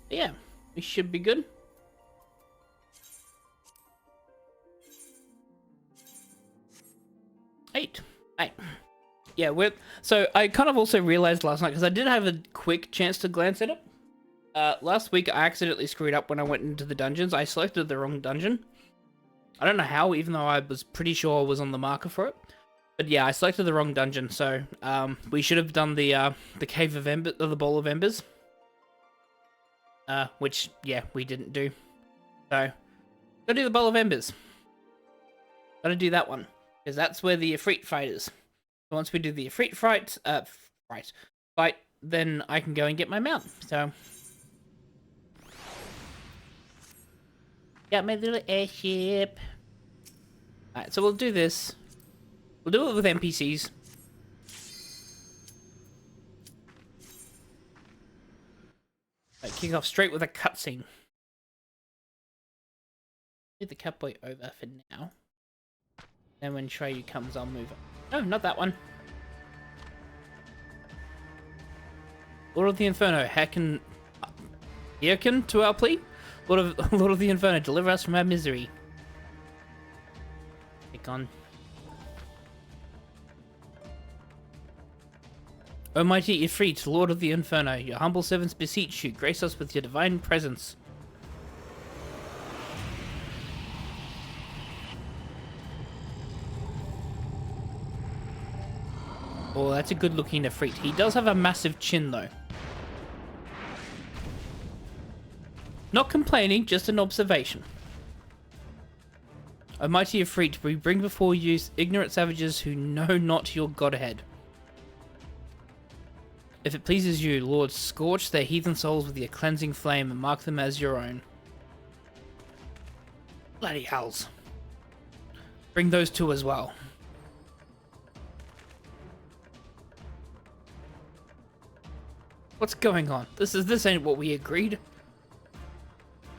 But yeah, we should be good. Eight. Yeah, so I kind of also realized last night, because I did have a quick chance to glance at it. Last week I accidentally screwed up when I went into the dungeons. I selected the wrong dungeon. I don't know how, even though I was pretty sure I was on the marker for it. But yeah, I selected the wrong dungeon, so we should have done the Cave of Embers, or the Bowl of Embers. Which, yeah, we didn't do. So, gotta do the Bowl of Embers. Gotta do that one, because that's where the Ifrit fight is. So once we do the Ifrit fight, then I can go and get my mount. So, got my little airship. Alright, so we'll do this. We'll do it with NPCs. Right, kick off straight with a cutscene. Get the Catboi over for now. Then when Shryhew comes, I'll move it. No, not that one. Lord of the Inferno, hearken to our plea. Lord of the Inferno, deliver us from our misery. Take on. O mighty Ifrit, Lord of the Inferno, your humble servants beseech you, grace us with your divine presence. Oh, that's a good looking Ifrit. He does have a massive chin though. Not complaining, just an observation. O mighty Ifrit, we bring before you ignorant savages who know not your godhead. If it pleases you, Lord, scorch their heathen souls with your cleansing flame and mark them as your own. Bloody hells. Bring those two as well. What's going on? This ain't what we agreed.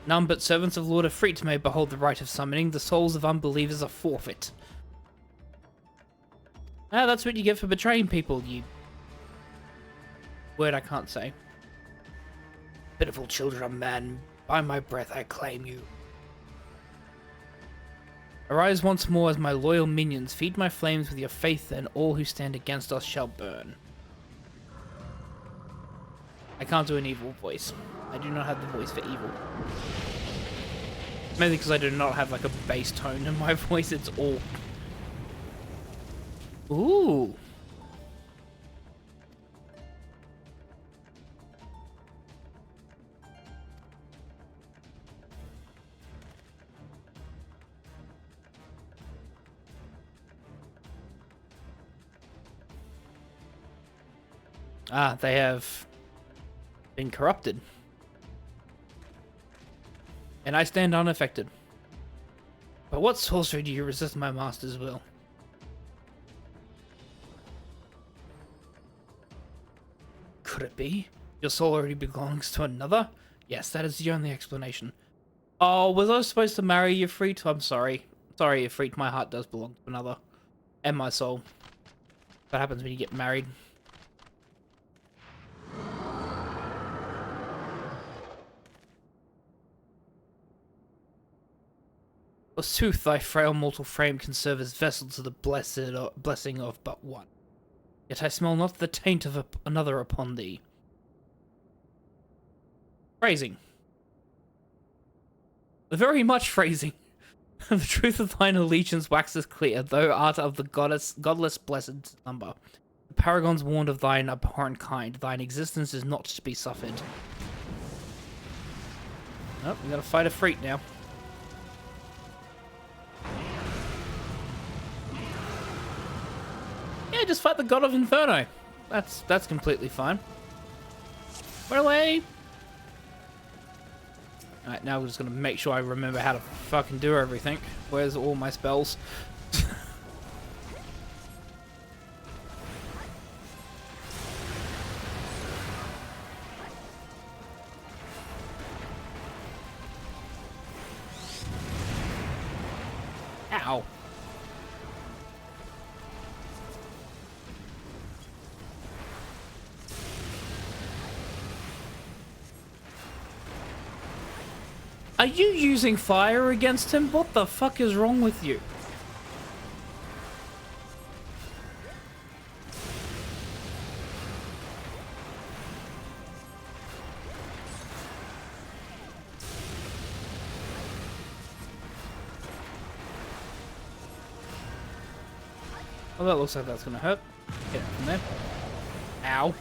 None but servants of Lord Ifrit may behold the rite of summoning. The souls of unbelievers are forfeit. Ah, that's what you get for betraying people, you... word I can't say. Pitiful children of man, by my breath I claim you. Arise once more as my loyal minions, feed my flames with your faith, and all who stand against us shall burn. I can't do an evil voice. I do not have the voice for evil. Mainly because I do not have like a bass tone in my voice, it's all... Ooh! Ah, they have been corrupted. And I stand unaffected. But what sorcery do you resist my master's will? Could it be? Your soul already belongs to another? Yes, that is the only explanation. Oh, was I supposed to marry Ifrit? I'm sorry. Sorry, Ifrit, my heart does belong to another. And my soul. That happens when you get married. Forsooth, thy frail mortal frame can serve as vessel to the blessing of but one. Yet I smell not the taint of another upon thee. Phrasing. Very much phrasing. The truth of thine allegiance waxes clear, thou art of the godless blessed number. The paragons warned of thine abhorrent kind, thine existence is not to be suffered. Oh, we gotta fight a Ifrit now. Yeah, just fight the God of Inferno. That's completely fine. Run away! Alright, now we're just gonna make sure I remember how to fucking do everything. Where's all my spells? Ow. Are you using fire against him? What the fuck is wrong with you? Oh, that looks like that's gonna hurt. Get out from there. Ow.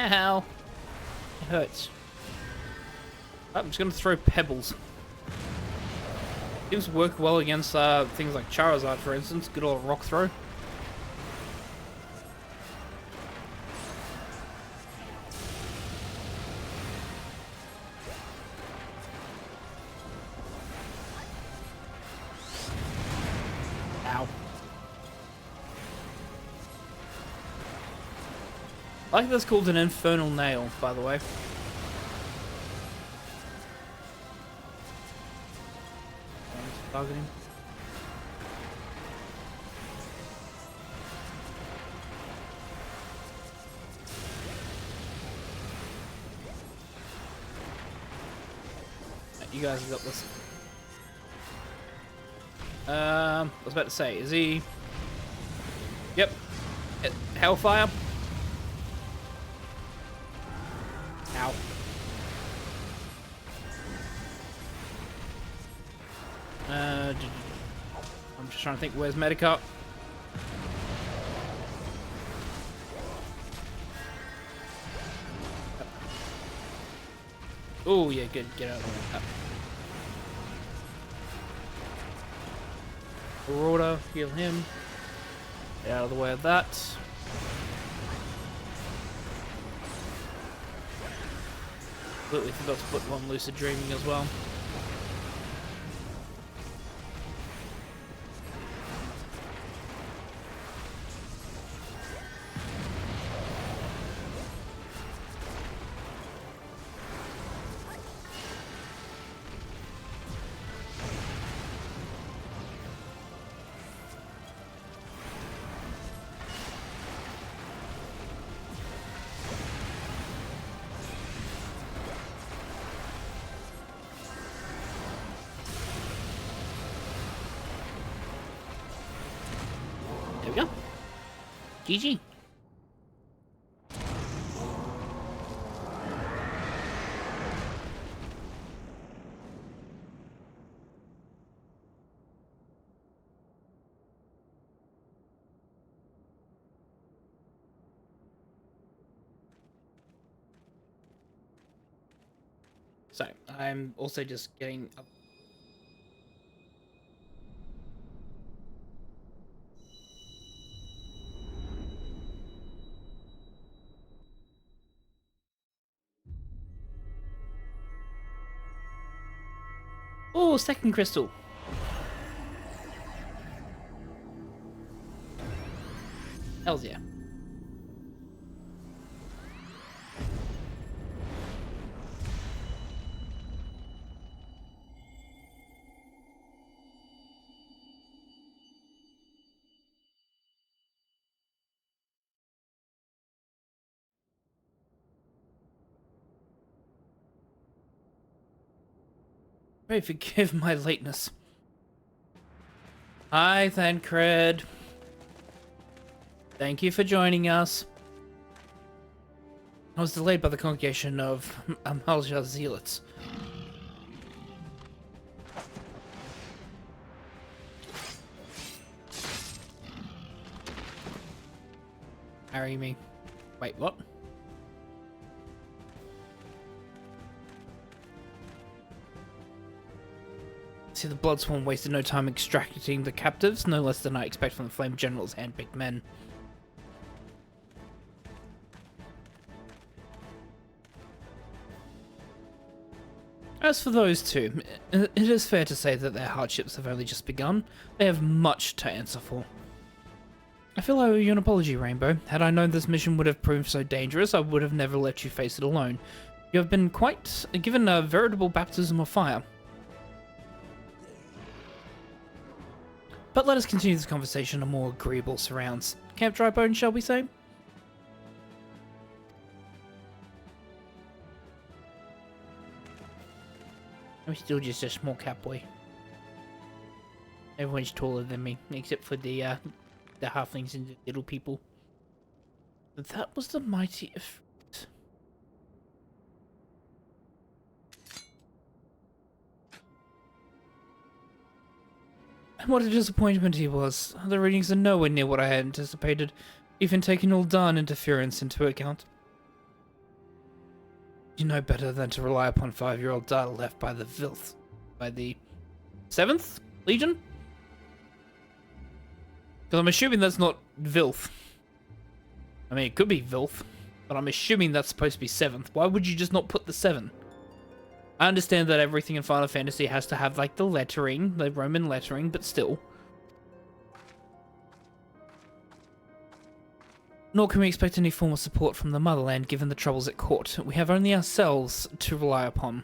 Ow. It hurts. Oh, I'm just gonna throw pebbles. Seems to work well against things like Charizard, for instance. Good old rock throw. Ow. I like that's called an infernal nail, by the way. Targeting. You guys have got this. I was about to say, is he? Yep. Hellfire. Ow. I'm just trying to think, where's Medica? Oh, yeah, good. Get out of the way. Aurora, heal him. Get out of the way of that. Completely forgot to put one lucid dreaming as well. There we go. GG. So, I'm also just getting up. Oh, second crystal. Hells yeah. Pray forgive my lateness. Hi, Thancred. Thank you for joining us. I was delayed by the congregation of Amalja's zealots. Marry me. Wait, what? See, the Bloodsworn wasted no time extracting the captives, no less than I expect from the Flame General's handpicked men. As for those two, it is fair to say that their hardships have only just begun. They have much to answer for. I feel I owe you an apology, Rainbow. Had I known this mission would have proved so dangerous, I would have never let you face it alone. You have been given a veritable baptism of fire. But let us continue this conversation on more agreeable surrounds. Camp Drybone, shall we say? I'm still just a small Catboi. Everyone's taller than me, except for the halflings and the little people. That was the mighty effect. What a disappointment he was. The readings are nowhere near what I had anticipated, even taking all darn interference into account. You know better than to rely upon 5-year-old data left by the Vilth. By the 7th Legion? Because I'm assuming that's not Vilth. I mean, it could be Vilth, but I'm assuming that's supposed to be 7th. Why would you just not put the 7? I understand that everything in Final Fantasy has to have, like, the lettering, the Roman lettering, but still. Nor can we expect any form of support from the motherland given the troubles at court. We have only ourselves to rely upon.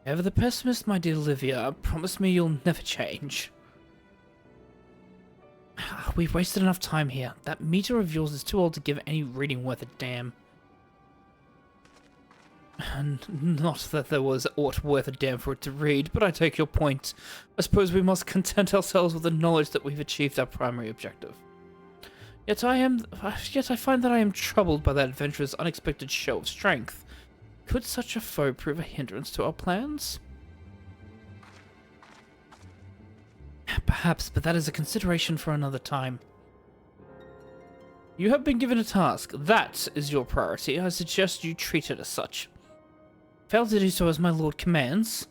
Ever the pessimist, my dear Olivia, promise me you'll never change. We've wasted enough time here. That meter of yours is too old to give any reading worth a damn. And not that there was aught worth a damn for it to read, but I take your point. I suppose we must content ourselves with the knowledge that we've achieved our primary objective. Yet I find that I am troubled by that adventurer's unexpected show of strength. Could such a foe prove a hindrance to our plans? Perhaps, but that is a consideration for another time. You have been given a task. That is your priority. I suggest you treat it as such. Fail to do so as my lord commands,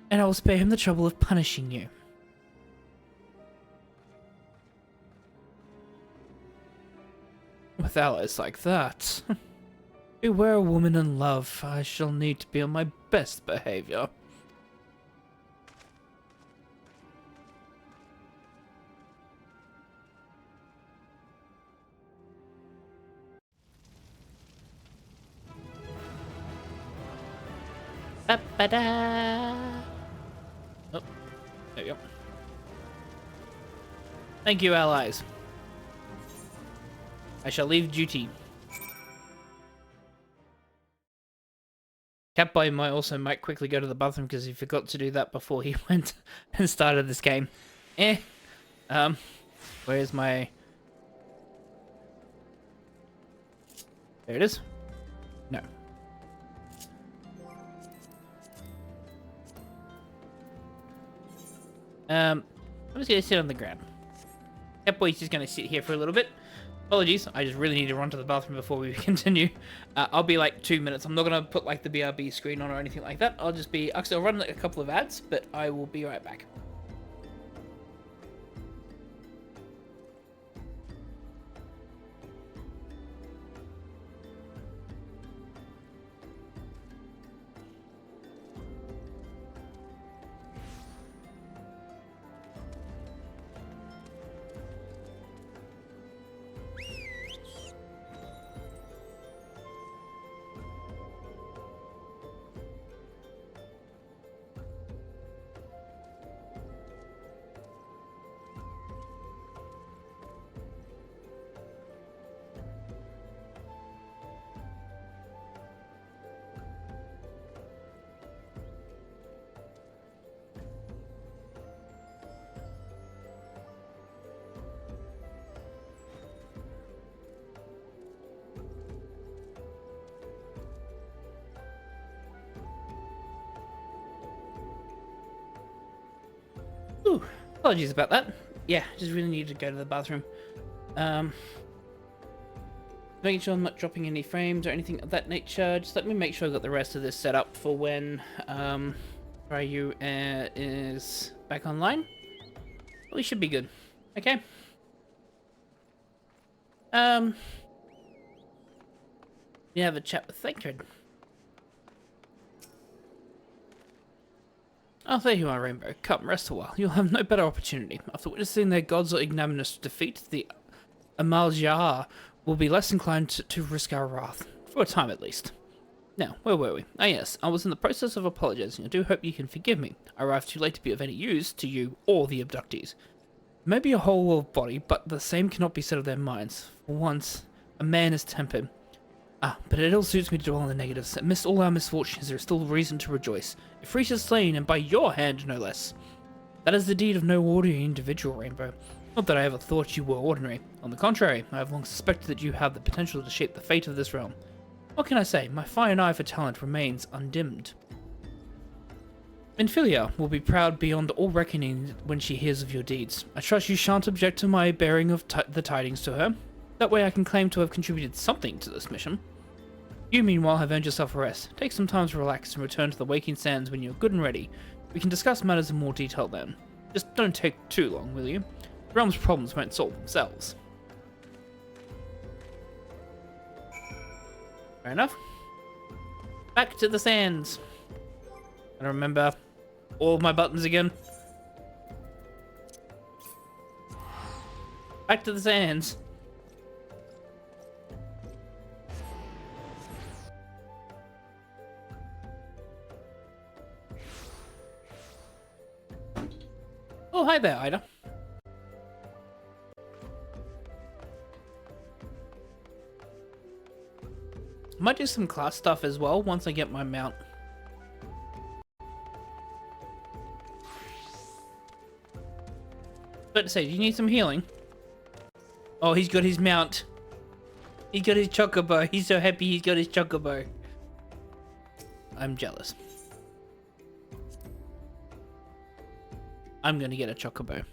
and I will spare him the trouble of punishing you. With allies like that, beware a woman in love. I shall need to be on my best behavior. Ba-ba-da. Oh, there we go. Thank you, allies. I shall leave duty. Catboi might quickly go to the bathroom because he forgot to do that before he went and started this game. Where's my... There it is. No. I'm just gonna sit on the ground. Catboi's just gonna sit here for a little bit. Apologies, I just really need to run to the bathroom before we continue. I'll be like 2 minutes. I'm not gonna put like the BRB screen on or anything like that. Actually, I'll run like a couple of ads, but I will be right back. Ooh, apologies about that. Yeah, just really needed to go to the bathroom. Making sure I'm not dropping any frames or anything of that nature. Just let me make sure I've got the rest of this set up for when Shryhew is back online. Well, we should be good. Okay. You have a chat with Thancred. Oh, there you are, Rainbow. Come, rest a while. You'll have no better opportunity. After witnessing their gods' ignominious defeat, the Amaljar will be less inclined to risk our wrath. For a time, at least. Now, where were we? Ah yes, I was in the process of apologizing. I do hope you can forgive me. I arrived too late to be of any use to you or the abductees. Maybe a whole world body, but the same cannot be said of their minds. For once, a man is tempered. Ah, but it ill suits me to dwell on the negatives. Amidst all our misfortunes, there is still reason to rejoice. Ifrit is slain, and by your hand, no less. That is the deed of no ordinary individual, Rainbow. Not that I ever thought you were ordinary. On the contrary, I have long suspected that you have the potential to shape the fate of this realm. What can I say? My fine eye for talent remains undimmed. Minfilia will be proud beyond all reckoning when she hears of your deeds. I trust you shan't object to my bearing of the tidings to her. That way I can claim to have contributed something to this mission. You, meanwhile, have earned yourself a rest. Take some time to relax and return to the Waking Sands when you're good and ready. We can discuss matters in more detail then. Just don't take too long, will you? The realm's problems won't solve themselves. Fair enough. Back to the sands. I remember all of my buttons again. Back to the sands. Oh, hi there, Ida. Might do some class stuff as well once I get my mount. But to say, do you need some healing? Oh, he's got his mount. He got his chocobo. He's so happy he's got his chocobo. I'm jealous. I'm gonna get a chocobo.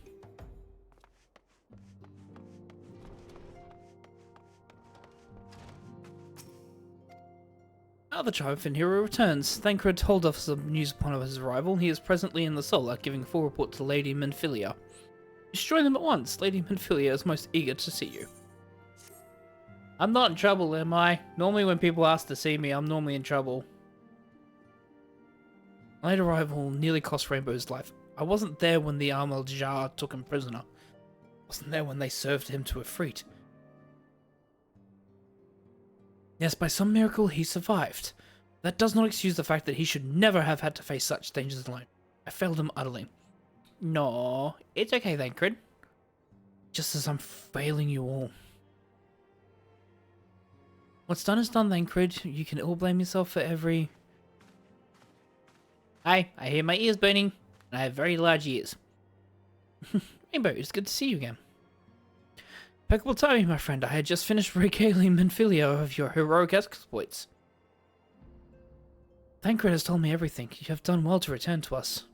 Now the triumphant hero returns. Thancred told us some news upon his arrival. He is presently in the Solar, giving full report to Lady Minfilia. Destroy them at once. Lady Minfilia is most eager to see you. I'm not in trouble, am I? Normally when people ask to see me, I'm normally in trouble. My late arrival nearly cost Rainbow's life. I wasn't there when the Amaljar took him prisoner. I wasn't there when they served him to Ifrit. Yes, by some miracle he survived. That does not excuse the fact that he should never have had to face such dangers alone. I failed him utterly. No, it's okay, Thancred. Just as I'm failing you all. What's done is done, Thancred. You can all blame yourself for every... Hi, I hear my ears burning. I have very large ears. Rainbow, it's good to see you again. Impeccable timing, my friend. I had just finished regaling Minfilia of your heroic exploits. Thancred has told me everything. You have done well to return to us.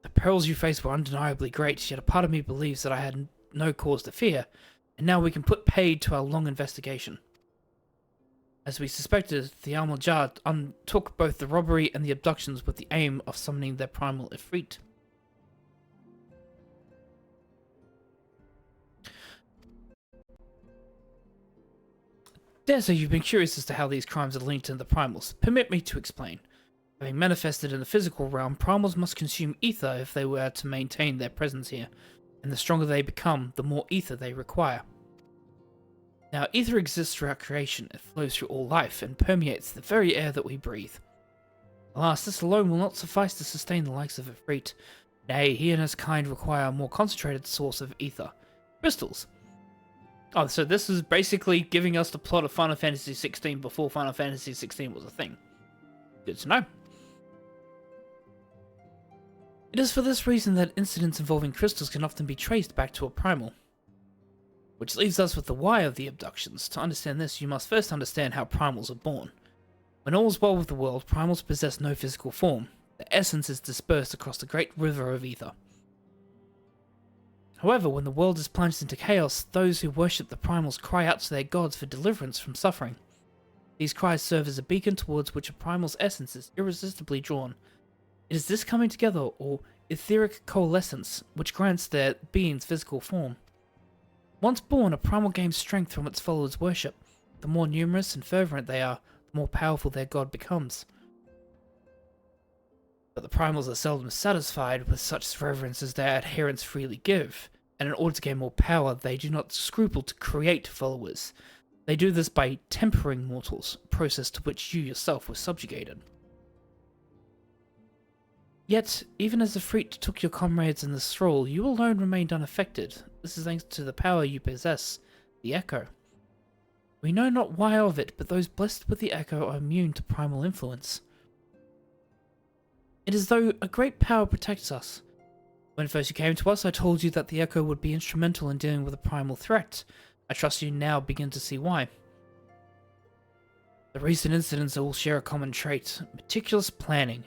The perils you faced were undeniably great, yet a part of me believes that I had no cause to fear, and now we can put paid to our long investigation. As we suspected, the Amaljar undertook both the robbery and the abductions with the aim of summoning their primal Ifrit. Dare say you've been curious as to how these crimes are linked to the primals. Permit me to explain. Having manifested in the physical realm, primals must consume ether if they were to maintain their presence here, and the stronger they become, the more ether they require. Now, ether exists throughout creation. It flows through all life and permeates the very air that we breathe. Alas, this alone will not suffice to sustain the likes of Ifrit. Nay, he and his kind require a more concentrated source of ether. Crystals. Oh, so this is basically giving us the plot of Final Fantasy XVI before Final Fantasy XVI was a thing. Good to know. It is for this reason that incidents involving crystals can often be traced back to a primal. Which leaves us with the why of the abductions. To understand this, you must first understand how primals are born. When all is well with the world, primals possess no physical form. Their essence is dispersed across the great river of ether. However, when the world is plunged into chaos, those who worship the primals cry out to their gods for deliverance from suffering. These cries serve as a beacon towards which a primal's essence is irresistibly drawn. It is this coming together, or etheric coalescence, which grants their being's physical form. Once born, a primal gains strength from its followers' worship. The more numerous and fervent they are, the more powerful their god becomes. But the primals are seldom satisfied with such reverence as their adherents freely give, and in order to gain more power, they do not scruple to create followers. They do this by tempering mortals, a process to which you yourself were subjugated. Yet, even as the Freet took your comrades in the thrall, you alone remained unaffected. This is thanks to the power you possess, the Echo. We know not why of it, but those blessed with the Echo are immune to primal influence. It is though a great power protects us. When first you came to us, I told you that the Echo would be instrumental in dealing with a primal threat. I trust you now begin to see why. The recent incidents all share a common trait, meticulous planning.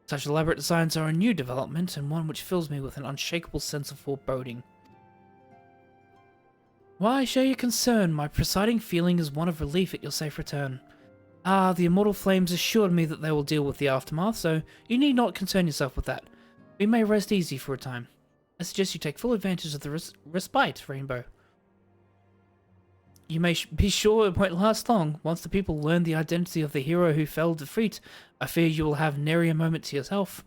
Such elaborate designs are a new development, and one which fills me with an unshakable sense of foreboding. While I share your concern, my presiding feeling is one of relief at your safe return. The Immortal Flames assured me that they will deal with the aftermath, so you need not concern yourself with that. We may rest easy for a time. I suggest you take full advantage of the respite, Rainbow. You may be sure it won't last long. Once the people learn the identity of the hero who fell defeat, I fear you will have nary a moment to yourself.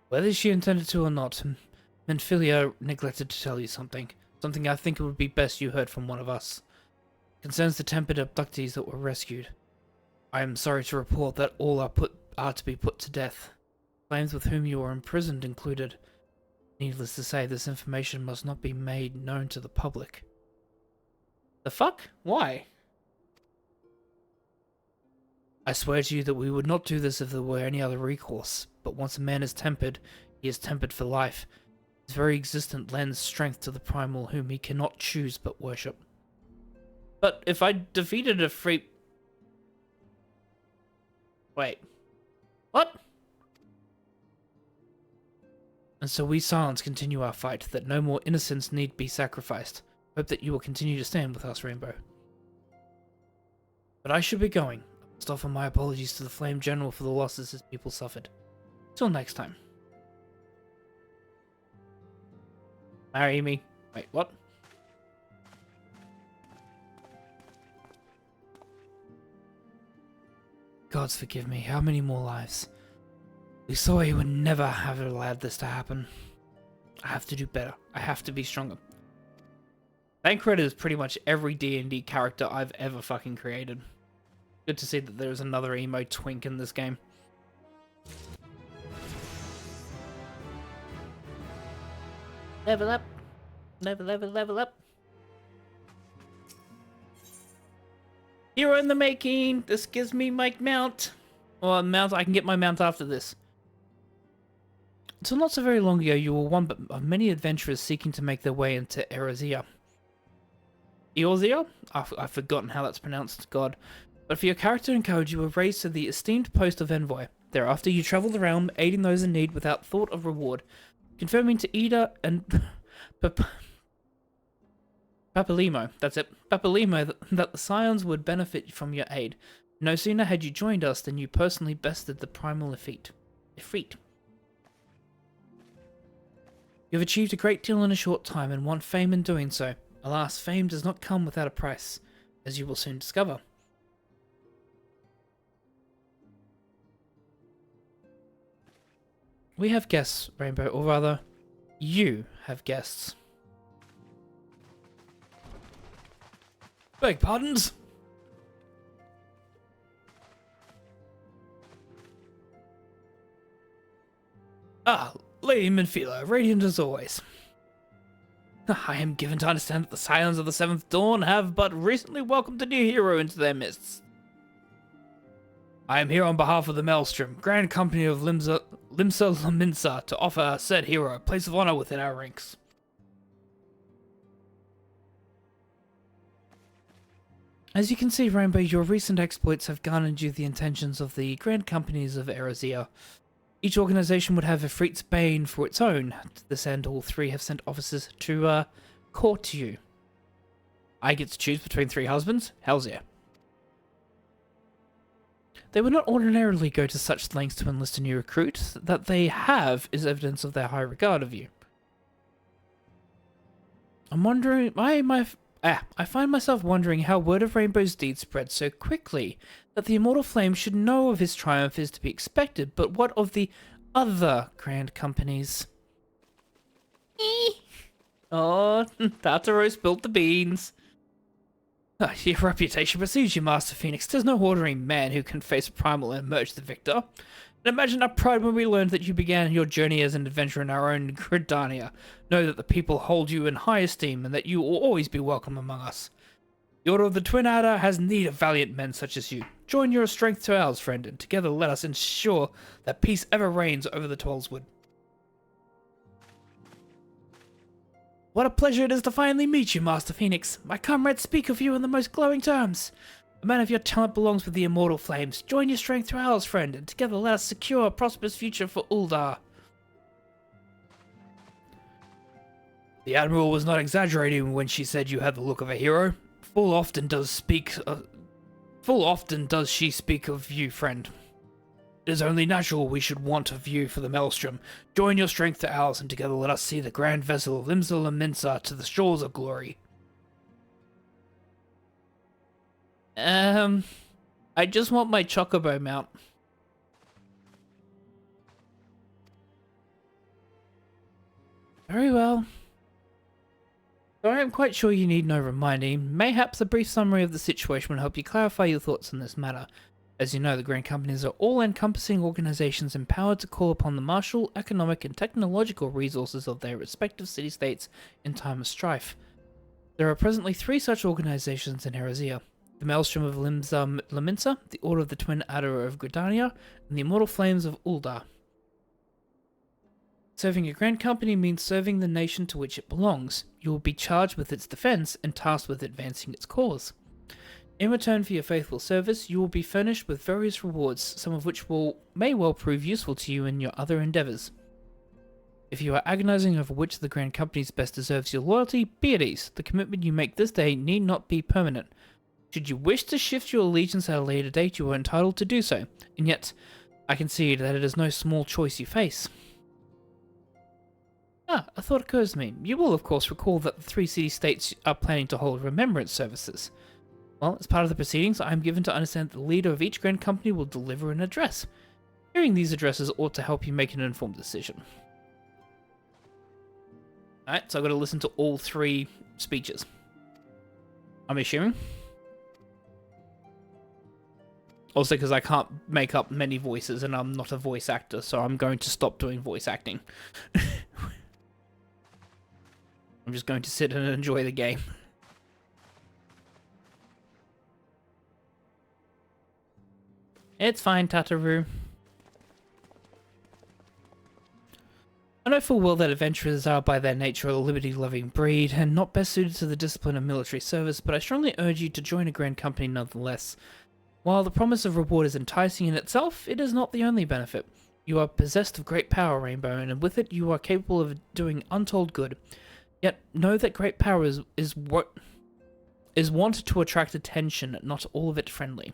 Whether she intended to or not, Menphilia neglected to tell you something. Something I think it would be best you heard from one of us. It concerns the tempered abductees that were rescued. I am sorry to report that all are to be put to death. Flames with whom you were imprisoned included. Needless to say, this information must not be made known to the public. The fuck? Why? I swear to you that we would not do this if there were any other recourse, but once a man is tempered, he is tempered for life. His very existence lends strength to the primal whom he cannot choose but worship. But if I defeated a free... Wait. What? And so we silence continue our fight, that no more innocents need be sacrificed. Hope that you will continue to stand with us, Rainbow. But I should be going. I must offer my apologies to the Flame General for the losses his people suffered. Till next time. Marry me. Wait, what? Gods forgive me, how many more lives? We saw he would never have allowed this to happen. I have to do better. I have to be stronger. Thancred is pretty much every D&D character I've ever fucking created. Good to see that there's another emo twink in this game. Level up. Level up. Hero in the making. This gives me my mount. Or mount. I can get my mount after this. Until not so very long ago, you were one of many adventurers seeking to make their way into Eorzea. Eorzea? I've forgotten how that's pronounced, God. But for your character and code, you were raised to the esteemed post of envoy. Thereafter, you traveled the realm, aiding those in need without thought of reward, confirming to Ida and Papalimo, that's it, Papalimo, that the Scions would benefit from your aid. No sooner had you joined us than you personally bested the primal Efreet. You have achieved a great deal in a short time and won fame in doing so. Alas, fame does not come without a price, as you will soon discover. We have guests, Rainbow, or rather, you have guests. Beg pardons? Lady Menphilia, radiant as always. I am given to understand that the Scions of the Seventh Dawn have but recently welcomed a new hero into their midst. I am here on behalf of the Maelstrom, Grand Company of Limsa Laminsa, to offer said hero a place of honor within our ranks. As you can see, Rainbow, your recent exploits have garnered you the intentions of the Grand Companies of Eorzea. Each organization would have Efreet's Bane for its own. To this end, all three have sent officers to court you. I get to choose between 3 husbands? Hell's yeah. They would not ordinarily go to such lengths to enlist a new recruit. That they have is evidence of their high regard of you. I'm wondering I find myself wondering how word of Rainbow's deed spread so quickly. That the immortal flame should know of his triumph is to be expected, but what of the other grand companies? Oh, Tataro spilled the beans. Your reputation pursues you, Master Phoenix. There's no ordinary man who can face Primal and emerge the victor. And imagine our pride when we learned that you began your journey as an adventurer in our own Gridania. Know that the people hold you in high esteem and that you will always be welcome among us. The Order of the Twin Adder has need of valiant men such as you. Join your strength to ours, friend, and together let us ensure that peace ever reigns over the Twelveswood. What a pleasure it is to finally meet you, Master Phoenix. My comrades speak of you in the most glowing terms. A man of your talent belongs with the immortal flames. Join your strength to ours, friend, and together let us secure a prosperous future for Uldar. The Admiral was not exaggerating when she said you had the look of a hero. Full often does she speak of you, friend. It is only natural we should want of you for the Maelstrom. Join your strength to ours, and together let us see the grand vessel of Limsa Laminsa to the shores of glory. I just want my Chocobo mount. Very well. Though I am quite sure you need no reminding, mayhaps a brief summary of the situation will help you clarify your thoughts on this matter. As you know, the Grand Companies are all-encompassing organizations empowered to call upon the martial, economic, and technological resources of their respective city-states in time of strife. There are presently 3 such organizations in Eorzea: the Maelstrom of Limsa Laminsa, the Order of the Twin Adder of Gridania, and the Immortal Flames of Uldar. Serving a Grand Company means serving the nation to which it belongs. You will be charged with its defense and tasked with advancing its cause. In return for your faithful service, you will be furnished with various rewards, some of which may well prove useful to you in your other endeavours. If you are agonizing over which of the Grand Companies best deserves your loyalty, be at ease. The commitment you make this day need not be permanent. Should you wish to shift your allegiance at a later date, you are entitled to do so, and yet I concede that it is no small choice you face. A thought occurs to me. You will, of course, recall that the 3 city-states are planning to hold remembrance services. Well, as part of the proceedings, I am given to understand that the leader of each Grand Company will deliver an address. Hearing these addresses ought to help you make an informed decision. Alright, so I've got to listen to all 3 speeches. I'm assuming. Also, because I can't make up many voices and I'm not a voice actor, so I'm going to stop doing voice acting. I'm just going to sit and enjoy the game. It's fine, Tataru. I know full well that adventurers are by their nature a liberty-loving breed, and not best suited to the discipline of military service, but I strongly urge you to join a Grand Company nonetheless. While the promise of reward is enticing in itself, it is not the only benefit. You are possessed of great power, Rainbow, and with it you are capable of doing untold good. Yet know that great power is wanted to attract attention, not all of it friendly.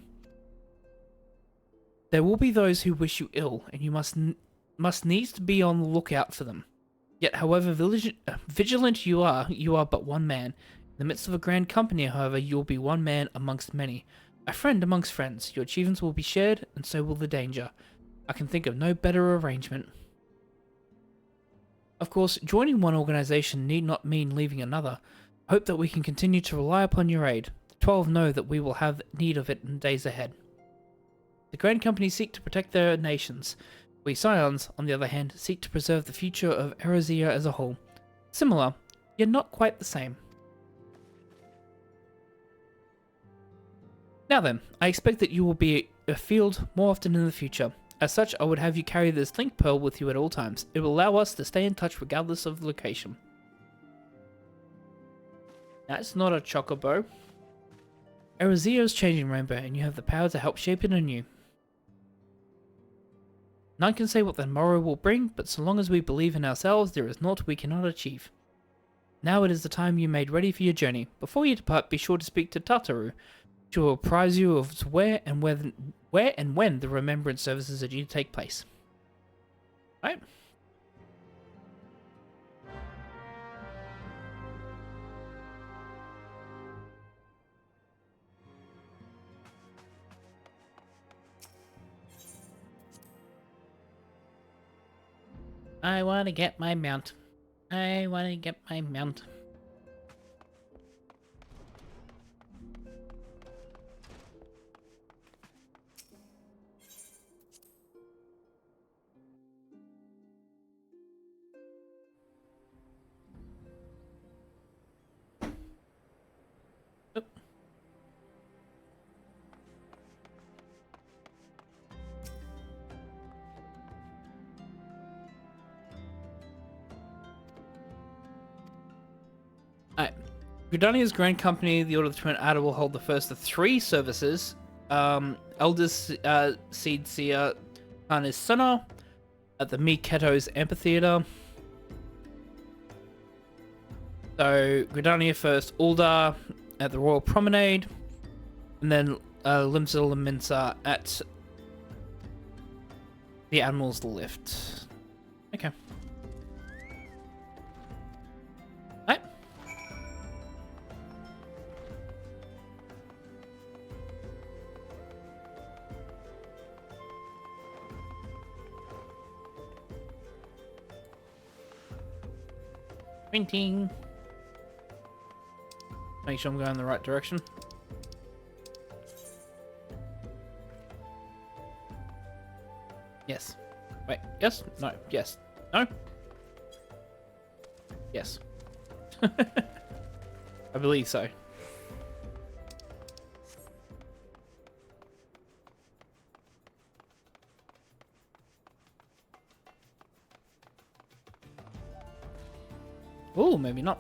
There will be those who wish you ill, and you must needs to be on the lookout for them. Yet, however vigilant you are but one man. In the midst of a grand company, however, you will be one man amongst many. A friend amongst friends. Your achievements will be shared, and so will the danger. I can think of no better arrangement. Of course, joining one organization need not mean leaving another. I hope that we can continue to rely upon your aid. The 12 know that we will have need of it in the days ahead. The Grand Companies seek to protect their nations. We Scions, on the other hand, seek to preserve the future of Eorzea as a whole. Similar, yet not quite the same. Now then, I expect that you will be afield more often in the future. As such, I would have you carry this Link Pearl with you at all times. It will allow us to stay in touch regardless of the location. That's not a Chocobo. Eorzea is changing, Rainbow, and you have the power to help shape it anew. None can say what the morrow will bring, but so long as we believe in ourselves, there is naught we cannot achieve. Now it is the time you made ready for your journey. Before you depart, be sure to speak to Tataru. She will apprise you of where and when the remembrance services are due to take place. Right? I want to get my mount. I want to get my mount. Oop. Alright. Gridania's Grand Company, the Order of the Twin Adder, will hold the first of 3 services. Eldest Seed Seer Tanis Sana at the Miketo's Amphitheater. So, Gridania first, Uldar at the Royal Promenade, and then Limsil and Minsa at the Admiral's Lift. Okay. Alright. Printing. Make sure I'm going in the right direction. Yes. Wait. Yes? No. Yes. No? Yes. I believe so. Ooh, maybe not.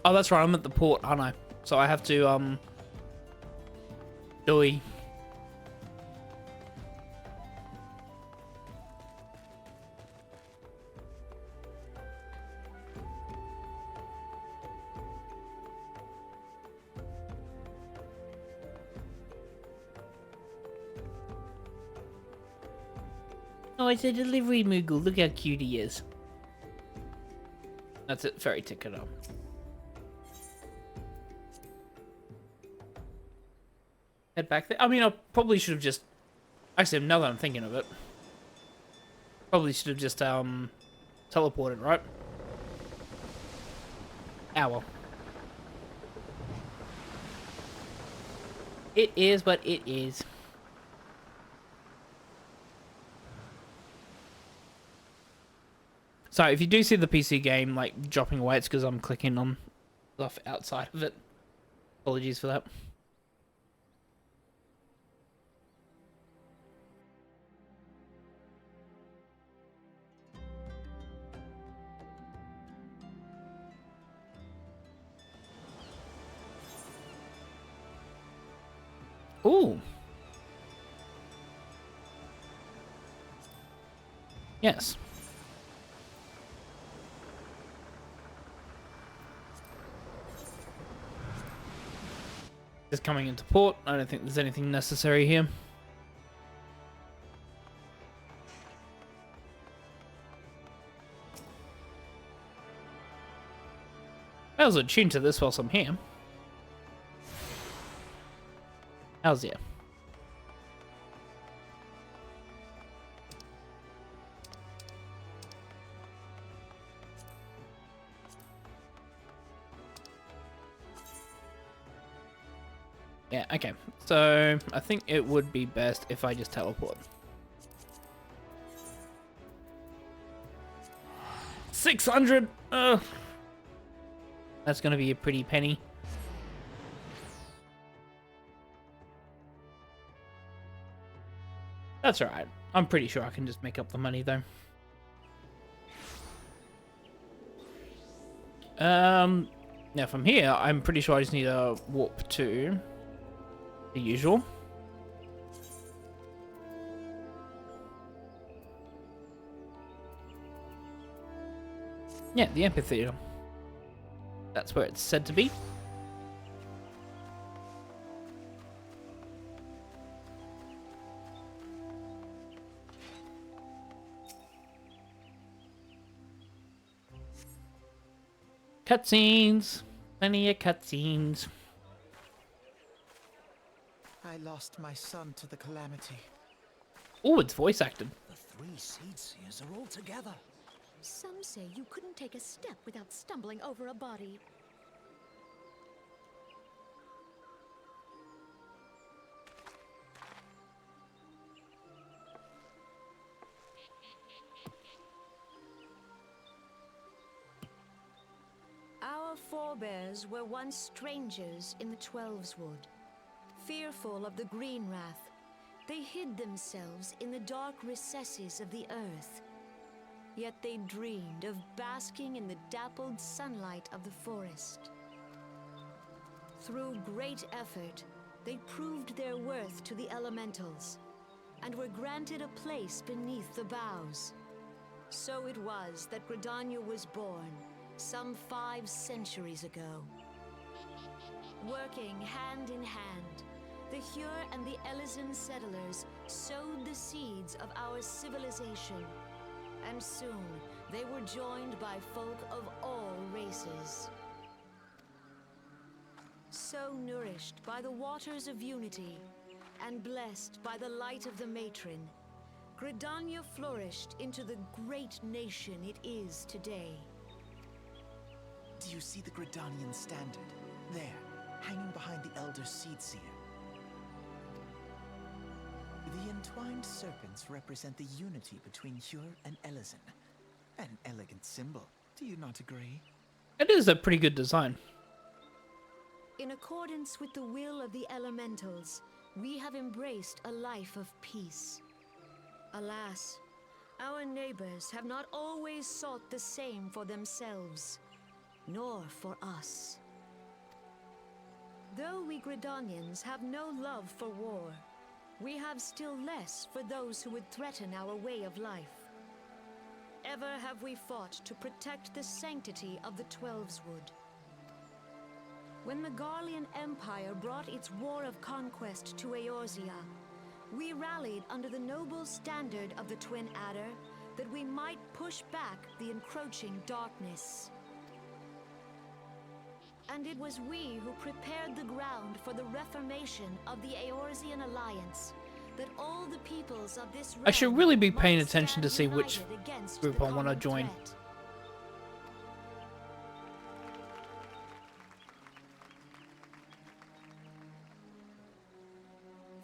Oh, that's right. I'm at the port, aren't I? So I have to, doy. Oh, it's a delivery Moogle. Look how cute he is. That's it. Ferry ticket up. Head back there. I mean, I probably should have just... Actually, now that I'm thinking of it. Probably should have just, teleported, right? Ow. It is what it is. So, if you do see the PC game, like, dropping away, it's because I'm clicking on stuff outside of it. Apologies for that. Ooh. Yes. Just coming into port. I don't think there's anything necessary here. I was attuned to this whilst I'm here. Eorzea. Yeah, okay. So, I think it would be best if I just teleport. 600! Ugh. That's gonna be a pretty penny. That's alright. I'm pretty sure I can just make up the money, though. Now from here, I'm pretty sure I just need a warp to the usual. Yeah, the amphitheater. That's where it's said to be. Cutscenes. Plenty of cutscenes. I lost my son to the calamity. Oh, it's voice acted. The three seed seers are all together. Some say you couldn't take a step without stumbling over a body. Our forebears were once strangers in the Twelveswood. Fearful of the Green Wrath, they hid themselves in the dark recesses of the earth. Yet they dreamed of basking in the dappled sunlight of the forest. Through great effort, they proved their worth to the elementals, and were granted a place beneath the boughs. So it was that Gridania was born, some 5 centuries ago. Working hand in hand, the Hyur and the Elysian settlers sowed the seeds of our civilization, and soon they were joined by folk of all races. So nourished by the waters of unity, and blessed by the light of the matron, Gridania flourished into the great nation it is today. Do you see the Gridanian standard? There, hanging behind the Elder Seed Seer. The entwined serpents represent the unity between Hyur and Elysian. An elegant symbol, do you not agree? It is a pretty good design. In accordance with the will of the elementals, we have embraced a life of peace. Alas, our neighbors have not always sought the same for themselves, nor for us. Though we Gridanians have no love for war, we have still less for those who would threaten our way of life. Ever have we fought to protect the sanctity of the Twelveswood. When the Garlean Empire brought its war of conquest to Eorzea, we rallied under the noble standard of the Twin Adder that we might push back the encroaching darkness. And it was we who prepared the ground for the reformation of the Eorzean Alliance, that all the peoples of this realm I should really be paying might attention to stand see which united against group the I want to common join. threat.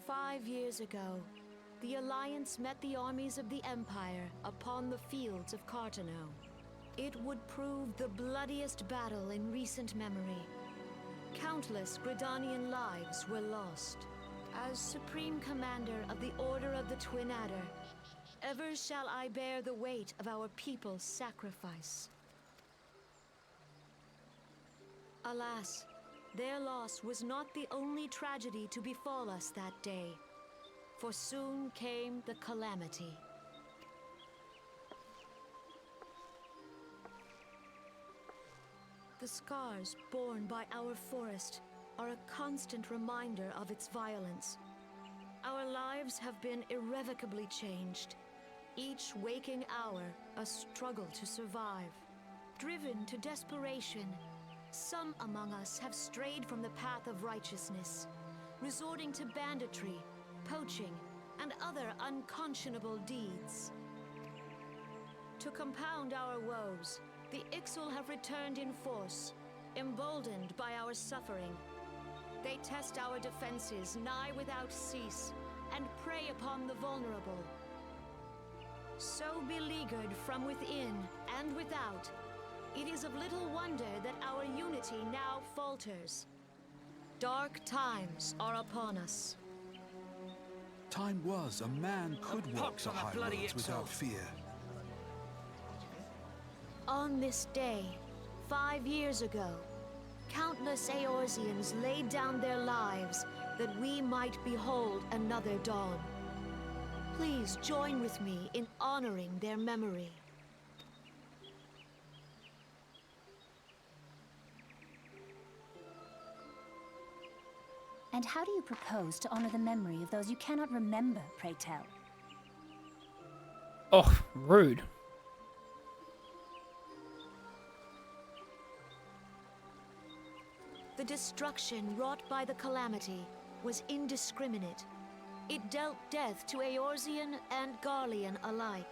"5 years ago, the Alliance met the armies of the Empire upon the fields of Cartano. It would prove the bloodiest battle in recent memory. Countless Gridanian lives were lost. As Supreme Commander of the Order of the Twin Adder, ever shall I bear the weight of our people's sacrifice. Alas, their loss was not the only tragedy to befall us that day, for soon came the calamity. The scars borne by our forest are a constant reminder of its violence. Our lives have been irrevocably changed. Each waking hour, a struggle to survive. Driven to desperation, some among us have strayed from the path of righteousness, resorting to banditry, poaching, and other unconscionable deeds. To compound our woes, the Ixal have returned in force, emboldened by our suffering. They test our defenses nigh without cease, and prey upon the vulnerable. So beleaguered from within and without, it is of little wonder that our unity now falters. Dark times are upon us. Time was a man could walk the high roads without fear. On this day, 5 years ago, countless Eorzeans laid down their lives that we might behold another dawn. Please join with me in honoring their memory. And how do you propose to honor the memory of those you cannot remember, pray tell? Oh, rude. The destruction wrought by the calamity was indiscriminate. it dealt death to Eorzean and Garlean alike.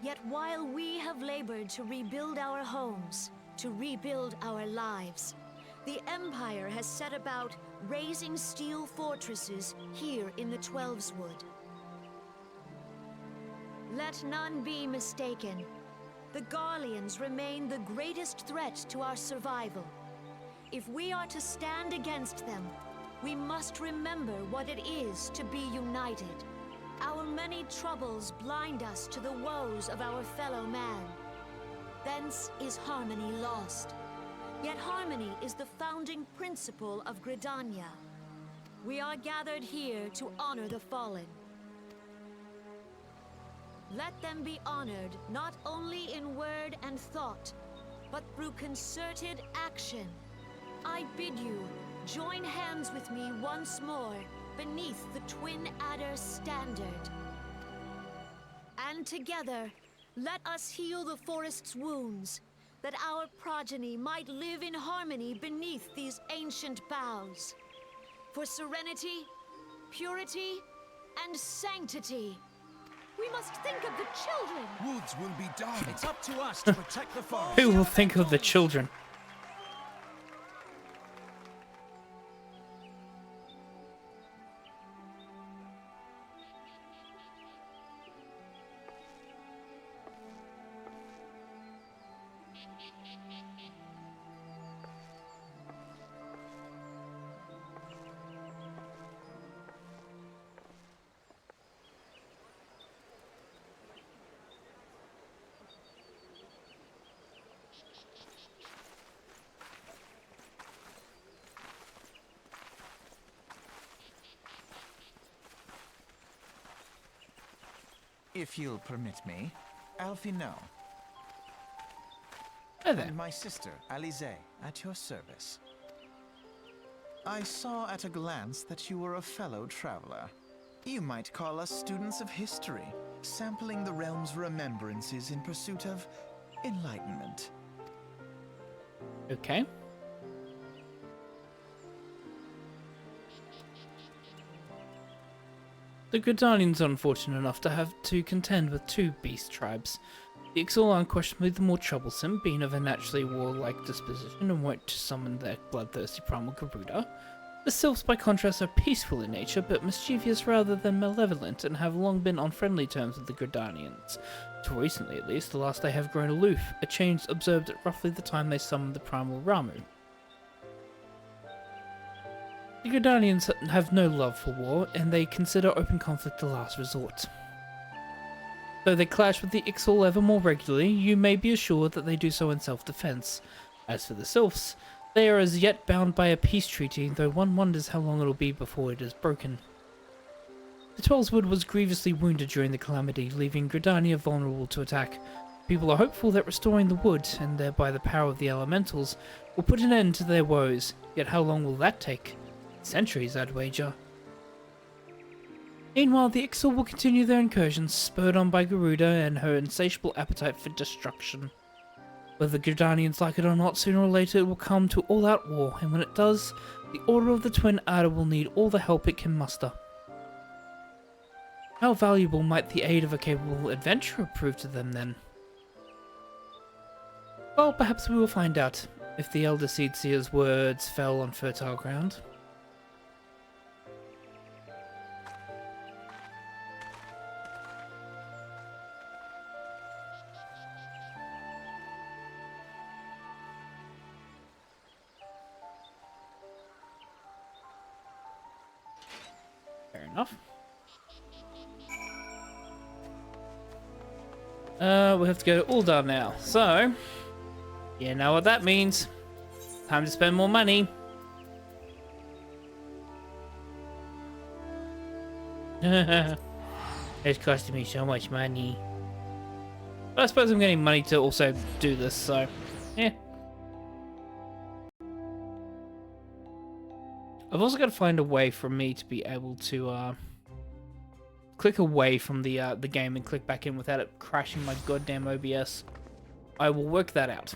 Yet while we have labored to rebuild our homes, to rebuild our lives, the Empire has set about raising steel fortresses here in the Twelveswood. Let none be mistaken. The Garleans remain the greatest threat to our survival. If we are to stand against them, we must remember what it is to be united. Our many troubles blind us to the woes of our fellow man. Thence is harmony lost. Yet harmony is the founding principle of Gridania. We are gathered here to honor the fallen. Let them be honored not only in word and thought, but through concerted action. I bid you, join hands with me once more beneath the Twin Adder's standard. And together, let us heal the forest's wounds, that our progeny might live in harmony beneath these ancient boughs. For serenity, purity, and sanctity. We must think of the children! Woods will be done. It's up to us to protect the forest. Who will think of the children? If you'll permit me, Alfie no. Hi there. And my sister, Alize, at your service. I saw at a glance that you were a fellow traveler. You might call us students of history, sampling the realm's remembrances in pursuit of enlightenment. Okay. The Gridanians are unfortunate enough to have to contend with two beast tribes. The Ixal are unquestionably the more troublesome, being of a naturally warlike disposition and wont to summon their bloodthirsty primal Garuda. The Sylphs, by contrast, are peaceful in nature, but mischievous rather than malevolent, and have long been on friendly terms with the Gridanians. Till recently, at least, the last they have grown aloof, a change observed at roughly the time they summoned the primal Ramu. The Gridanians have no love for war, and they consider open conflict the last resort. Though they clash with the Ixal ever more regularly, you may be assured that they do so in self-defense. As for the Sylphs, they are as yet bound by a peace treaty, though one wonders how long it'll be before it is broken. The Twelveswood was grievously wounded during the calamity, leaving Gridania vulnerable to attack. People are hopeful that restoring the wood, and thereby the power of the elementals, will put an end to their woes, yet how long will that take? Centuries, I'd wager. Meanwhile, the Ixal will continue their incursions, spurred on by Garuda and her insatiable appetite for destruction. Whether the Gridanians like it or not, sooner or later it will come to all-out war, and when it does, the Order of the Twin Adder will need all the help it can muster. How valuable might the aid of a capable adventurer prove to them, then? Well, perhaps we will find out, if the Elder Seedseer's words fell on fertile ground. Fair enough. We have to go to Uldar now. So, you know what that means. Time to spend more money. It's costing me so much money. But I suppose I'm getting money to also do this, so yeah. I've also got to find a way for me to be able to click away from the game and click back in without it crashing my goddamn OBS. I will work that out.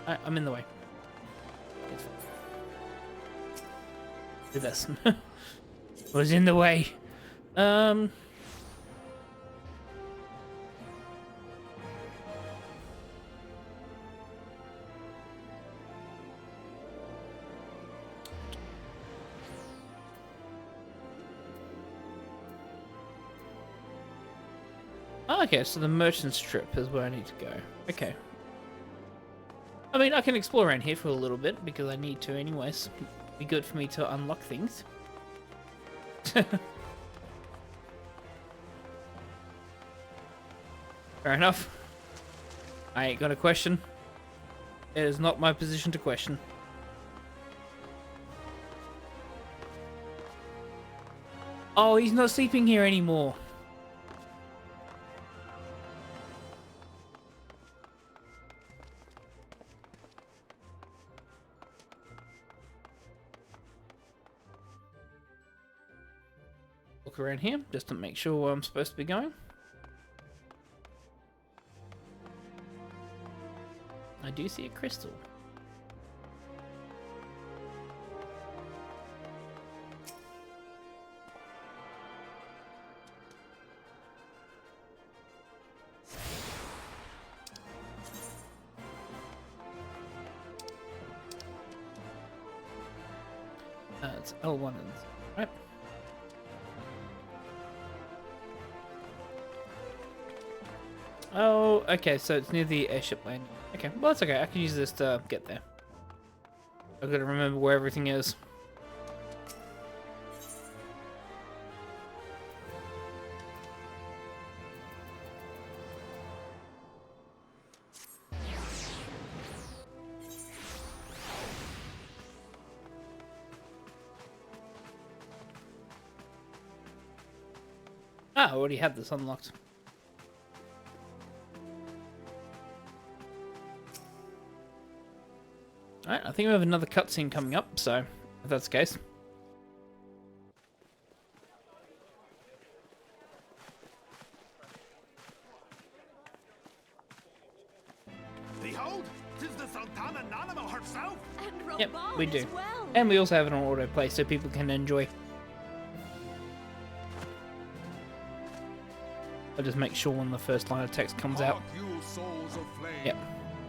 I'm in the way. with us. Was in the way. Oh, okay, so the merchant strip is where I need to go. Okay. I mean, I can explore around here for a little bit because I need to anyways. Be good for me to unlock things. Fair enough. I ain't got a question. It is not my position to question. Oh, he's not sleeping here anymore. Look around here just to make sure where I'm supposed to be going. I do see a crystal. It's L1 right. Oh, okay, so it's near the airship landing. Okay, well that's okay, I can use this to get there. I've got to remember where everything is. Ah, I already have this unlocked. Alright, I think we have another cutscene coming up, so if that's the case. Behold, 'tis the Sultana Nanimo herself. And Yep, Roban we do. as well. And we also have it on autoplay so people can enjoy. I'll just make sure when the first line of text comes out. Hark you souls of flame, Yep.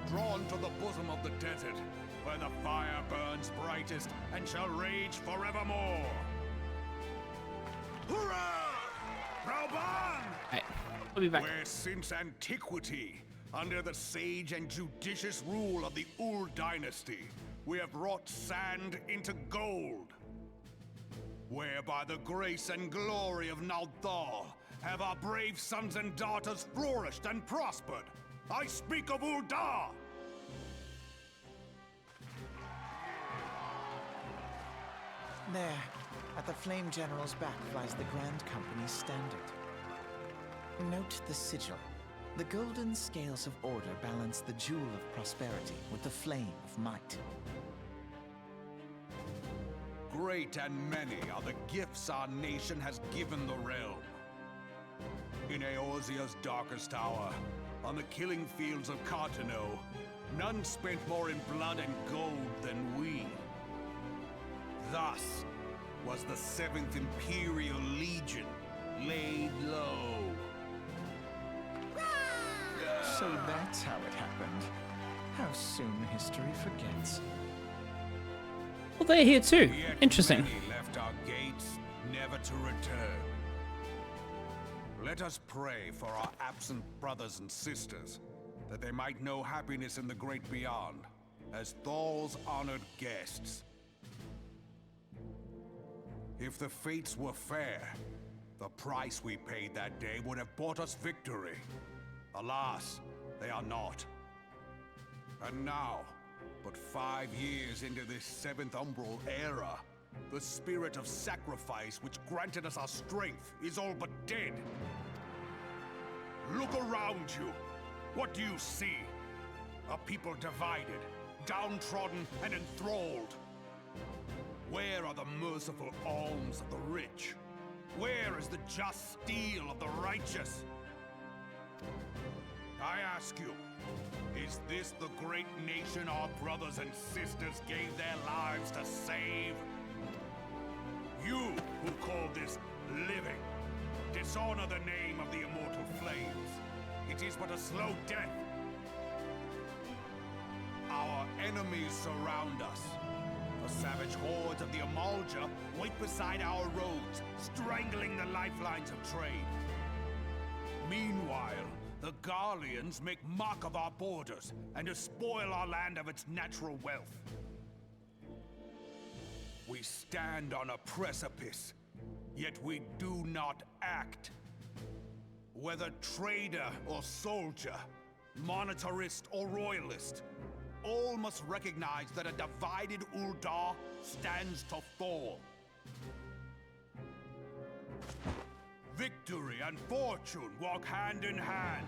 drawn to the bosom of the desert, where the fire burns brightest and shall rage forevermore. Hurrah! Roban! Alright, I'll be back. Where since antiquity, under the sage and judicious rule of the Ur dynasty, we have wrought sand into gold. Where by the grace and glory of Naldar have our brave sons and daughters flourished and prospered. I speak of Ul'dah! There, at the Flame General's back flies the Grand Company's standard. Note the sigil. The golden scales of order balance the jewel of prosperity with the flame of might. Great and many are the gifts our nation has given the realm. In Eorzea's darkest hour, on the killing fields of Cartano, none spent more in blood and gold than we. Thus was the 7th Imperial Legion laid low. So that's how it happened. How soon history forgets. Well, they're here too. Yet Interesting. many left our gates, never to return. Let us pray for our absent brothers and sisters, that they might know happiness in the great beyond, as Thal's honored guests. If the fates were fair, the price we paid that day would have bought us victory. Alas, they are not. And now, but 5 years into this 7th Umbral era, the spirit of sacrifice which granted us our strength is all but dead. Look around you. What do you see? A people divided, downtrodden, and enthralled. Where are the merciful alms of the rich? Where is the just steel of the righteous? I ask you, is this the great nation our brothers and sisters gave their lives to save? Dishonor the name of the immortal flames. It is but a slow death. Our enemies surround us. The savage hordes of the Amalja wait beside our roads, strangling the lifelines of trade. Meanwhile, the Garleans make mock of our borders and despoil our land of its natural wealth. We stand on a precipice, yet we do not act. Whether trader or soldier, monetarist or royalist, all must recognize that a divided Ul'dah stands to fall. Victory and fortune walk hand in hand.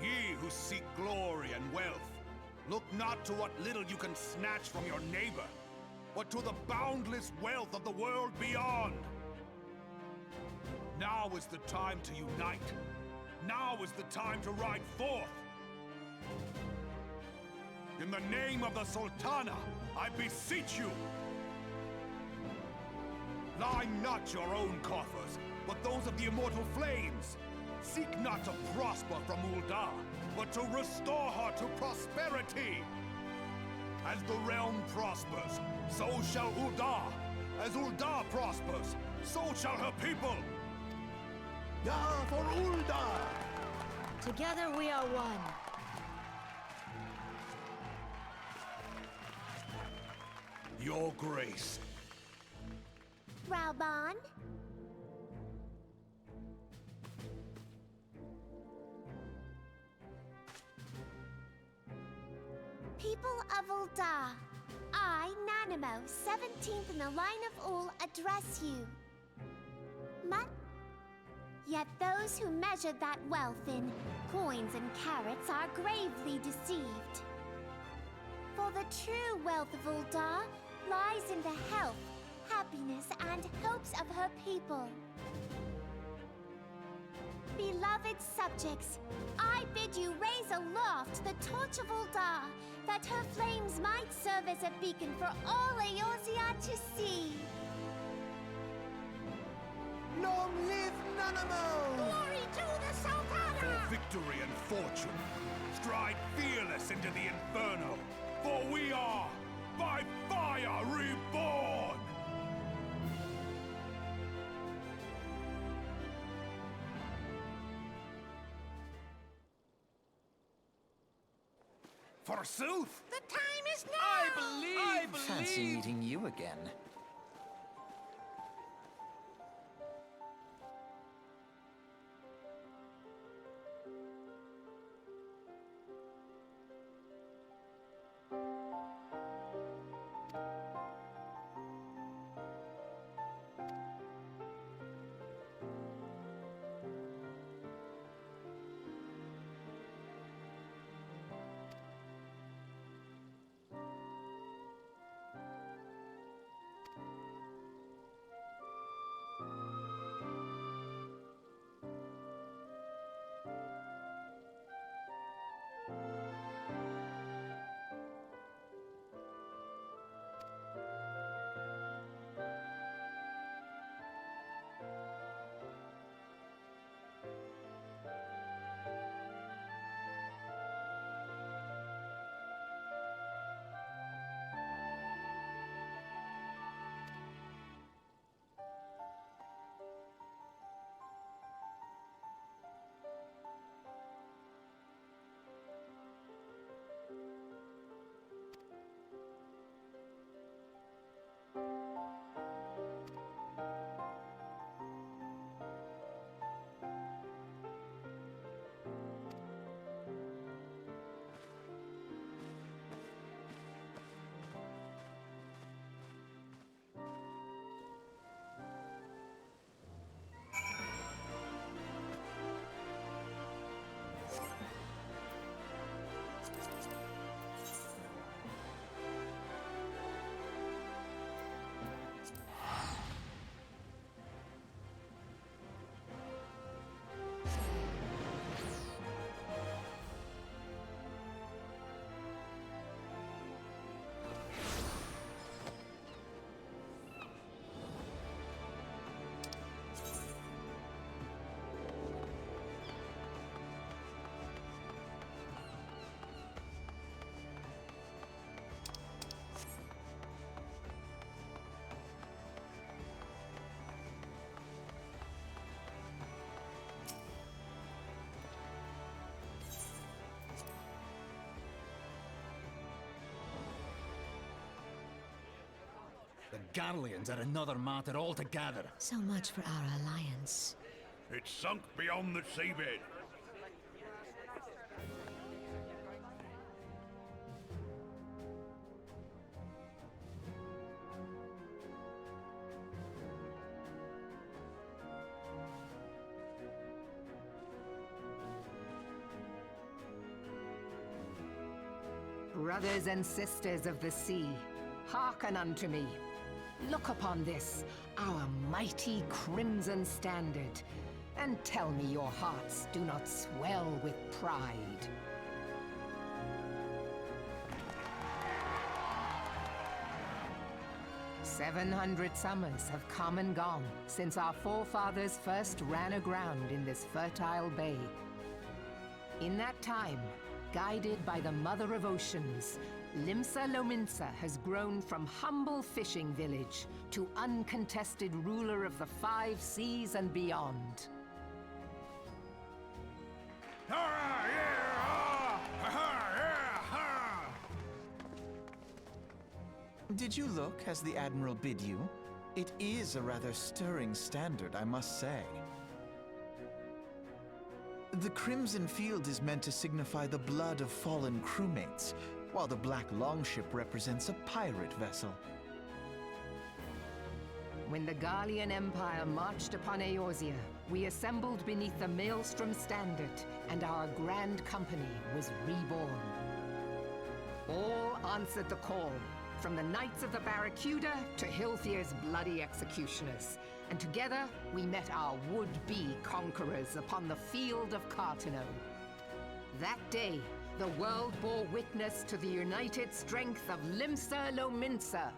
Ye who seek glory and wealth, look not to what little you can snatch from your neighbor, but to the boundless wealth of the world beyond. Now is the time to unite. Now is the time to ride forth. In the name of the Sultana, I beseech you. Line not your own coffers, but those of the immortal flames. Seek not to prosper from Ul'dah, but to restore her to prosperity. As the realm prospers, so shall Ul'dah. As Ul'dah prospers, so shall her people. Yar for Ul'dah! Together we are one. Your Grace. Raoban? People of Ul'dah, I, Nanimo, 17th in the line of Ul, address you. Yet those who measure that wealth in coins and carats are gravely deceived. For the true wealth of Ul'dah lies in the health, happiness, and hopes of her people. Beloved subjects, I bid you raise aloft the torch of Ul'dah, that her flames might serve as a beacon for all Eorzea to see. Long live Nanamo! Glory to the Sultana! For victory and fortune, stride fearless into the Inferno, for we are, by fire, reborn! Forsooth! The time is now! I believe. Fancy meeting you again. The Garleans are another matter altogether. So much for our alliance. It's sunk beyond the seabed. Brothers and sisters of the sea, hearken unto me. Look upon this, our mighty crimson standard, and tell me your hearts do not swell with pride. "700 summers have come and gone since our forefathers first ran aground in this fertile bay. In that time, guided by the Mother of Oceans, Limsa Lominsa has grown from humble fishing village to uncontested ruler of the 5 seas and beyond. Did you look as the Admiral bid you? It is a rather stirring standard, I must say. The Crimson Field is meant to signify the blood of fallen crewmates, while the Black Longship represents a pirate vessel. When the Garlean Empire marched upon Eorzea, we assembled beneath the Maelstrom Standard, and our grand company was reborn. All answered the call, from the Knights of the Barracuda to Hilthier's bloody executioners. And together, we met our would-be conquerors upon the field of Cartino. That day, the world bore witness to the united strength of Limsa Lominsa.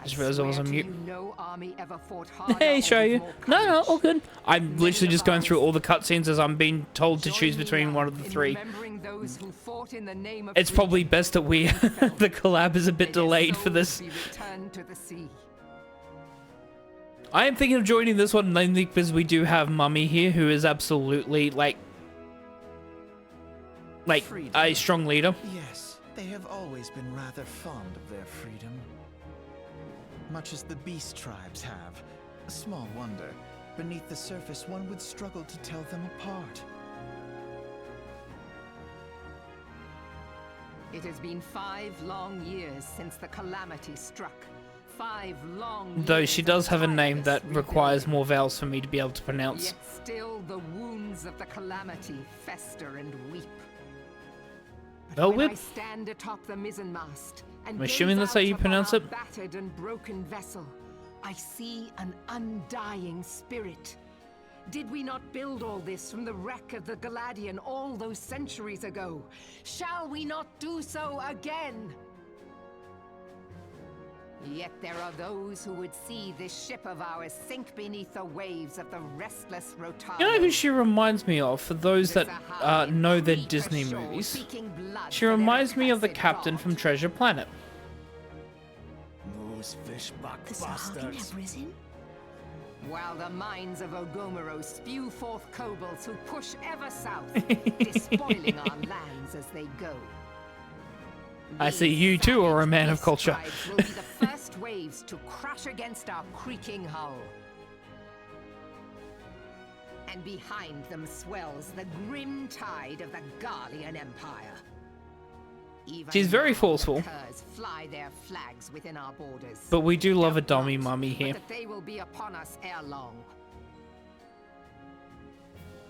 Just realized I was on mute. No army ever fought harder. Hey, show you. No, no, all good. I'm Many literally just of going ours through all the cutscenes as I'm being told to choose Join me between now one of the in 3. remembering those who fought in the name of It's probably freedom. best that we the collab is a bit May their delayed for souls this. be returned to the sea. I am thinking of joining this one mainly because we do have Mummy here, who is absolutely like Freedom. a strong leader. Yes, they have always been rather fond of their freedom. Much as the beast tribes have. Small wonder, beneath the surface one would struggle to tell them apart. It has been 5 long years since the calamity struck. 5 long Though years she of does have a name that tireless requires rebuilding. more vowels for me to be able to pronounce. Yet still the wounds of the calamity fester and weep. But when I Velwip? stand atop the mizzenmast and I'm assuming gaze that's how out you upon pronounce our it. battered and broken vessel, I see an undying spirit. Did we not build all this from the wreck of the Galadian all those centuries ago? Shall we not do so again? Yet there are those who would see this ship of ours sink beneath the waves of the restless Rotaro. You know who she reminds me of, for those that know their Disney movies? She reminds me of the captain from Treasure Planet. Those fishback The Sahagin bastards. have risen? While the mines of Ogomero spew forth kobolds who push ever south, despoiling our lands as they go. I see These you too are a savage man of beast culture. tribes will be the first waves to crash against our creaking hull. And behind them swells the grim tide of the Garlean Empire. Even She's very now, forceful. the Curs fly their flags within our borders. But we do love a Doubt dummy not, mummy but here. that they will be upon us ere long.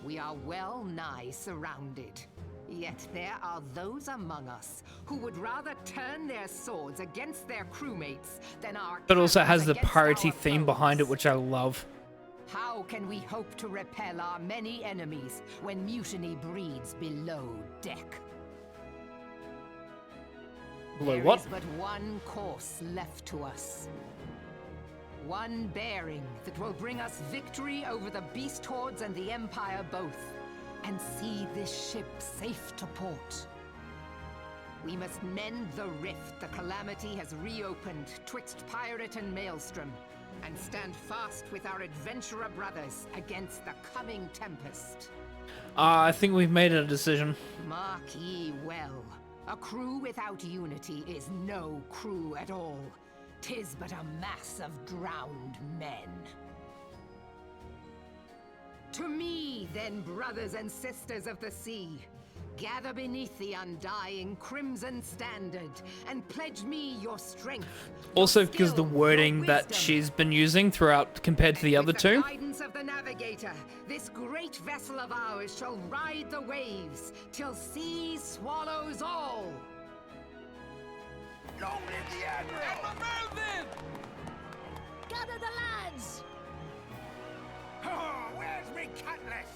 We are well nigh surrounded. Yet there are those among us who would rather turn their swords against their crewmates than our But also has cannons the against piratey our theme behind it, foes. which I love. How can we hope to repel our many enemies when mutiny breeds below deck? Below There what? is but one course left to us. One bearing that will bring us victory over the beast hordes and the Empire both, and see this ship safe to port. We must mend the rift the calamity has reopened twixt pirate and maelstrom, and stand fast with our adventurer brothers against the coming tempest. I think we've made a decision. Mark ye well. A crew without unity is no crew at all. 'Tis but a mass of drowned men. To me, then, brothers and sisters of the sea, gather beneath the undying crimson standard and pledge me your strength. Also, because the wording that she's been using throughout compared to the other two. With the guidance of the navigator, this great vessel of ours shall ride the waves till sea swallows all. Long live the Admiral! Melvin! Gather the lads! Oh, where's me cutlass?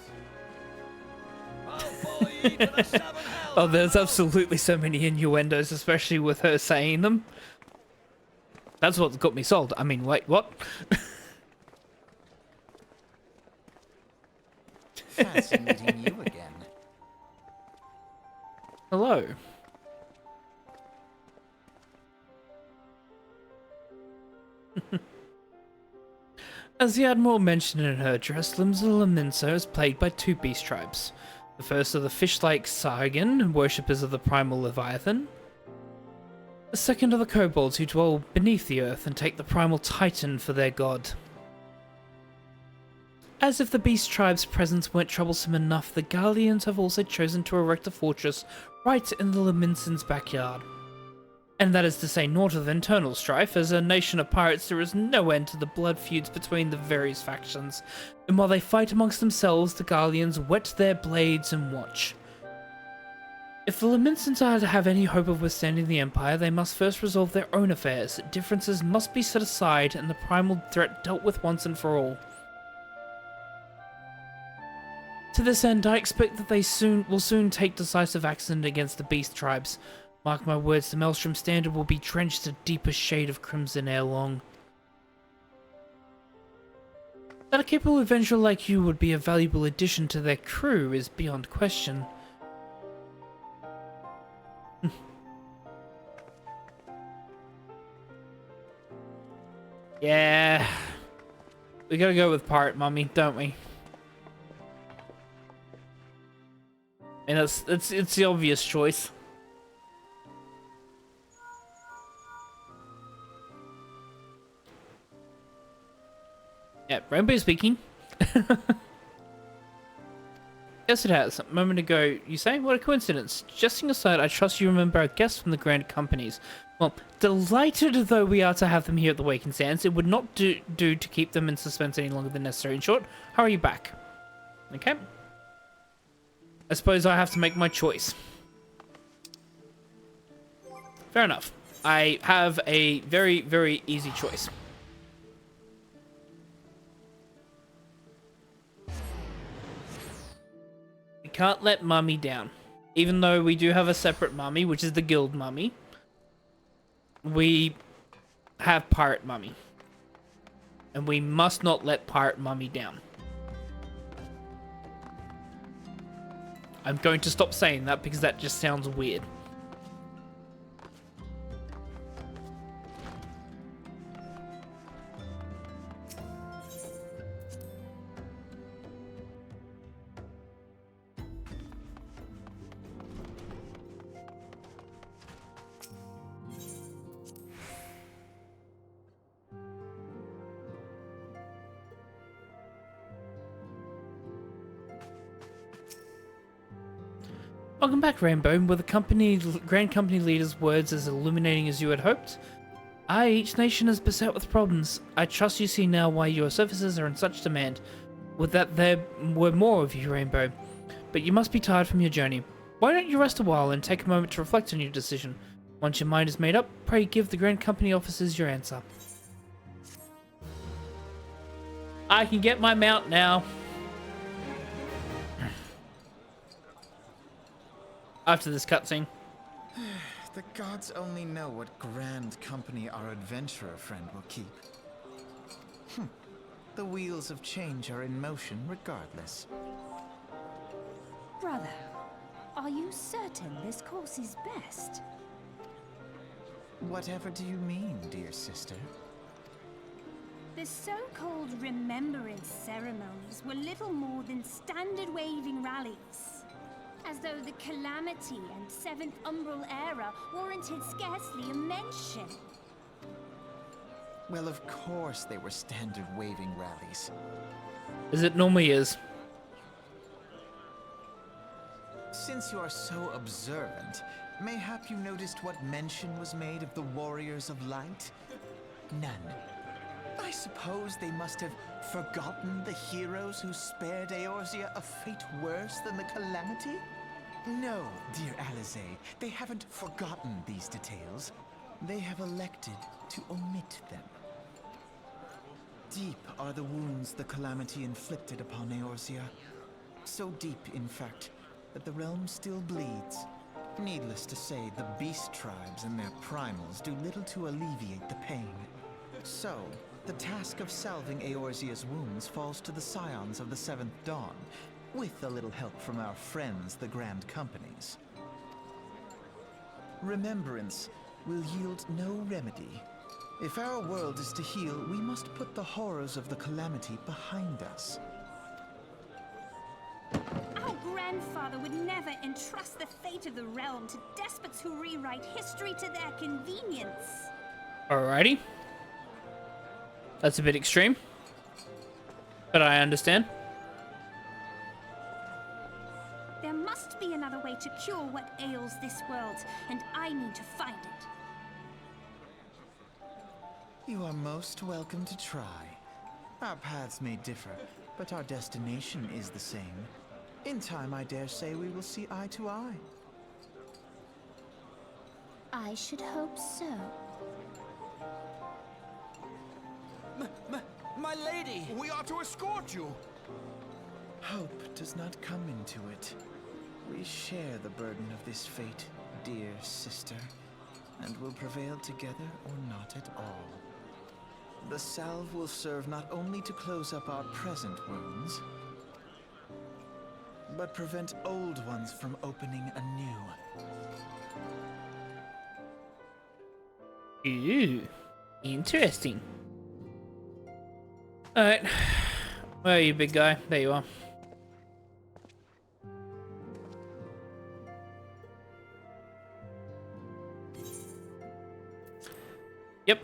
Oh, there's absolutely so many innuendos, especially with her saying them. That's what got me sold. I mean, wait, what? Fancy meeting you again. Hello. As the Admiral mentioned in her address, Limsa is plagued by two beast tribes. The first are the fish-like Sargon, worshippers of the primal Leviathan. The second are the kobolds, who dwell beneath the earth and take the primal Titan for their god. As if the beast tribe's presence weren't troublesome enough, the Gallians have also chosen to erect a fortress right in the Laminson's backyard. And that is to say naught of internal strife. As a nation of pirates, there is no end to the blood feuds between the various factions, and while they fight amongst themselves, the Gallians whet their blades and watch. If the Laminsons are to have any hope of withstanding the Empire, they must first resolve their own affairs. Differences must be set aside, and the primal threat dealt with once and for all. To this end, I expect that they will soon take decisive action against the beast tribes. Mark my words, the Maelstrom Standard will be drenched a deeper shade of crimson ere long. That a capable adventurer like you would be a valuable addition to their crew is beyond question. Yeah. We gotta go with Pirate Mummy, don't we? And it's the obvious choice. Yeah, Rainbow speaking. Yes, it has. A moment ago, you say? What a coincidence. Jesting aside, I trust you remember our guests from the Grand Companies. Well, delighted though we are to have them here at the Waking Sands, it would not do to keep them in suspense any longer than necessary. In short, hurry back. Okay? I suppose I have to make my choice. Fair enough. I have a very, very easy choice. We can't let Mummy down. Even though we do have a separate Mummy, which is the Guild Mummy, we have Pirate Mummy. And we must not let Pirate Mummy down. I'm going to stop saying that because that just sounds weird. Welcome back, Rainbow. Were the Grand Company leader's words as illuminating as you had hoped? Aye, each nation is beset with problems. I trust you see now why your services are in such demand. Would that there were more of you, Rainbow. But you must be tired from your journey. Why don't you rest a while and take a moment to reflect on your decision? Once your mind is made up, pray give the Grand Company officers your answer. I can get my mount now. After this cutscene. The gods only know what grand company our adventurer friend will keep. The wheels of change are in motion regardless. Brother, are you certain this course is best? Whatever do you mean, dear sister? The so-called remembrance ceremonies were little more than standard waving rallies. As though the Calamity and Seventh Umbral Era warranted scarcely a mention. Well, of course they were standard waving rallies. As it normally is. Since you are so observant, mayhap you noticed what mention was made of the Warriors of Light? None. I suppose they must have forgotten the heroes who spared Eorzea a fate worse than the Calamity? No, dear Alizé, they haven't forgotten these details. They have elected to omit them. Deep are the wounds the Calamity inflicted upon Eorzea. So deep, in fact, that the realm still bleeds. Needless to say, the beast tribes and their primals do little to alleviate the pain. So, the task of salving Eorzea's wounds falls to the scions of the Seventh Dawn, with a little help from our friends, the Grand Companies. Remembrance will yield no remedy. If our world is to heal, we must put the horrors of the Calamity behind us. Our grandfather would never entrust the fate of the realm to despots who rewrite history to their convenience. Alrighty. That's a bit extreme. But I understand. There must be another way to cure what ails this world, and I need to find it. You are most welcome to try. Our paths may differ, but our destination is the same. In time, I dare say we will see eye to eye. I should hope so. My lady! We are to escort you! Hope does not come into it. We share the burden of this fate, dear sister, and will prevail together or not at all. The salve will serve not only to close up our present wounds, but prevent old ones from opening anew. Ooh. Interesting. Alright. Where are you, big guy? There you are. Yep.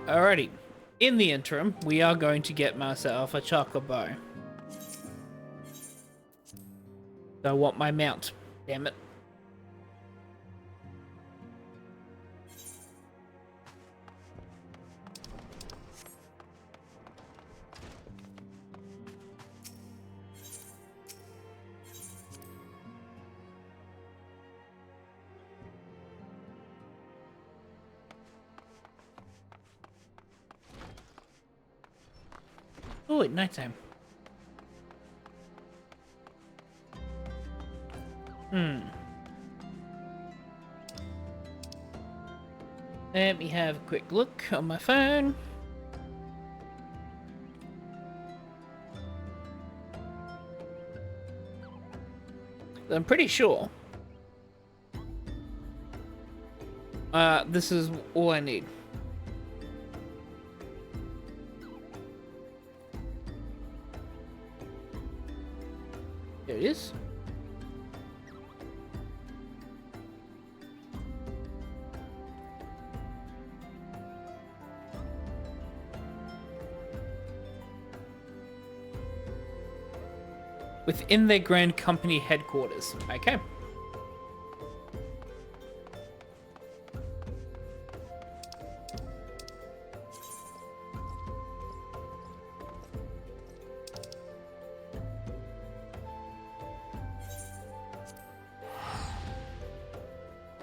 Alrighty. In the interim, we are going to get myself a chocobo. I want my mount. Damn it. Oh, at nighttime. Let me have a quick look on my phone. I'm pretty sure this is all I need. There it is. Within their Grand Company headquarters. Okay.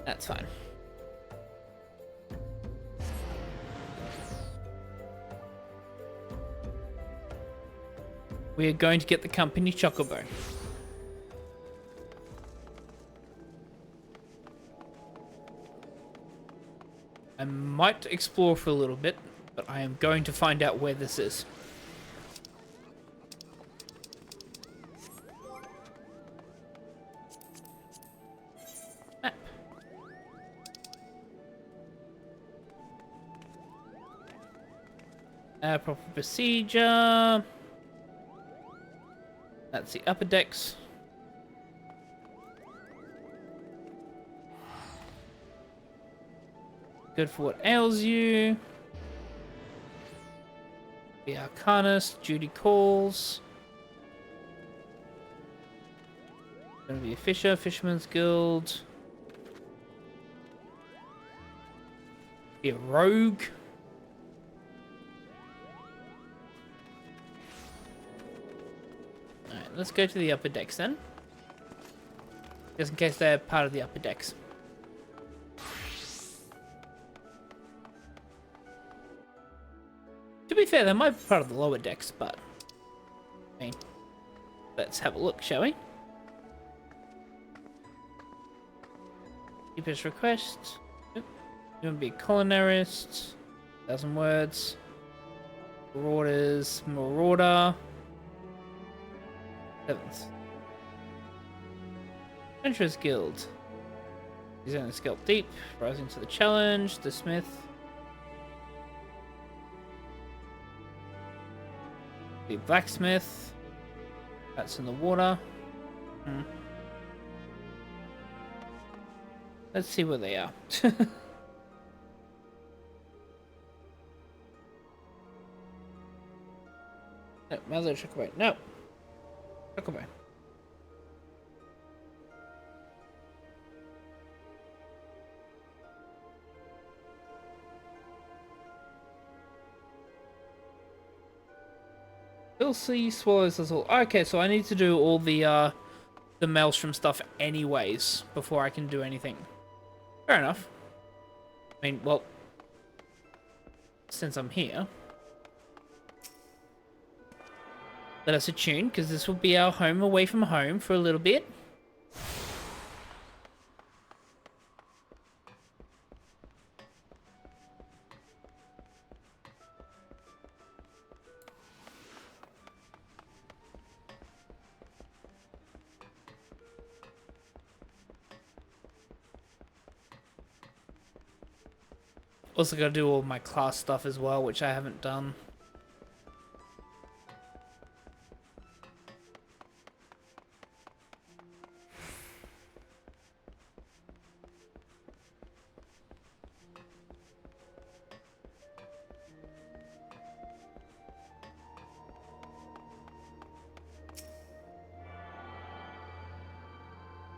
That's fine. We are going to get the company chocobo. I might explore for a little bit, but I am going to find out where this is. Map. Proper procedure. That's the upper decks. Good for what ails you. The Arcanist, duty calls. Gonna be a fisher, Fisherman's Guild. Be a rogue. Alright, let's go to the upper decks then. Just in case they're part of the upper decks. To be fair, they might be part of the lower decks, but I mean, let's have a look, shall we? Deepest request. Yep. You want to be a culinarist. 1,000 words. Marauders. Marauder. 7th. Adventurers Guild. He's only scalp deep. Rising to the challenge. The Smith. The Blacksmith. That's in the water. Let's see where they are. No, Mother Chocobo. No. Chocobo. Filthy swallows us all. Okay, so I need to do all the Maelstrom stuff anyways before I can do anything. Fair enough. I mean, well, since I'm here, let us attune, because this will be our home away from home for a little bit. Also gotta do all my class stuff as well, which I haven't done.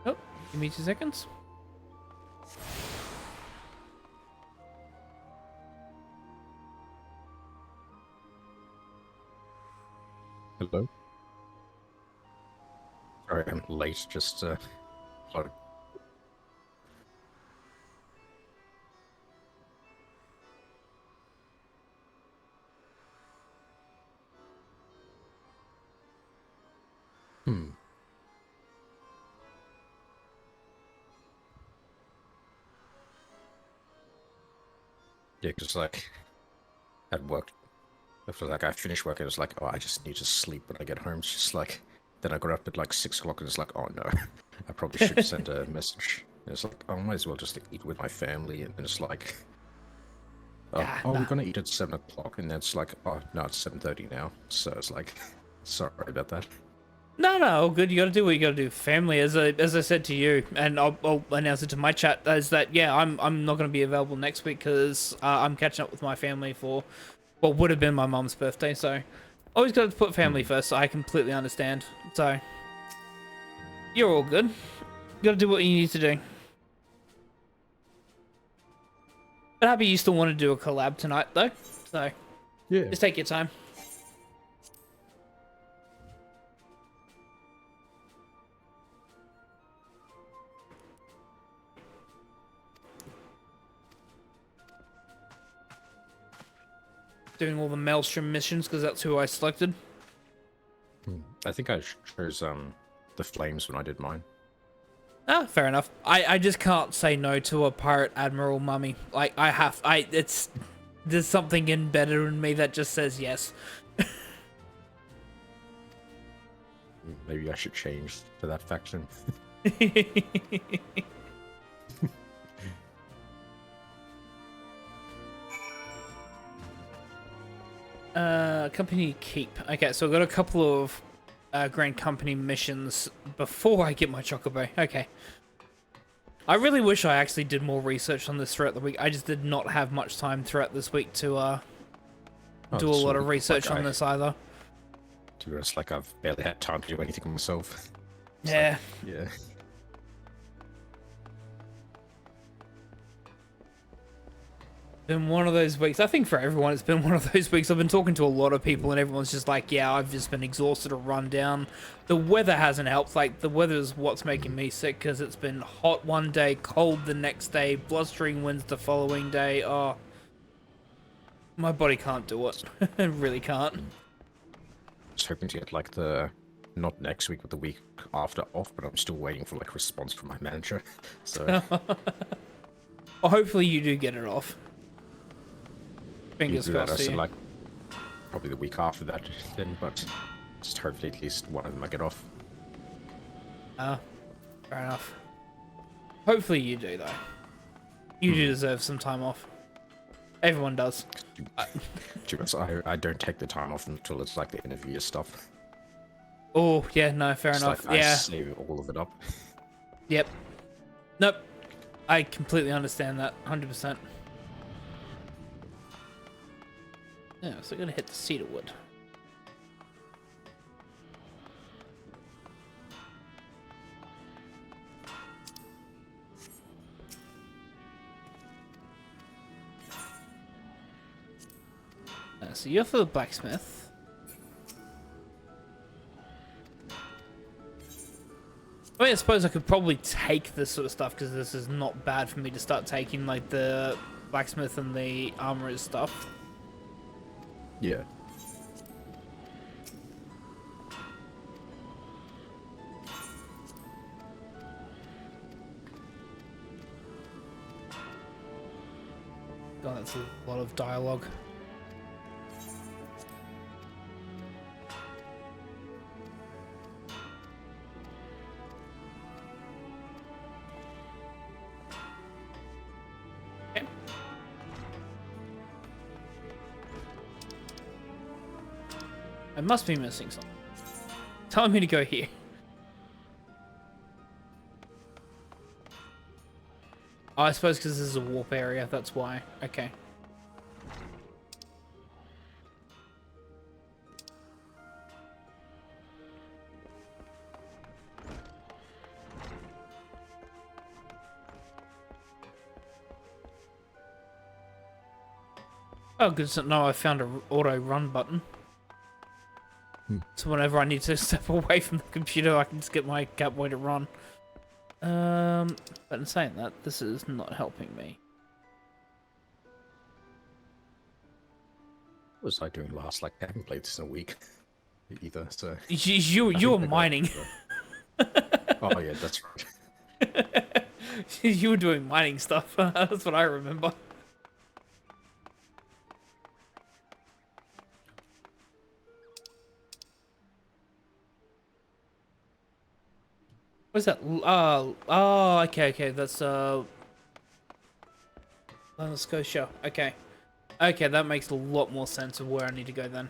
Oh, give me 2 seconds. Hello. Sorry, I'm late. Just plug. Yeah, because like at work, after like I finished work, it was like, oh, I just need to sleep when I get home. It's just like, then I got up at like 6 o'clock and it's like, oh no, I probably should send a message. And it's like, oh, I might as well just eat with my family. And it's like, oh, we're gonna eat at 7 o'clock, and then it's like, oh no, it's 7:30 now. So it's like, sorry about that. No, all good. You gotta do what you gotta do. Family, as I said to you, and I'll announce it to my chat, is that yeah, I'm not gonna be available next week because I'm catching up with my family for what would have been my mum's birthday. So always got to put family first. So I completely understand. So you're all good. You gotta do what you need to do. But happy you still want to do a collab tonight though. So yeah, just take your time. Doing all the Maelstrom missions because that's who I selected. I think I chose the flames when I did mine. Ah, fair enough. I just can't say no to a pirate admiral mummy. Like there's something embedded in me that just says yes. Maybe I should change to that faction. Company keep. Okay, so I've got a couple of Grand Company missions before I get my Chocobo. Okay. I really wish I actually did more research on this throughout the week. I just did not have much time throughout this week to do a lot of research on this either. To be honest, like I've barely had time to do anything myself. Yeah. Like, yeah. Been one of those weeks. I think for everyone, it's been one of those weeks. I've been talking to a lot of people, and everyone's just like, "Yeah, I've just been exhausted or run down." The weather hasn't helped. Like the weather is what's making me sick because it's been hot one day, cold the next day, blustering winds the following day. Oh, my body can't do it. It really can't. Just hoping to get like the not next week but the week after off, but I'm still waiting for like response from my manager. So well, hopefully you do get it off. Fingers crossed. So like probably the week after that then, but just hopefully at least one of them I get off. Fair enough. Hopefully you do though. You do deserve some time off. Everyone does. I don't take the time off until it's like the interview stuff. Oh yeah, no, fair enough. Like, yeah. I save all of it up. Yep. Nope. I completely understand that. 100%. Yeah, so I'm gonna hit the cedar wood. So you're for the blacksmith. I mean, I suppose I could probably take this sort of stuff because this is not bad for me to start taking like the blacksmith and the armorer's stuff. Yeah. God, that's a lot of dialogue. Okay. I must be missing something. Telling me to go here. Oh, I suppose because this is a warp area, that's why. Okay. Oh, good to know I found a auto run button. So whenever I need to step away from the computer, I can just get my Catboi to run. But in saying that, this is not helping me. What was I doing last? Like I haven't played this in a week either, so You were mining. Oh yeah, that's right. You were doing mining stuff. That's what I remember. What's that? Oh, okay. That's Scotia. Okay, that makes a lot more sense of where I need to go then.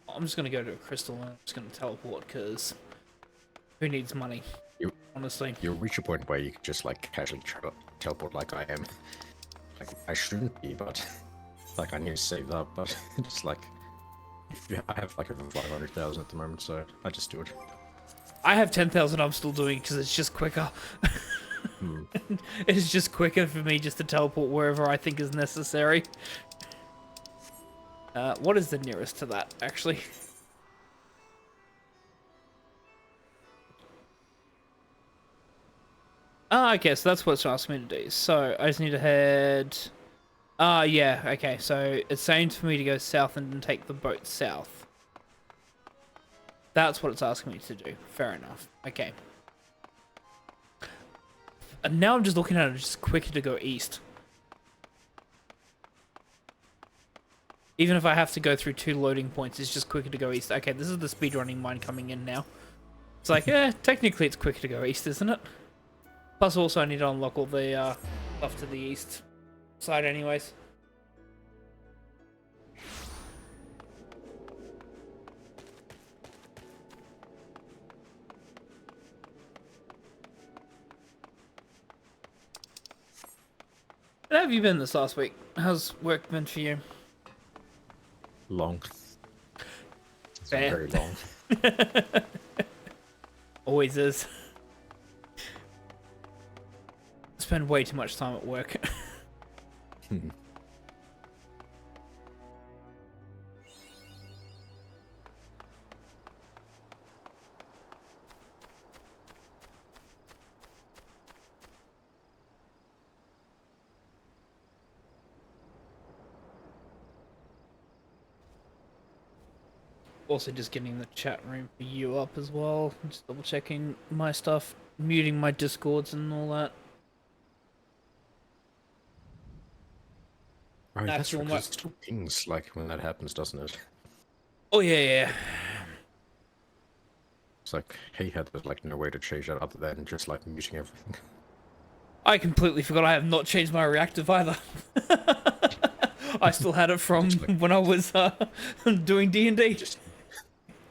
I'm just gonna go to a crystal and I'm just gonna teleport because who needs money? Honestly, You'll reach a point where you can just like casually teleport like I am. Like I shouldn't be, but like I need to save that. But just like I have like over 500,000 at the moment, so I just do it. I have 10,000. I'm still doing because it's just quicker. It's just quicker for me just to teleport wherever I think is necessary. What is the nearest to that, actually? Ah, okay, so that's what it's asking me to do. So, I just need to head... yeah, okay, so it's saying for me to go south and then take the boat south. That's what it's asking me to do. Fair enough. Okay. And now I'm just looking at it, it's just quicker to go east. Even if I have to go through 2 loading points, it's just quicker to go east. Okay, this is the speedrunning mind coming in now. It's like, technically it's quicker to go east, isn't it? Plus also I need to unlock all the stuff to the east side anyways. How have you been this last week? How's work been for you? Long. It's been Fair. very long. Always is. Spend way too much time at work. Also just getting the chat room for you up as well. Just double checking my stuff, muting my discords and all that. Oh, that's all right, my... 'cause it still pings like when that happens, doesn't it? Oh yeah. It's like, hey, had like no way to change that other than just like muting everything. I completely forgot I have not changed my reactive either. I still had it from when I was doing D&D.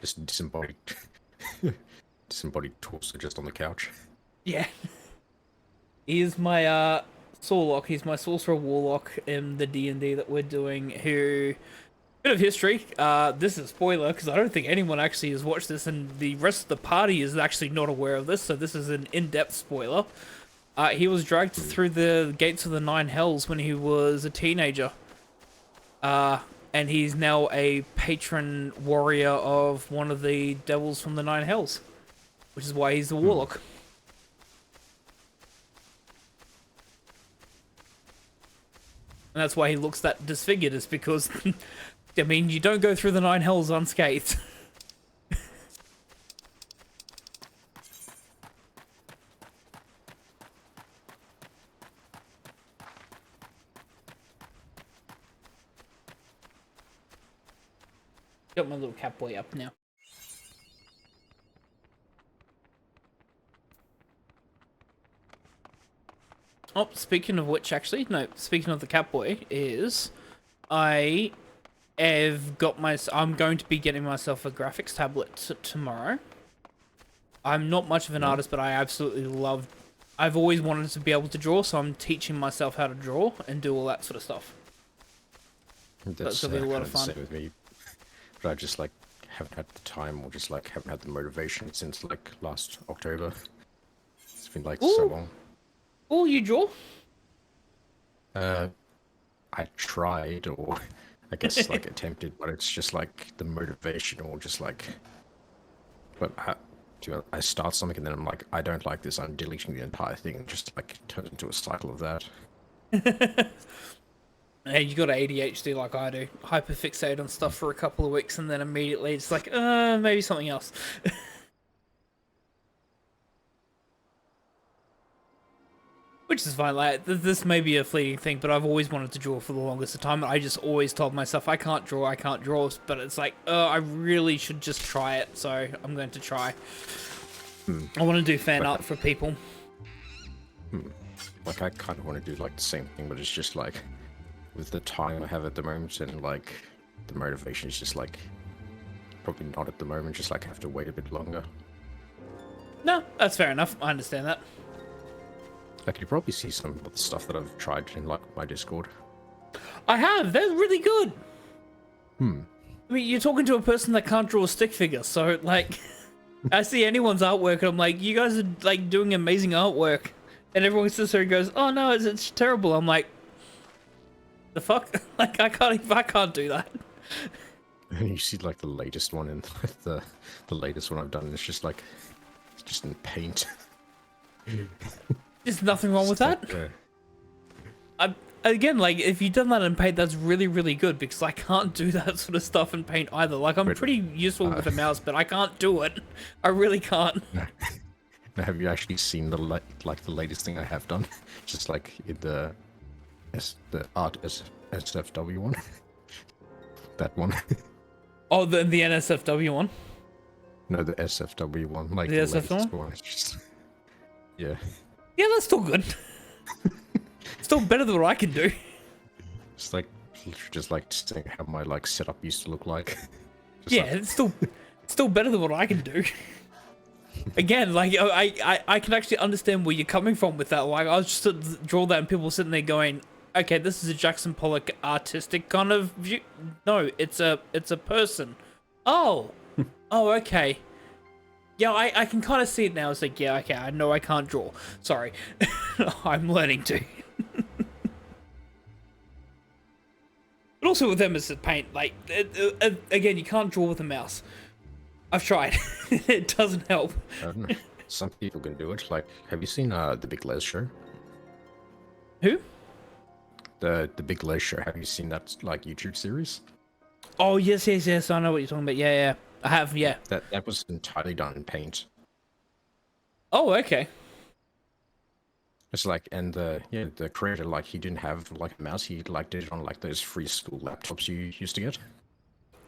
Just disembodied, disembodied torso just on the couch. Yeah. He is my Warlock. He's my sorcerer warlock in the D&D that we're doing. Who, bit of history. This is a spoiler because I don't think anyone actually has watched this, and the rest of the party is actually not aware of this. So this is an in-depth spoiler. He was dragged through the gates of the Nine Hells when he was a teenager. And he's now a patron warrior of one of the devils from the Nine Hells, which is why he's the warlock. And that's why he looks that disfigured, is because, I mean, you don't go through the Nine Hells unscathed. Got my little Catboi up now. Oh, speaking of which, actually, no, speaking of the Catboi, is I have got I'm going to be getting myself a graphics tablet tomorrow. I'm not much of an artist, but I absolutely love, I've always wanted to be able to draw, so I'm teaching myself how to draw and do all that sort of stuff. That's gonna be a lot of fun. Same with me. But I just like haven't had the time, or just like haven't had the motivation since like last October. It's been like so long. Oh, you draw? I tried, or I guess like attempted, but it's just like the motivation, or just like. But I start something and then I'm like, I don't like this. I'm deleting the entire thing. And just like turns into a cycle of that. Hey, you got ADHD like I do. Hyperfixate on stuff for a couple of weeks and then immediately it's like, maybe something else. Which is fine, like, this may be a fleeting thing, but I've always wanted to draw for the longest of time. I just always told myself, I can't draw, but it's like, I really should just try it, so I'm going to try. I want to do fan art for people. Like, I kind of want to do, like, the same thing, but it's just, like, with the time I have at the moment, and, like, the motivation is just, like, probably not at the moment, just, like, have to wait a bit longer. No, that's fair enough. I understand that. Like, you probably see some of the stuff that I've tried in, like, my Discord. I have. They're really good. I mean, you're talking to a person that can't draw a stick figure, so, like, I see anyone's artwork, and I'm like, you guys are, like, doing amazing artwork. And everyone sits there and goes, oh, no, it's terrible. I'm like, the fuck? Like, I can't do that. And you see, like, the latest one, and the latest one I've done, it's just, like, it's just in paint. There's nothing wrong with that. Again, like, if you've done that in paint, that's really, really good, because I can't do that sort of stuff in paint either. Like, I'm pretty useful with a mouse, but I can't do it. I really can't. Now, have you actually seen the latest thing I have done? Just like in the SFW one. That one. Oh, the NSFW one. No, the SFW one. Like the SF one. It's just, yeah. Yeah, that's still good. Still better than what I can do. It's like just like seeing how my like setup used to look like. Yeah, like... it's still better than what I can do. Again, like I can actually understand where you're coming from with that. Like I was just to draw that and people sitting there going, okay, this is a Jackson Pollock artistic kind of view. No, it's a person. Oh, oh, okay. Yeah, I can kind of see it now. It's like, yeah, okay, I know I can't draw. Sorry, I'm learning to. But also with them, it's paint. Like, again, you can't draw with a mouse. I've tried. It doesn't help. I don't know. Some people can do it. Like, have you seen the Big Les show? Who? The Big Les show. Have you seen that like YouTube series? Oh yes, yes, yes. I know what you're talking about. Yeah, yeah. I have. Yeah. That was entirely done in Paint. Oh, okay. It's like, and the creator, like, he didn't have like a mouse. He like did it on like those free school laptops you used to get.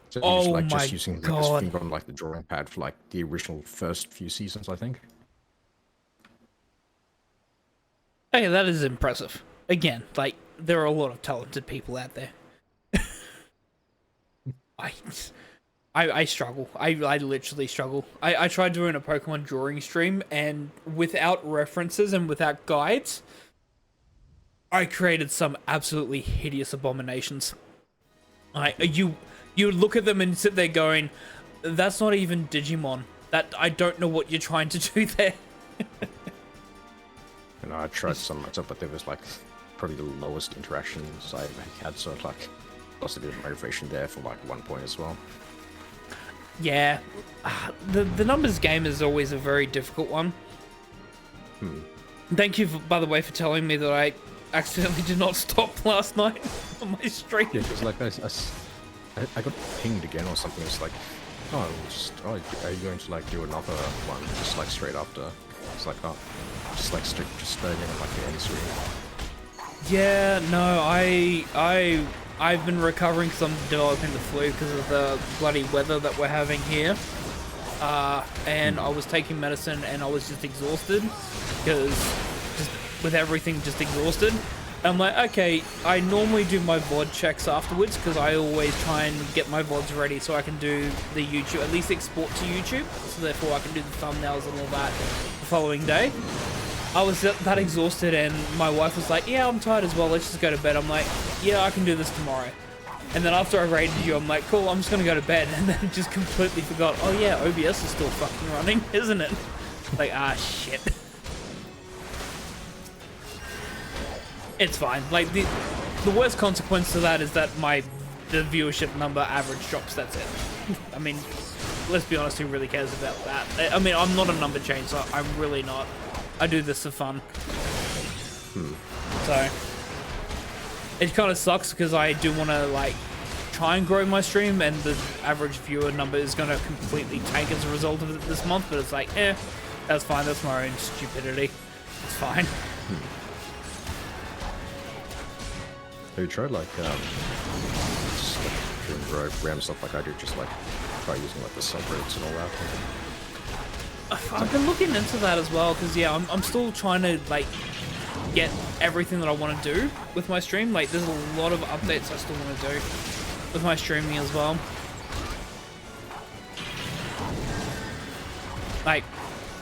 So he was like just using like, his finger on like the drawing pad for like the original first few seasons, I think. Hey, that is impressive. Again, like, there are a lot of talented people out there. I struggle. I literally struggle. I tried doing a Pokemon drawing stream, and without references and without guides, I created some absolutely hideous abominations. You look at them and sit there going, that's not even Digimon. That, I don't know what you're trying to do there. You know, I tried some myself, but there was like probably the lowest interactions I had, so like lost a bit of motivation there for like 1 point as well. Yeah, the numbers game is always a very difficult one. Thank you, by the way, for telling me that I accidentally did not stop last night on my stream. Yeah, because like I got pinged again or something. It's like, oh, are you going to like do another one just like straight after? It's like, oh, just staying in like the end stream. Yeah, no, I've been recovering because I'm developing the flu because of the bloody weather that we're having here. And I was taking medicine and I was just exhausted because just with everything just exhausted. I'm like, okay, I normally do my VOD checks afterwards because I always try and get my VODs ready so I can do the YouTube, at least export to YouTube, so therefore I can do the thumbnails and all that the following day. I was that exhausted and my wife was like, yeah, I'm tired as well, let's just go to bed. I'm like, yeah, I can do this tomorrow. And then after I raided you, I'm like, cool, I'm just gonna go to bed. And then just completely forgot, oh yeah, OBS is still fucking running, isn't it? Like, ah, shit. It's fine. Like, the worst consequence to that is that the viewership number average drops, that's it. I mean, let's be honest, who really cares about that? I mean, I'm not a number chaser, I'm really not. I do this for fun. So, it kind of sucks because I do want to, like, try and grow my stream, and the average viewer number is going to completely tank as a result of it this month, but it's like, that's fine, that's my own stupidity. It's fine. Have you tried like just like doing random stuff like I do, just like try using like the subreddits and all that? I've been looking into that as well because yeah, I'm still trying to like get everything that I want to do with my stream. Like, there's a lot of updates I still want to do with my streaming as well. Like,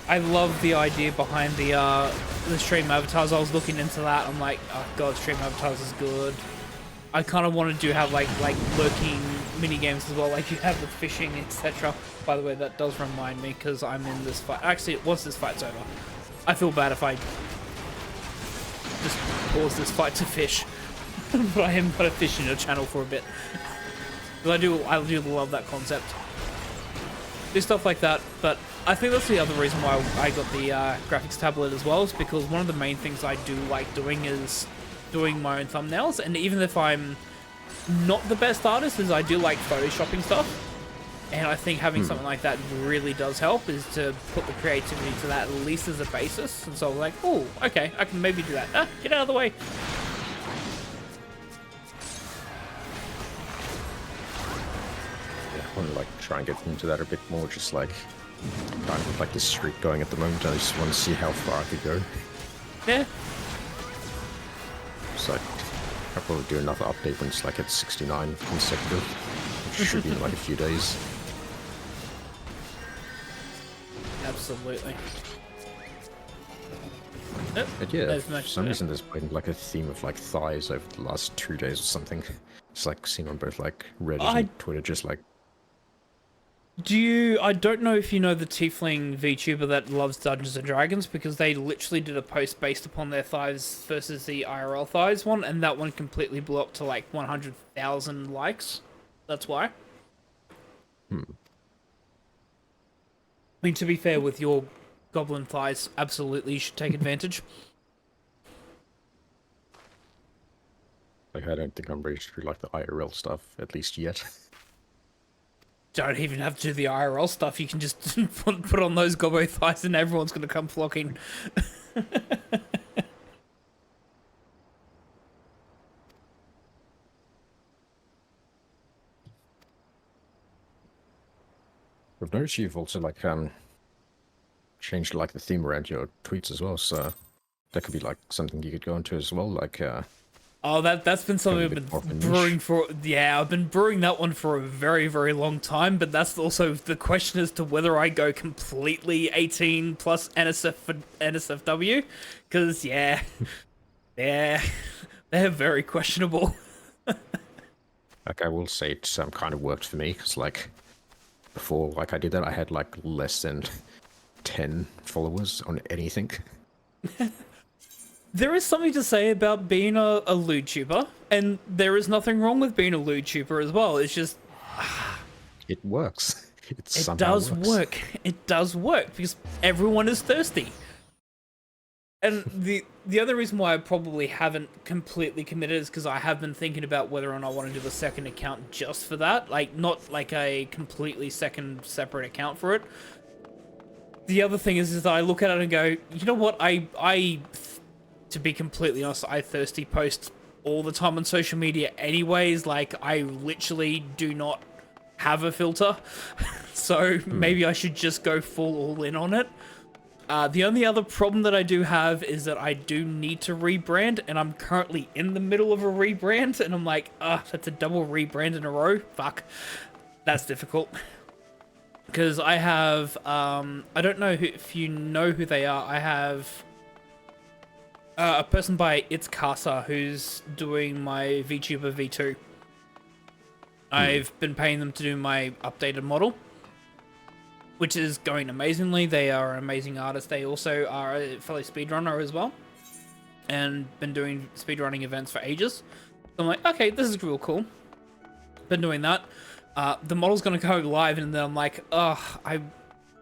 I love the idea behind the stream avatars. I was looking into that. I'm like, oh god, stream avatars is good. I kind of want to have like lurking mini games as well, like you have with fishing, etc. By the way, that does remind me because I'm in this fight. Actually, once this fight's over, I feel bad if I just pause this fight to fish. But I am gonna fish in your channel for a bit. But I do love that concept. Do stuff like that, but I think that's the other reason why I got the graphics tablet as well, is because one of the main things I do like doing is doing my own thumbnails, and even if I'm not the best artist, is I do like photoshopping stuff, and I think having something like that really does help, is to put the creativity to that at least as a basis. And so I'm like, oh, okay, I can maybe do that. Get out of the way. I want to like try and get into that a bit more, just like kind of like this streak going at the moment. I just want to see how far I could go. Yeah. So I'll probably do another update when it's like at 69 consecutive, which should be in like a few days. Absolutely. But yeah, There's for much some there. reason there's been like a theme of like thighs over the last 2 days or something. It's like seen on both like Reddit and Twitter, just like I don't know if you know the Tiefling VTuber that loves Dungeons and Dragons, because they literally did a post based upon their thighs versus the IRL thighs one, and that one completely blew up to like 100,000 likes. That's why. I mean, to be fair, with your goblin thighs, absolutely you should take advantage. I don't think I'm ready to do like the IRL stuff, at least yet. Don't even have to do the IRL stuff. You can just put on those gobbo thighs and everyone's going to come flocking. I've noticed you've also like changed like the theme around your tweets as well, so that could be like something you could go into as well, like Oh, that's been something I've been brewing for. Yeah, I've been brewing that one for a very, very long time. But that's also the question as to whether I go completely 18 plus NSF for NSFW, because yeah, they're very questionable. Like I will say it's kind of worked for me, because like before like I did that I had like less than 10 followers on anything. There is something to say about being a LewDtuber, and there is nothing wrong with being a LewDtuber as well. It's just It works. It does works. work. It does work because everyone is thirsty. And the other reason why I probably haven't completely committed is because I have been thinking about whether or not I want to do a second account just for that. Like, not like a completely second separate account for it. The other thing is that I look at it and go, you know what, to be completely honest, I thirsty post all the time on social media anyways. Like, I literally do not have a filter. So maybe I should just go full all in on it. The only other problem that I do have is that I do need to rebrand, and I'm currently in the middle of a rebrand, and I'm like, that's a double rebrand in a row. Fuck. That's difficult. Because I have, I don't know if you know who they are. I have a person by It's Casa who's doing my VTuber V2. I've been paying them to do my updated model, which is going amazingly. They are an amazing artist. They also are a fellow speedrunner as well, and been doing speedrunning events for ages. So I'm like, okay, this is real cool. Been doing that. The model's going to go live, and then I'm like, I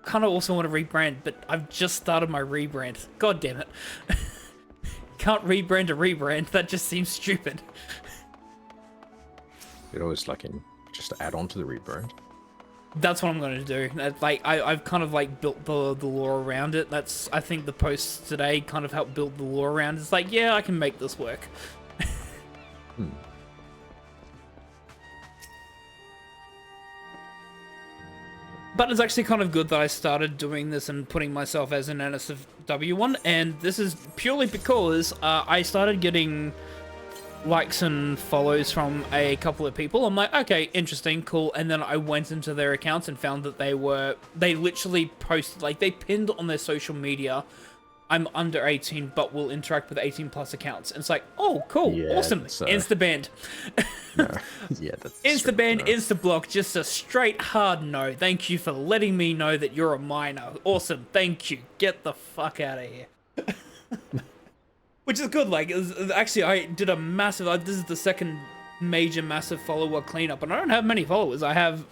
kind of also want to rebrand, but I've just started my rebrand. God damn it. Can't rebrand a rebrand. That just seems stupid. You'd always like just add on to the rebrand. That's what I'm going to do. Like, I've kind of like built the lore around it. I think the posts today kind of helped build the lore around it. It's like, yeah, I can make this work. But it's actually kind of good that I started doing this and putting myself as an NSFW one, and this is purely because I started getting likes and follows from a couple of people. I'm like, okay, interesting, cool, and then I went into their accounts and found that they literally posted, like, they pinned on their social media, I'm under 18 but will interact with 18 plus accounts. And it's like, oh, cool, yeah, awesome, insta-banned. Yeah, that's insta-ban, insta-block, just a straight hard no. Thank you for letting me know that you're a minor. Awesome, thank you. Get the fuck out of here. Which is good. Like, actually, I did a massive. This is the second major massive follower cleanup, and I don't have many followers. I have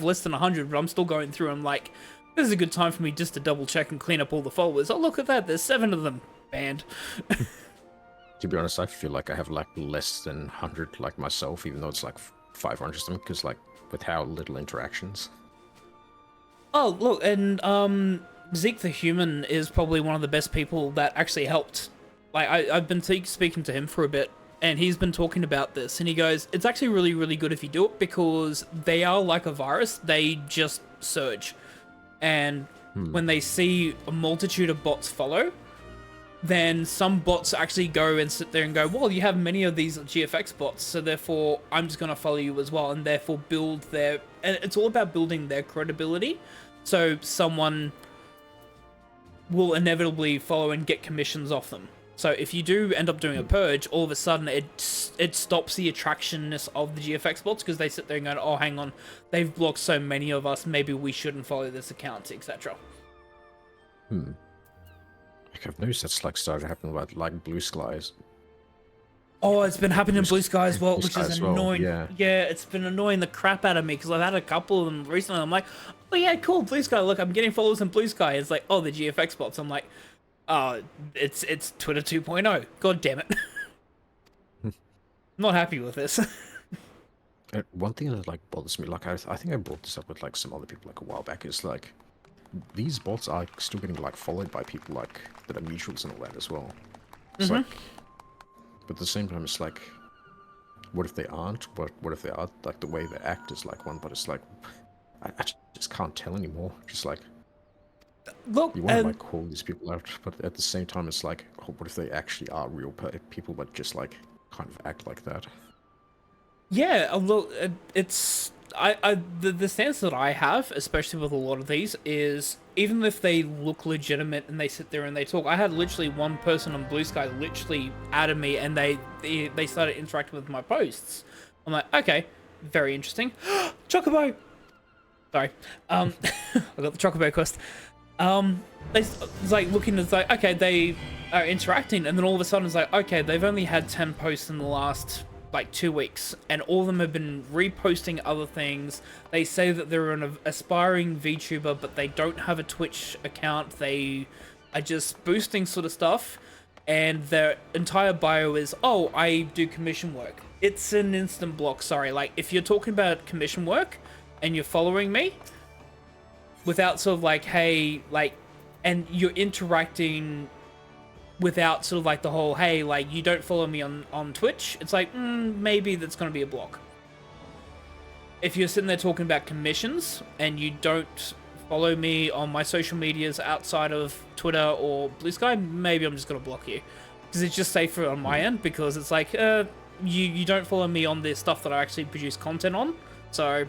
less than 100, but I'm still going through. I'm like, this is a good time for me just to double check and clean up all the followers. Oh, look at that. There's 7 of them banned. To be honest, I feel like I have like less than 100 like myself, even though it's like 500 something, because like with how little interactions. Oh, look, and Zeke the Human is probably one of the best people that actually helped. Like, I've been speaking to him for a bit, and he's been talking about this, and he goes, it's actually really, really good if you do it, because they are like a virus. They just surge. And when they see a multitude of bots follow, then some bots actually go and sit there and go, well, you have many of these GFX bots, so therefore I'm just going to follow you as well, and therefore build their... And it's all about building their credibility. So someone will inevitably follow and get commissions off them. So if you do end up doing a purge, all of a sudden it stops the attractionness of the GFX bots, because they sit there and go, oh, hang on, they've blocked so many of us, maybe we shouldn't follow this account, etc. Like, I've noticed that's like started happening with like Blue Skies. Oh, it's been happening in Blue Sky as well, Blue which Sky is as well, annoying. yeah. Yeah, it's been annoying the crap out of me, because I've had a couple of them recently. I'm like, oh yeah, cool, Blue Sky. Look, I'm getting followers in Blue Sky. It's like, oh, the GFX bots. I'm like, oh, it's Twitter 2.0. God damn it. Not happy with this. One thing that like bothers me, like I think I brought this up with like some other people like a while back, is like these bots are still getting like followed by people like that are mutuals and all that as well. It's like, but at the same time, it's like, what if they aren't? What if they are? Like the way they act is like one, but it's like I just can't tell anymore. Just like, look, you want to like call these people out, but at the same time, it's like, oh, what if they actually are real people, but just like kind of act like that? Yeah, look, it's the stance that I have, especially with a lot of these, is even if they look legitimate and they sit there and they talk. I had literally one person on Blue Sky literally added me, and they started interacting with my posts. I'm like, okay, very interesting. Chocobo. Sorry, I got the Chocobo quest. It's like looking, it's like, okay, they are interacting, and then all of a sudden it's like, okay, they've only had 10 posts in the last like 2 weeks, and all of them have been reposting other things. They say that they're an aspiring VTuber, but they don't have a Twitch account. They are just boosting sort of stuff, and their entire bio is, oh, I do commission work. It's an instant block. Sorry, like if you're talking about commission work and you're following me without sort of like, hey, like, and you're interacting without sort of like the whole, hey, like, you don't follow me on Twitch, it's like, maybe that's going to be a block. If you're sitting there talking about commissions and you don't follow me on my social medias outside of Twitter or Blue Sky, maybe I'm just going to block you. Because it's just safer on my end, because it's like, you don't follow me on the stuff that I actually produce content on, so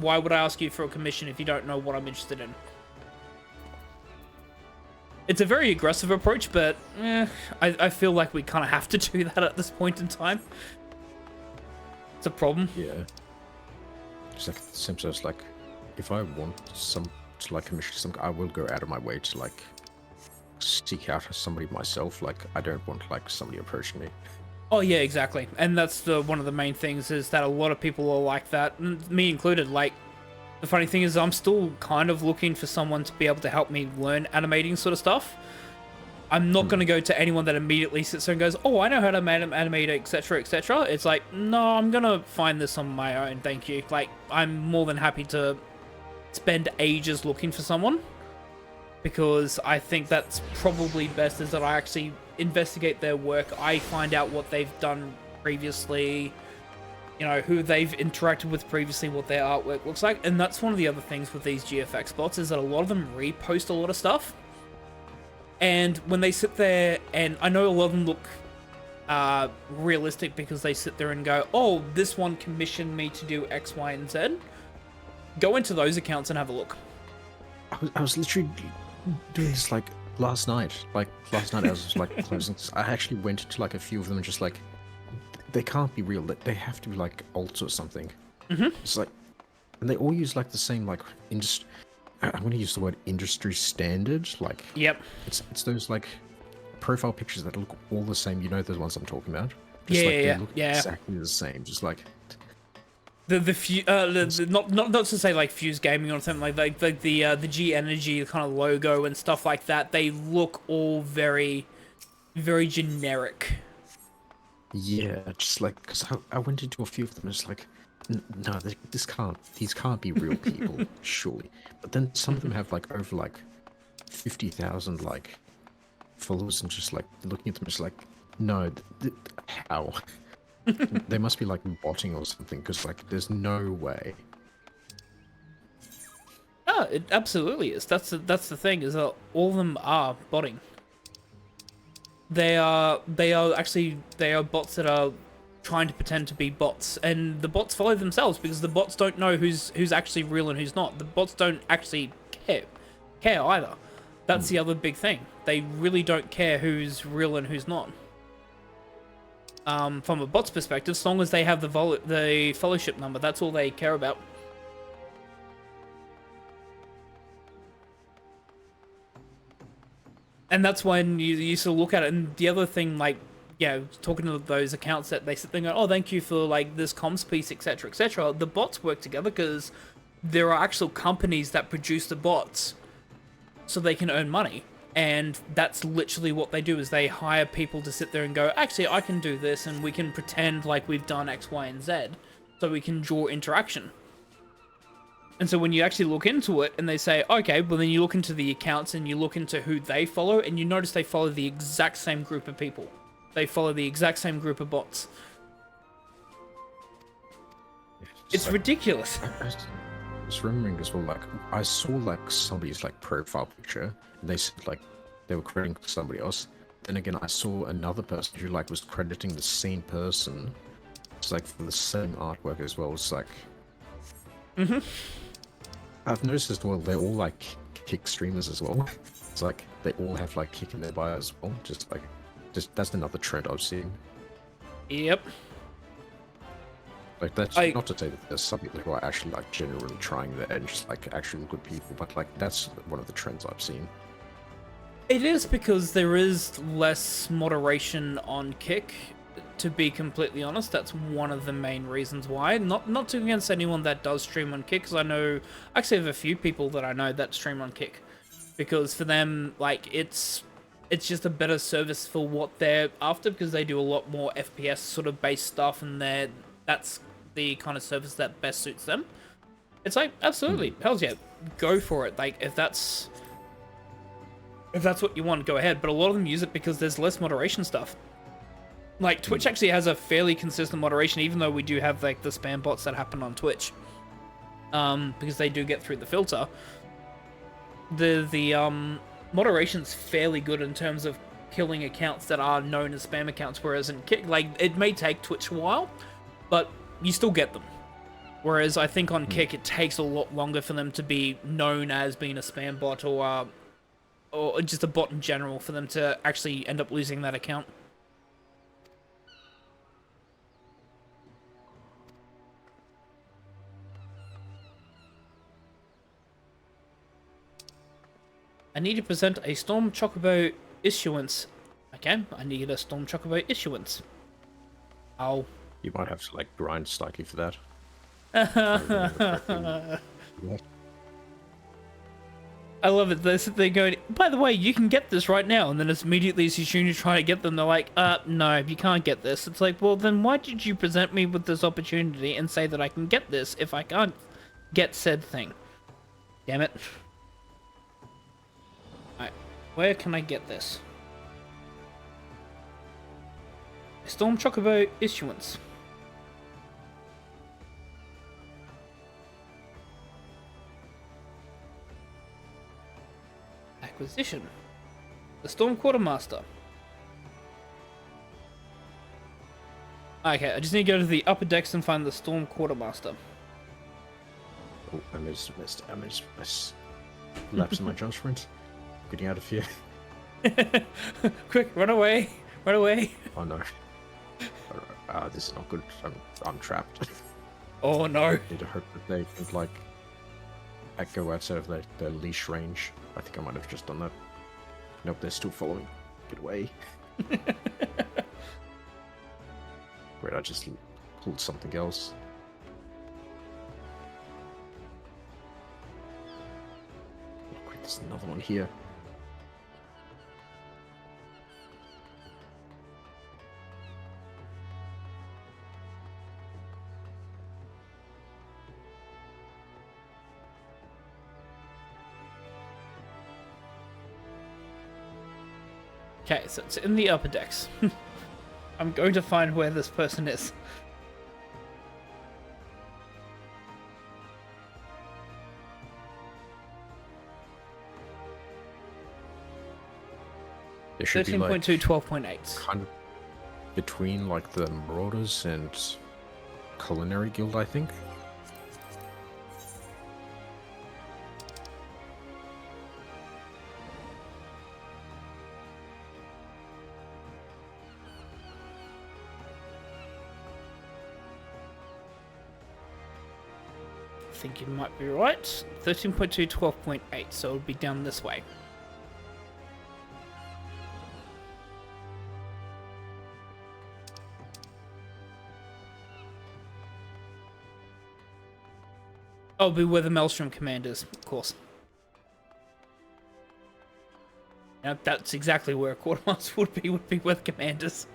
why would I ask you for a commission if you don't know what I'm interested in? It's a very aggressive approach, but I feel like we kind of have to do that at this point in time. It's a problem. Yeah. It's like, sometimes like, if I want some to like commission something, I will go out of my way to like seek out somebody myself. Like, I don't want like somebody approaching me. Oh yeah, exactly. And that's one of the main things, is that a lot of people are like that, me included. Like, the funny thing is, I'm still kind of looking for someone to be able to help me learn animating sort of stuff. I'm not going to go to anyone that immediately sits there and goes, oh, I know how to animate, etc., etc. It's like, no, I'm going to find this on my own, thank you. Like, I'm more than happy to spend ages looking for someone, because I think that's probably best, is that I actually investigate their work. I find out what they've done previously, you know, who they've interacted with previously, what their artwork looks like. And that's one of the other things with these GFX bots, is that a lot of them repost a lot of stuff. And when they sit there, and I know a lot of them look realistic, because they sit there and go, oh, this one commissioned me to do X, Y, and Z. Go into those accounts and have a look. I was literally doing this like last night. Like last night I was just like closing. I actually went to like a few of them and just like, they can't be real. They have to be like alts or something. It's like, and they all use like the same like I'm going to use the word industry standard. Like, yep, it's those like profile pictures that look all the same. You know those ones I'm talking about? Just, yeah, like, they look yeah. exactly the same. Just like not to say like Fuse Gaming or something like the G Energy kind of logo and stuff like that. They look all very, very generic. Yeah, just like, because I went into a few of them, it's like, no, these can't be real people, surely. But then some of them have like over like 50,000 like followers, and just like looking at them, just like, no, how? They must be like botting or something, because like there's no way. Oh, it absolutely is. That's the thing, is that all of them are botting. They are bots that are trying to pretend to be bots, and the bots follow themselves, because the bots don't know who's actually real and who's not. The bots don't actually care either. That's the other big thing. They really don't care who's real and who's not. From a bot's perspective, as long as they have the fellowship number, that's all they care about. And that's when you used to look at it. And the other thing, like, talking to those accounts that they sit there and go, oh, thank you for, like, this comms piece, etc., etc. The bots work together because there are actual companies that produce the bots so they can earn money. And that's literally what they do, is they hire people to sit there and go, actually, I can do this, and we can pretend like we've done X, Y, and Z, so we can draw interaction. And so when you actually look into it, and they say, okay, well then you look into the accounts, and you look into who they follow, and you notice they follow the exact same group of people. They follow the exact same group of bots. It's like, ridiculous. I was remembering as well, like, I saw, like, somebody's, like, profile picture, and they said, like, they were crediting somebody else. Then again, I saw another person who, like, was crediting the same person. It's, like, for the same artwork as well. It's, like... I've noticed as well, they're all, like, Kick streamers as well. It's, like, they all have, like, Kick in their bio as well. Just, like, that's another trend I've seen. Yep. Like, that's not to say that there's some people who are actually, like, genuinely trying their and just, like, actually good people, but, like, that's one of the trends I've seen. It is because there is less moderation on Kick, to be completely honest. That's one of the main reasons why. Not to against anyone that does stream on Kick, because I actually have a few people that I know that stream on Kick. Because for them, like, it's just a better service for what they're after, because they do a lot more FPS sort of based stuff, and that's the kind of service that best suits them. It's like, absolutely, hells yeah, go for it. Like, if that's what you want, go ahead. But a lot of them use it because there's less moderation stuff. Like, Twitch actually has a fairly consistent moderation, even though we do have, like, the spam bots that happen on Twitch. Because they do get through the filter. The moderation's fairly good in terms of killing accounts that are known as spam accounts, whereas in Kick, like, it may take Twitch a while, but you still get them. Whereas I think on Kick, it takes a lot longer for them to be known as being a spam bot or just a bot in general for them to actually end up losing that account. I need to present a Storm Chocobo issuance. Okay, I need a Storm Chocobo issuance. Oh. You might have to, like, grind slightly for that. I love it. They're going, by the way, you can get this right now. And then as immediately as you try to get them, they're like, no, you can't get this. It's like, well, then why did you present me with this opportunity and say that I can get this if I can't get said thing? Damn it. Alright, where can I get this? Storm Chocobo issuance. Acquisition. The Storm Quartermaster. Okay, I just need to go to the upper decks and find the Storm Quartermaster. Oh, I missed lapse in my judgment. Getting out of here. Quick, run away! Run away! Oh no. This is not good. I'm trapped. Oh no. I need to hope that they can, like, go outside of their leash range. I think I might have just done that. Nope, they're still following. Get away. Wait, I just pulled something else. Oh, wait, there's another one here. Okay, so it's in the upper decks. I'm going to find where this person is. There should 13.2, like 12.8. Kind of between, like, the Marauders and Culinary Guild, I think. think you might be right. 13.2, 12.8, so it'll be down this way. I'll be where the Maelstrom command is, of course. Now, that's exactly where a quartermaster would be where the command is.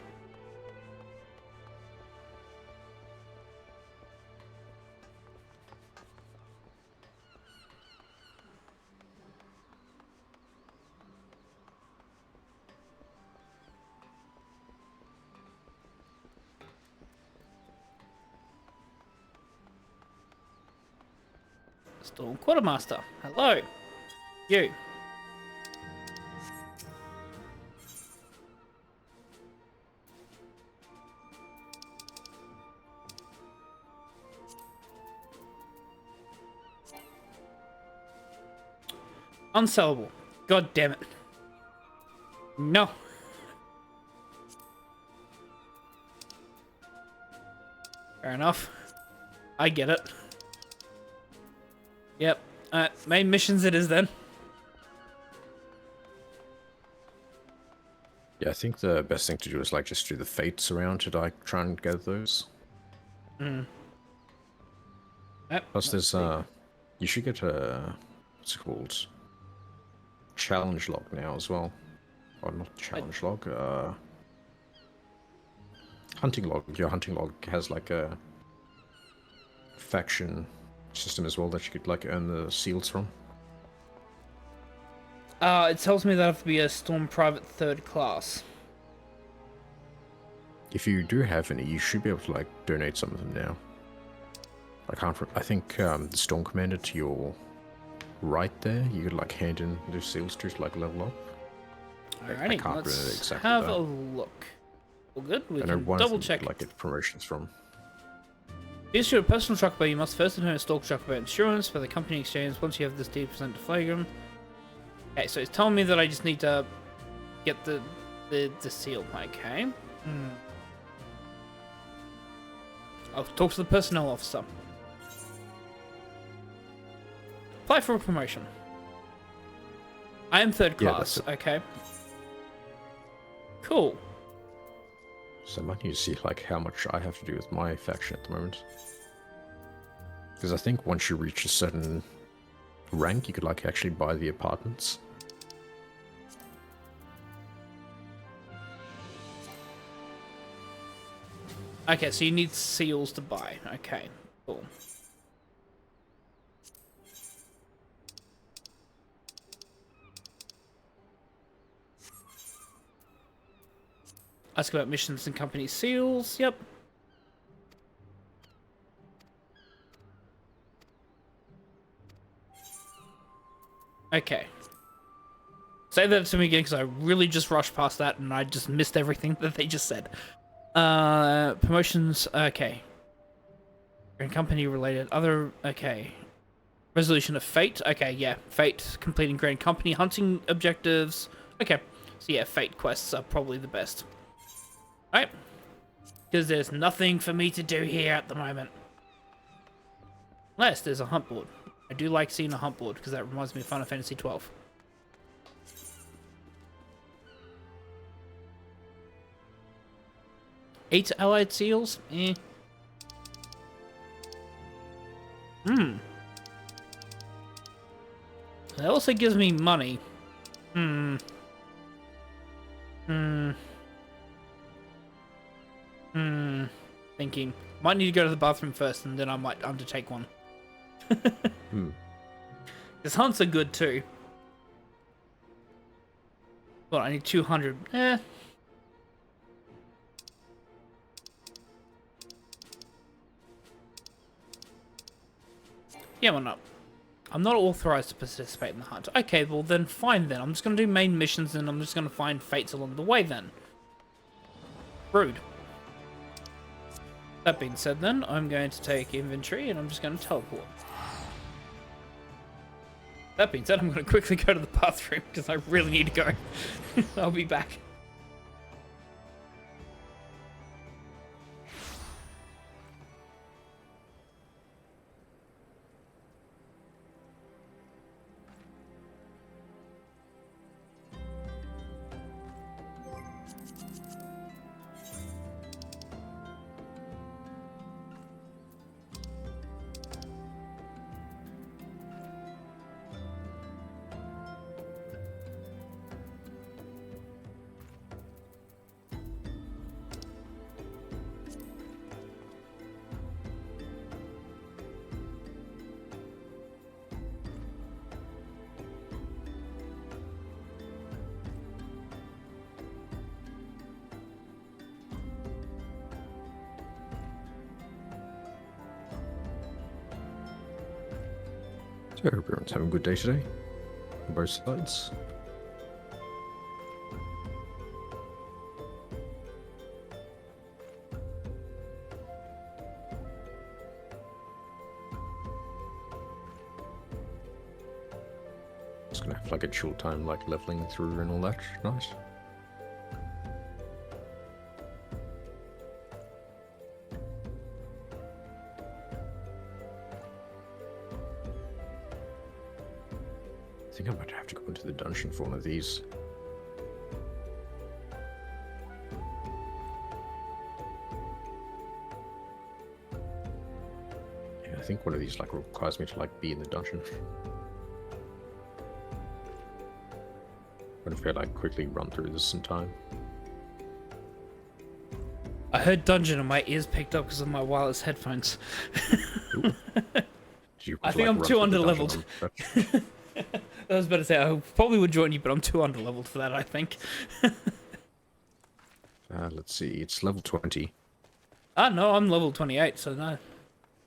Storm Quartermaster, hello. You. Unsellable. God damn it. No. Fair enough. I get it. Yep. Main missions it is then. Yeah, I think the best thing to do is like just do the fates around to like try and get those. Yep, Plus there's you should get a what's it called? Challenge log now as well. Or not challenge log, hunting log. Your hunting log has like a faction system as well that you could like earn the seals from. It tells me that I have to be a Storm Private 3rd class. If you do have any, you should be able to like donate some of them now. I think the Storm Commander to your right there, you could like hand in the seals to like level up. Alrighty, I can't let's remember exactly have that. a look. All good. We I know can one of double them check. you could, like get promotions from. To issue a personal chocobo, you must first obtain a stalk chocobo insurance for the company exchange. Once you have this D% to flagram. Okay, so it's telling me that I just need to get the seal. Okay. I'll talk to the personnel officer. Apply for a promotion. I am 3rd Yeah, class. that's it. Okay. Cool. So I might need to see like how much I have to do with my faction at the moment. Because I think once you reach a certain rank, you could like actually buy the apartments. Okay, so you need seals to buy. Okay, cool. Ask about missions and company seals. Yep. Okay. Say that to me again, because I really just rushed past that and I just missed everything that they just said. Promotions, okay. And company related, other, okay. Resolution of fate, okay, yeah. Fate, completing grand company, hunting objectives. Okay, so yeah, fate quests are probably the best. Alright. Because there's nothing for me to do here at the moment. Unless there's a hunt board. I do like seeing a hunt board, because that reminds me of Final Fantasy 12. Eight allied seals? Eh. That also gives me money. Thinking. Might need to go to the bathroom first, and then I might undertake one. Because hunts are good too. Well, I need 200. Eh. Yeah, why not? I'm not authorized to participate in the hunt. Okay, well then fine then. I'm just going to do main missions and I'm just going to find fates along the way then. Rude. That being said then, I'm going to take inventory and I'm just going to teleport. That being said, I'm going to quickly go to the bathroom because I really need to go. I'll be back. So I hope everyone's having a good day today. On both sides. Just gonna have like a chill time, like leveling through and all that. Nice. I think I might have to go into the dungeon for one of these. Yeah, I think one of these like requires me to like be in the dungeon. But if I like quickly run through this in time. I heard dungeon and my ears picked up because of my wireless headphones. I think I'm too underleveled. I was about to say, I probably would join you, but I'm too underleveled for that, I think. Let's see, it's level 20. Ah, no, I'm level 28, so no.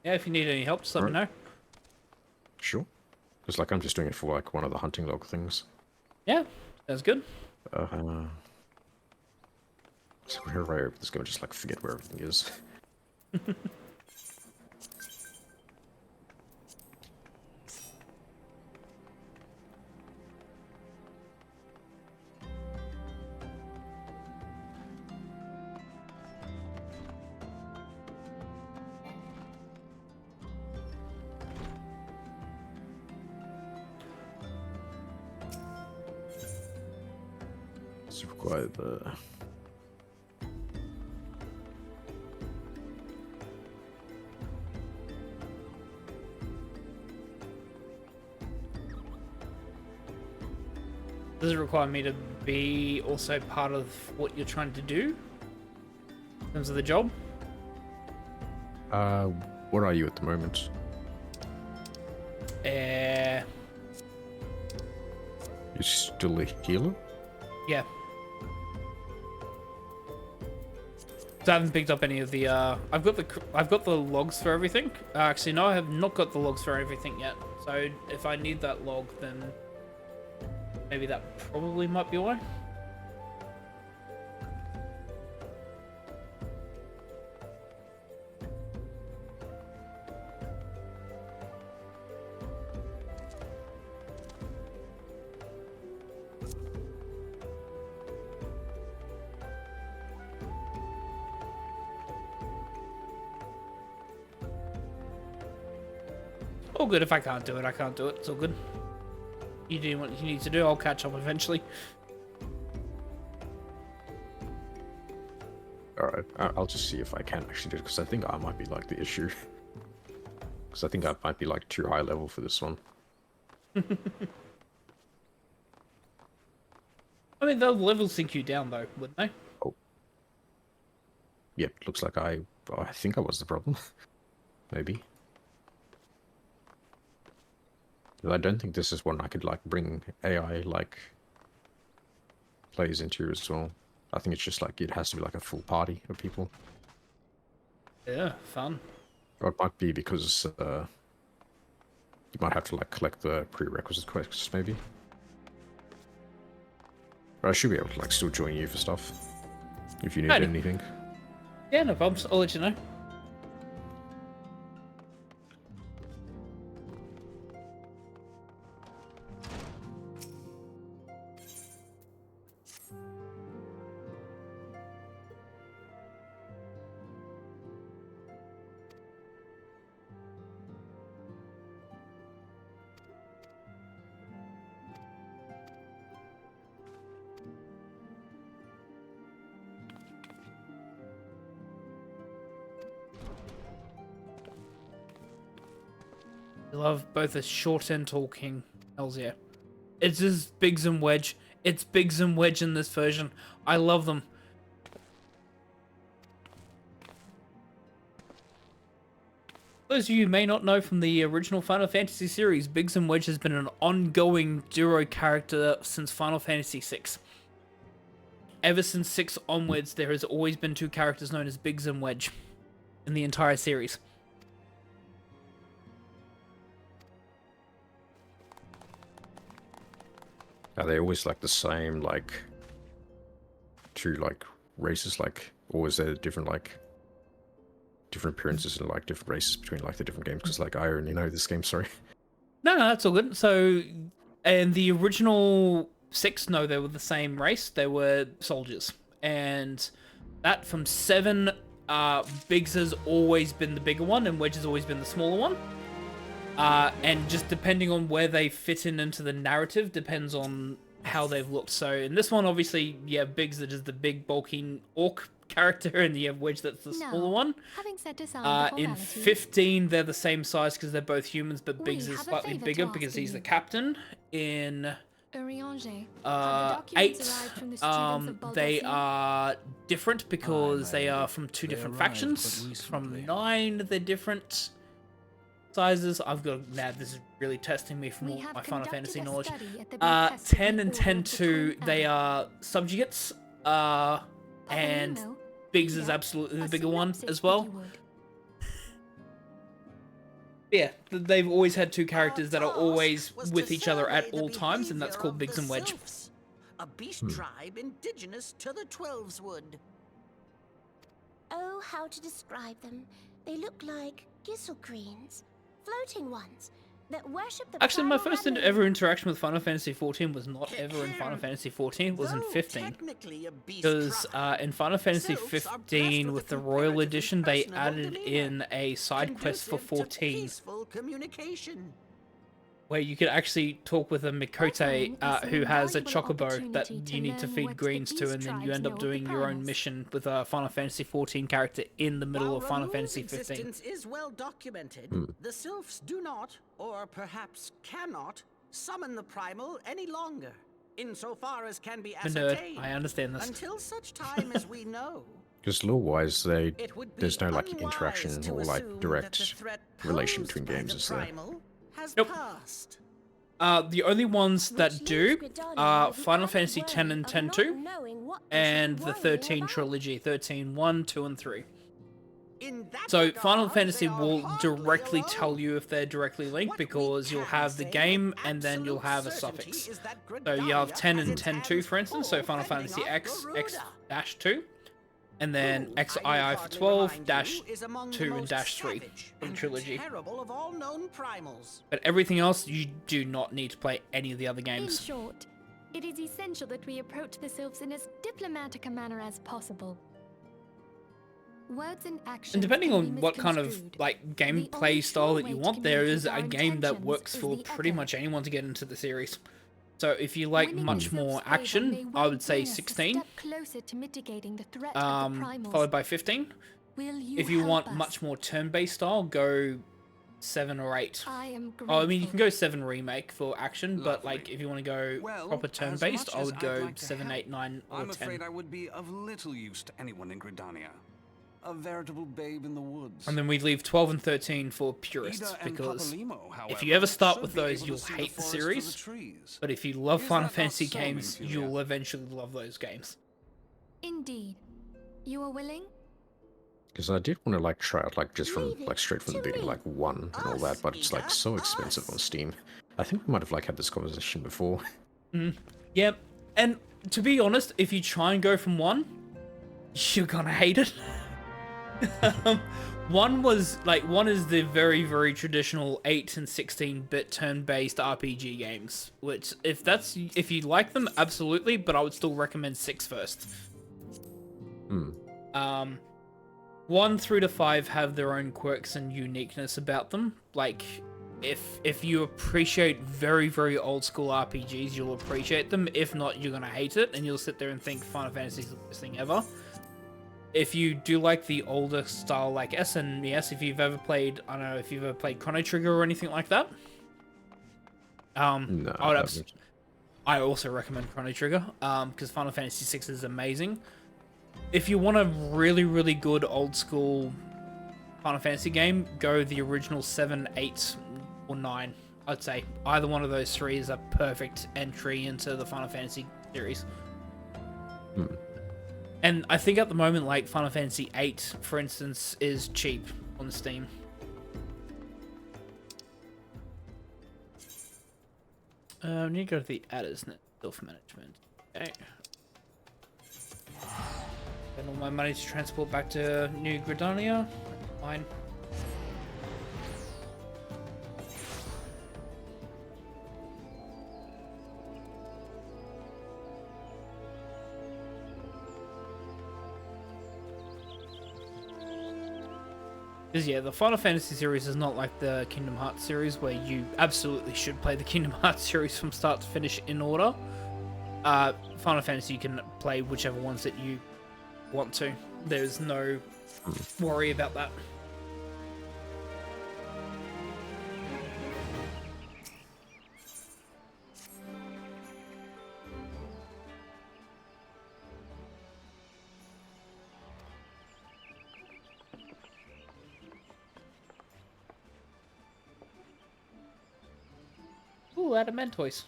Yeah, if you need any help, just let me know. Sure. Because, like, I'm just doing it for, like, one of the hunting log things. Yeah, that's good. So whenever I open this game, I just, like, forget where everything is. Require the Does it require me to be also part of what you're trying to do in terms of the job? What are you at the moment? You're still a healer? Yeah. So I haven't picked up any of the I've got the logs for everything. Actually no, I have not got the logs for everything yet. So if I need that log, then maybe that probably might be why. All good. If I can't do it, I can't do it. It's all good. You do what you need to do. I'll catch up eventually. Alright, I'll just see if I can actually do it, because I think I might be like the issue. Because I think I might be like too high level for this one. I mean, they'll level sync you down though, wouldn't they? Oh. Yep, looks like I think I was the problem. Maybe. But I don't think this is one I could like bring AI like plays into as well. I think it's just like it has to be like a full party of people. Yeah, fun. Or it might be because you might have to like collect the prerequisite quests maybe. But I should be able to like still join you for stuff if you need anything. Yeah, no problems. I'll let you know. I love both a short and tall king, Eorzea. It's just Biggs and Wedge. It's Biggs and Wedge in this version. I love them. Those of you who may not know from the original Final Fantasy series, Biggs and Wedge has been an ongoing duo character since Final Fantasy VI. Ever since 6 onwards, there has always been two characters known as Biggs and Wedge in the entire series. Are they always like the same, like two like races, like, or is there different like different appearances and like different races between like the different games? Because like I only know this game. Sorry. No, that's all good. So, and the original 6, no, they were the same race. They were soldiers, and that from 7, Biggs has always been the bigger one, and Wedge has always been the smaller one. And just depending on where they fit into the narrative depends on how they've looked. So in this one, obviously, you have Biggs that is the big, bulky orc character, and you have Wedge that's the smaller one. Having set aside the In formality, 15, they're the same size because they're both humans, but Biggs is slightly bigger because he's the captain. In Eorzea, 8, they are different because they are from 2 different factions. From 9, they're different sizes. I've got, now this is really testing me from all my Final Fantasy knowledge. 10 and 10-2, they are subjugates, and Biggs is absolutely the bigger one as well. Yeah, they've always had 2 characters that are always with each other at all times, and that's called Biggs and Wedge. A beast tribe indigenous to the Twelveswood. Oh, how to describe them. They look like gisselgreens, floating ones, that worship the Actually, my primal first remnant. ever interaction with Final Fantasy XIV was not ever in Final Fantasy XIV, it was in 15. Because in Final Fantasy 15, with the Royal Edition, they added in a side quest for 14, where you could actually talk with a Mikote who has a chocobo that you need to feed greens to, and then you end up doing your own mission with a Final Fantasy XIV character in the middle of Final Fantasy 15. Existence is well documented. The sylphs do not, or perhaps cannot, summon the primal any longer, insofar as can be ascertained. I understand this. Until such time as we know. Because lore-wise, there's no like interaction or like direct relation between games, is there? Nope. The only ones that do are Final Fantasy X and X-2, and the 13 trilogy, 13, 1, 2, and 3. So Final Fantasy will directly tell you if they're directly linked, because you'll have the game and then you'll have a suffix. So you have 10 and X-2, for instance, so Final Fantasy X, X-2. And then XII for 12, -2 and -3 from the trilogy. But everything else, you do not need to play any of the other games. In short, it is essential that we approach the sylphs in as diplomatic a manner as possible. Words and actions And depending can on be what kind of misconstrued. like gameplay style that you want, there is a game that works for pretty much anyone to get into the series. So if you like much more action, I would say 16, followed by 15. If you want much more turn-based style, go 7 or 8. I mean, you can go 7 remake for action, but like if you want to go proper turn-based, I would go 7, 8, 9, or 10. I'm afraid I would be of little use to anyone in Gridania. A veritable babe in the woods. And then we leave 12 and 13 for purists, because if you ever start with those, you'll hate the series. But if you love Final Fantasy games, you'll eventually love those games. Indeed. You are willing? Because I did want to like try out like just from like straight from the beginning, like 1 and all that, but it's like so expensive on Steam. I think we might have like had this conversation before. Yeah, and to be honest, if you try and go from 1, you're gonna hate it. 1 is the very, very traditional 8 and 16-bit turn-based RPG games, which if you like them, absolutely, but I would still recommend 6 first. 1 through to 5 have their own quirks and uniqueness about them. Like, if you appreciate very, very old school RPGs, you'll appreciate them. If not, you're gonna hate it, and you'll sit there and think Final Fantasy is the best thing ever. If you do like the older style like SNES, if you've ever played, I don't know, if you've ever played Chrono Trigger or anything like that, No, I also recommend Chrono Trigger, because Final Fantasy VI is amazing. If you want a really, really good old school Final Fantasy game, go the original 7, 8, or 9. I'd say either one of those 3 is a perfect entry into the Final Fantasy series. And I think at the moment, like, Final Fantasy VIII, for instance, is cheap on Steam. I need to go to the adders now. Self-management. Okay. Spend all my money to transport back to New Gridania. Fine. Because yeah, the Final Fantasy series is not like the Kingdom Hearts series where you absolutely should play the Kingdom Hearts series from start to finish in order. Final Fantasy, you can play whichever ones that you want to. There's no worry about that. Ooh, Adamantoise.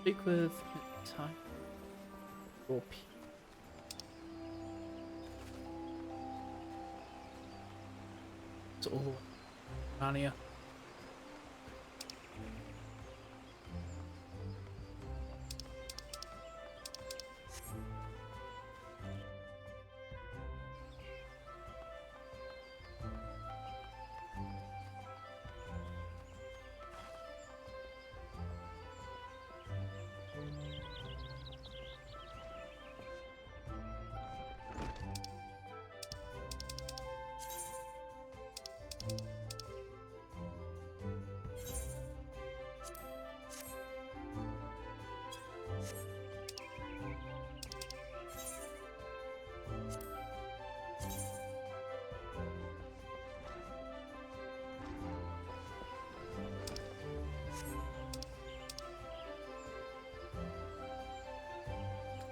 Speak with time. Or P. It's all Narnia.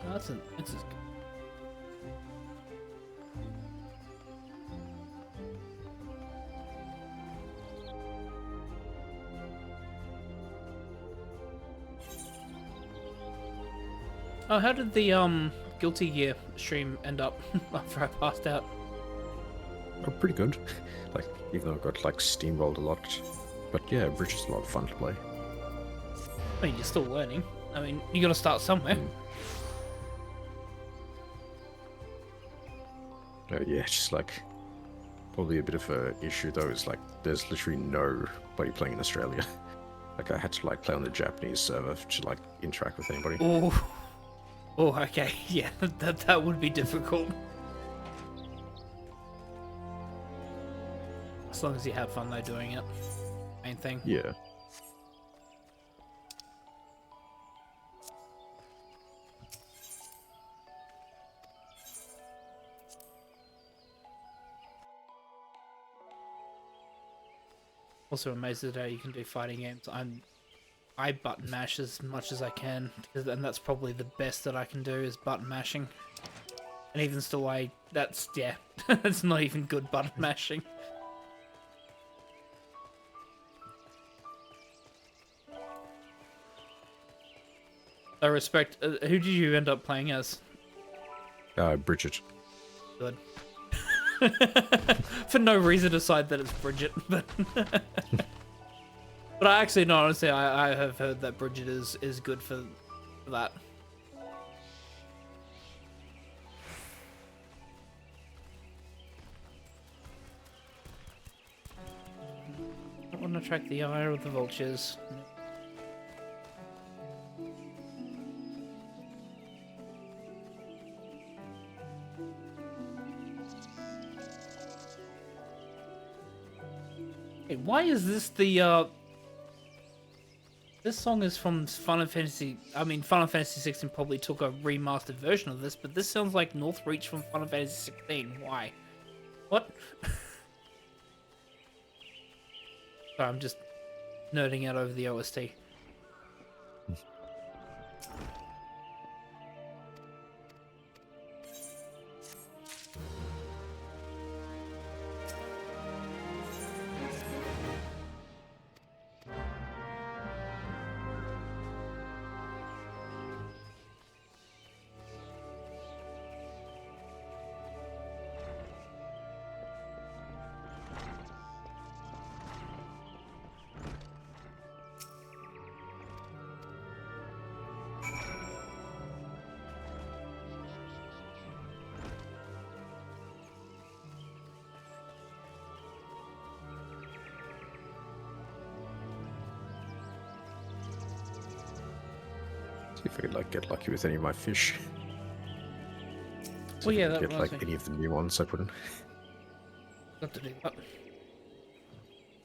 Oh, that's good. Oh, how did the Guilty Gear stream end up after I passed out? Oh, pretty good. Like, even though I got like steamrolled a lot, but yeah, Bridge is a lot of fun to play. I mean, you're still learning. I mean, you got to start somewhere. Yeah, it's just like probably a bit of a issue though. Is like there's literally nobody playing in Australia. Like I had to like play on the Japanese server to like interact with anybody. Oh, okay. Yeah, that would be difficult. As long as you have fun though doing it. Main thing. Yeah. Also amazed at how you can do fighting games. I button mash as much as I can, and that's probably the best that I can do is button mashing. And even still, that's not even good button mashing. I respect. Who did you end up playing as? Bridget. Good. For no reason aside that it's Bridget, but but I actually no, honestly, I have heard that Bridget is good for that. I want to attract the ire of the vultures. Hey, why is this the This song is from Final Fantasy. I mean, Final Fantasy 16 probably took a remastered version of this, but this sounds like North Reach from Final Fantasy 16. Why? What? Sorry, I'm just nerding out over the OST. See if I could like get lucky with any of my fish. Well, yeah, that get reminds like me. any of the new ones I put in. Got to do that.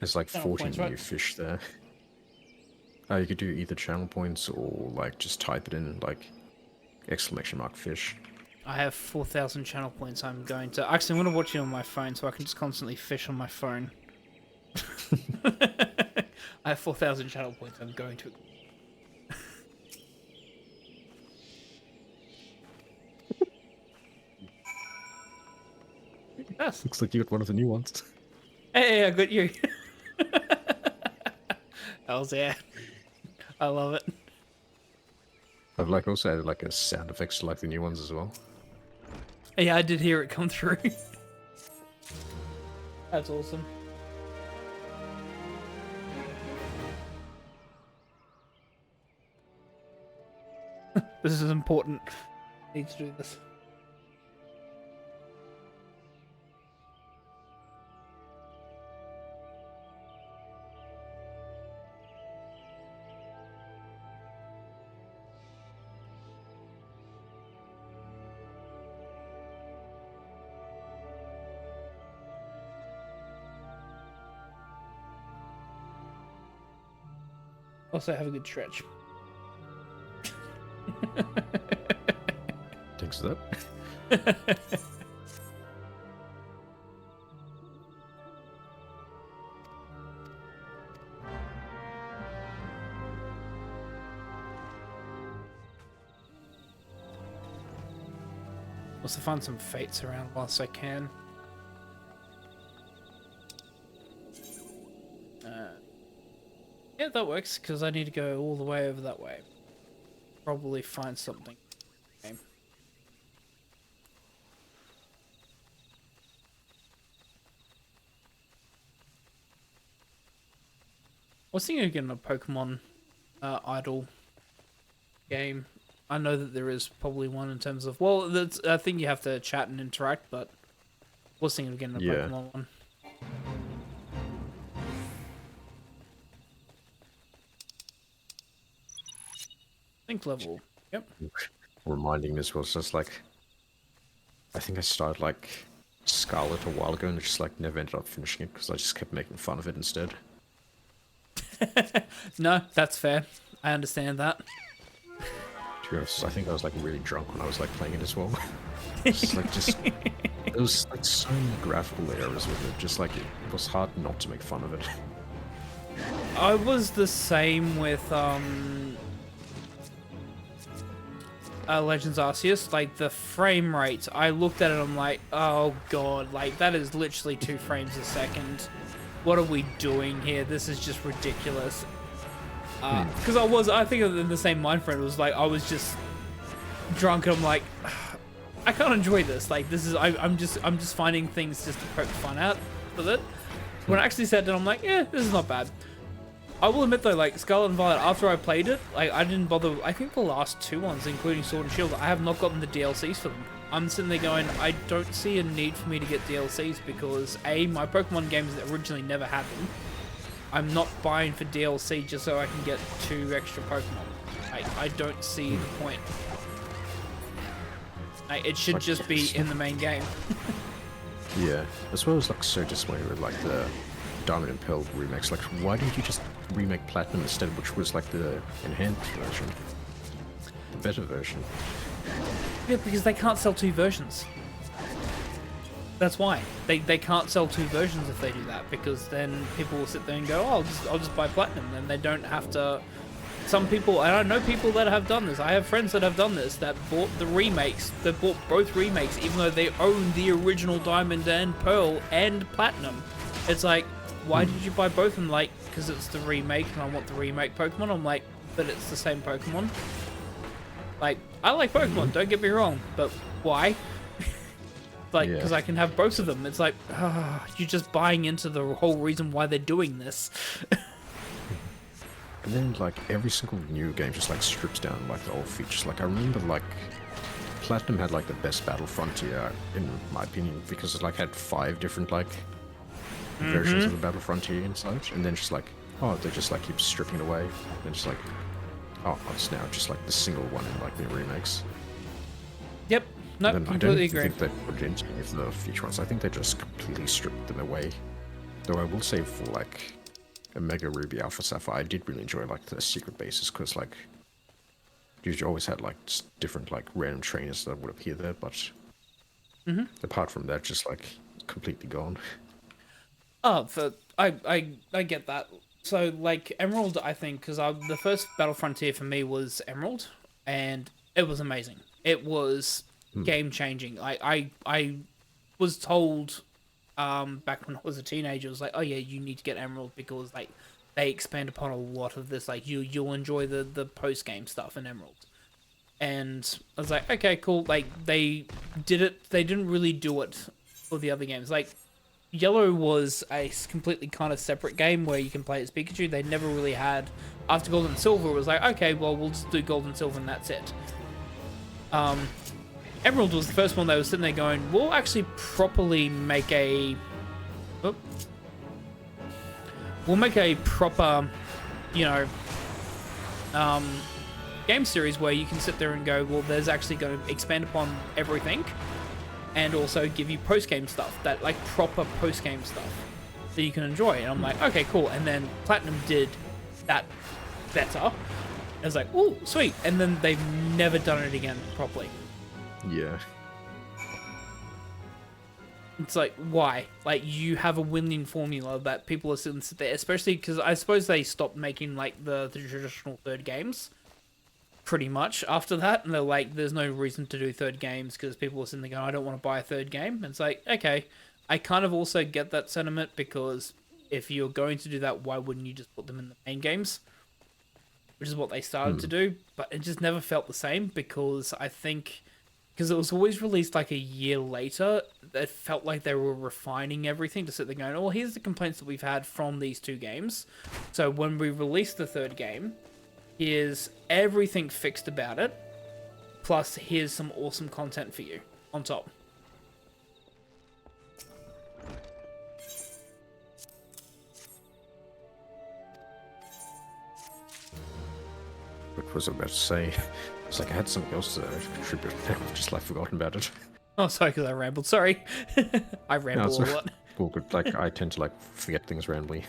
There's like Channel 14 points, new right? fish there. You could do either channel points or like just type it in like ! fish. I have 4,000 channel points. I'm going to actually. I'm going to watch it on my phone, so I can just constantly fish on my phone. I have 4,000 channel points. I'm going to. Yes. Looks like you got one of the new ones. Hey, I got you. Eorzea. I love it. I've like also added like a sound effects to like the new ones as well. Yeah, I did hear it come through. That's awesome. This is important. Need to do this. Also, have a good stretch. Thanks for that. Also, find some fates around whilst I can. Yeah, that works, because I need to go all the way over that way. Probably find something. Okay. I was thinking of getting a Pokemon Idol game. I know that there is probably one in terms of... Well, that's, I think you have to chat and interact, but I was thinking of getting a Pokemon one. Think level. Yep. Reminding me as well, it's just like I think I started like Scarlet a while ago and just like never ended up finishing it because I just kept making fun of it instead. No, that's fair. I understand that. To be honest, I think I was like really drunk when I was like playing it as well. There was like so many graphical errors with it, just like it was hard not to make fun of it. I was the same with Legends Arceus. Like the frame rate, I looked at it, I'm like, oh god, like that is literally 2 frames a second. What are we doing here? This is just ridiculous. Because I think in the same mind frame. It was like I was just drunk and I'm like, I can't enjoy this. Like this is I'm just finding things just to poke fun out with it. When I actually sat down, I'm like, yeah, this is not bad. I will admit though, like Scarlet and Violet, after I played it, like I didn't bother. I think the last 2 ones, including Sword and Shield, I have not gotten the DLCs for them. I'm sitting there going, I don't see a need for me to get DLCs because A, my Pokemon games originally never had them. I'm not buying for DLC just so I can get 2 extra Pokemon. I don't see the point. Like, it should just be in the main game. Yeah, as well as like so disappointed with like the Diamond and Pearl remakes. Like, why didn't you just remake Platinum instead, which was like the enhanced version, the better version. Yeah, because they can't sell 2 versions. That's why they can't sell 2 versions if they do that, because then people will sit there and go, oh, I'll just buy Platinum, and they don't have to. Some people, and I know people that have done this. I have friends that have done this, that bought the remakes. They bought both remakes, even though they own the original Diamond and Pearl and Platinum. It's like, why did you buy both? And like, because it's the remake, and I want the remake Pokemon. I'm like, but it's the same Pokemon. Like, I like Pokemon, don't get me wrong, but why? Like, because I can have both of them. It's like, you're just buying into the whole reason why they're doing this. And then, like, every single new game just, like, strips down, like, the old features. Like, I remember, like, Platinum had, like, the best Battle Frontier, in my opinion, because it, like, had 5 different, like, versions of the Battle Frontier inside. And then just, like, oh, they just, like, keep stripping it away. And then just, like, oh, it's now just, like, the single one in, like, the remakes. Yep. No, completely agree. I don't think they put into any of the future ones. I think they just completely stripped them away. Though I will say for, like, a Mega Ruby Alpha Sapphire, I did really enjoy like the secret bases, because like you always had like different like random trainers that would appear there, but apart from that, just like completely gone. Oh, I get that. So like Emerald, I think, because the first Battle Frontier for me was Emerald, and it was amazing. It was game changing. I was told back when I was a teenager, it was like, oh yeah, you need to get Emerald because like they expand upon a lot of this. Like you'll enjoy the post game stuff in Emerald. And I was like, okay, cool. Like they did it. They didn't really do it for the other games. Like Yellow was a completely kind of separate game where you can play as Pikachu. They never really had. After Gold and Silver, it was like, okay, well we'll just do Gold and Silver and that's it. Emerald was the first one that was sitting there going, we'll actually properly make a... Oh, we'll make a proper, you know, game series where you can sit there and go, well, there's actually going to expand upon everything and also give you post-game stuff, that like proper post-game stuff that you can enjoy. And I'm like, okay, cool. And then Platinum did that better. I was like, oh, sweet. And then they've never done it again properly. Yeah. It's like, why? Like, you have a winning formula that people are sitting there, especially because I suppose they stopped making, like, the traditional third games pretty much after that. And they're like, there's no reason to do third games because people are sitting there going, I don't want to buy a third game. And it's like, okay, I kind of also get that sentiment because if you're going to do that, why wouldn't you just put them in the main games? Which is what they started to do. But it just never felt the same because I think... Because it was always released like a year later, it felt like they were refining everything to sit there going, oh, here's the complaints that we've had from these 2 games. So when we release the 3rd game, here's everything fixed about it, plus here's some awesome content for you on top. What was I about to say? It's like I had something else to contribute. I've just like forgotten about it. Oh, sorry, because I rambled. Sorry. I ramble a lot. Cool, good. Like I tend to like forget things randomly.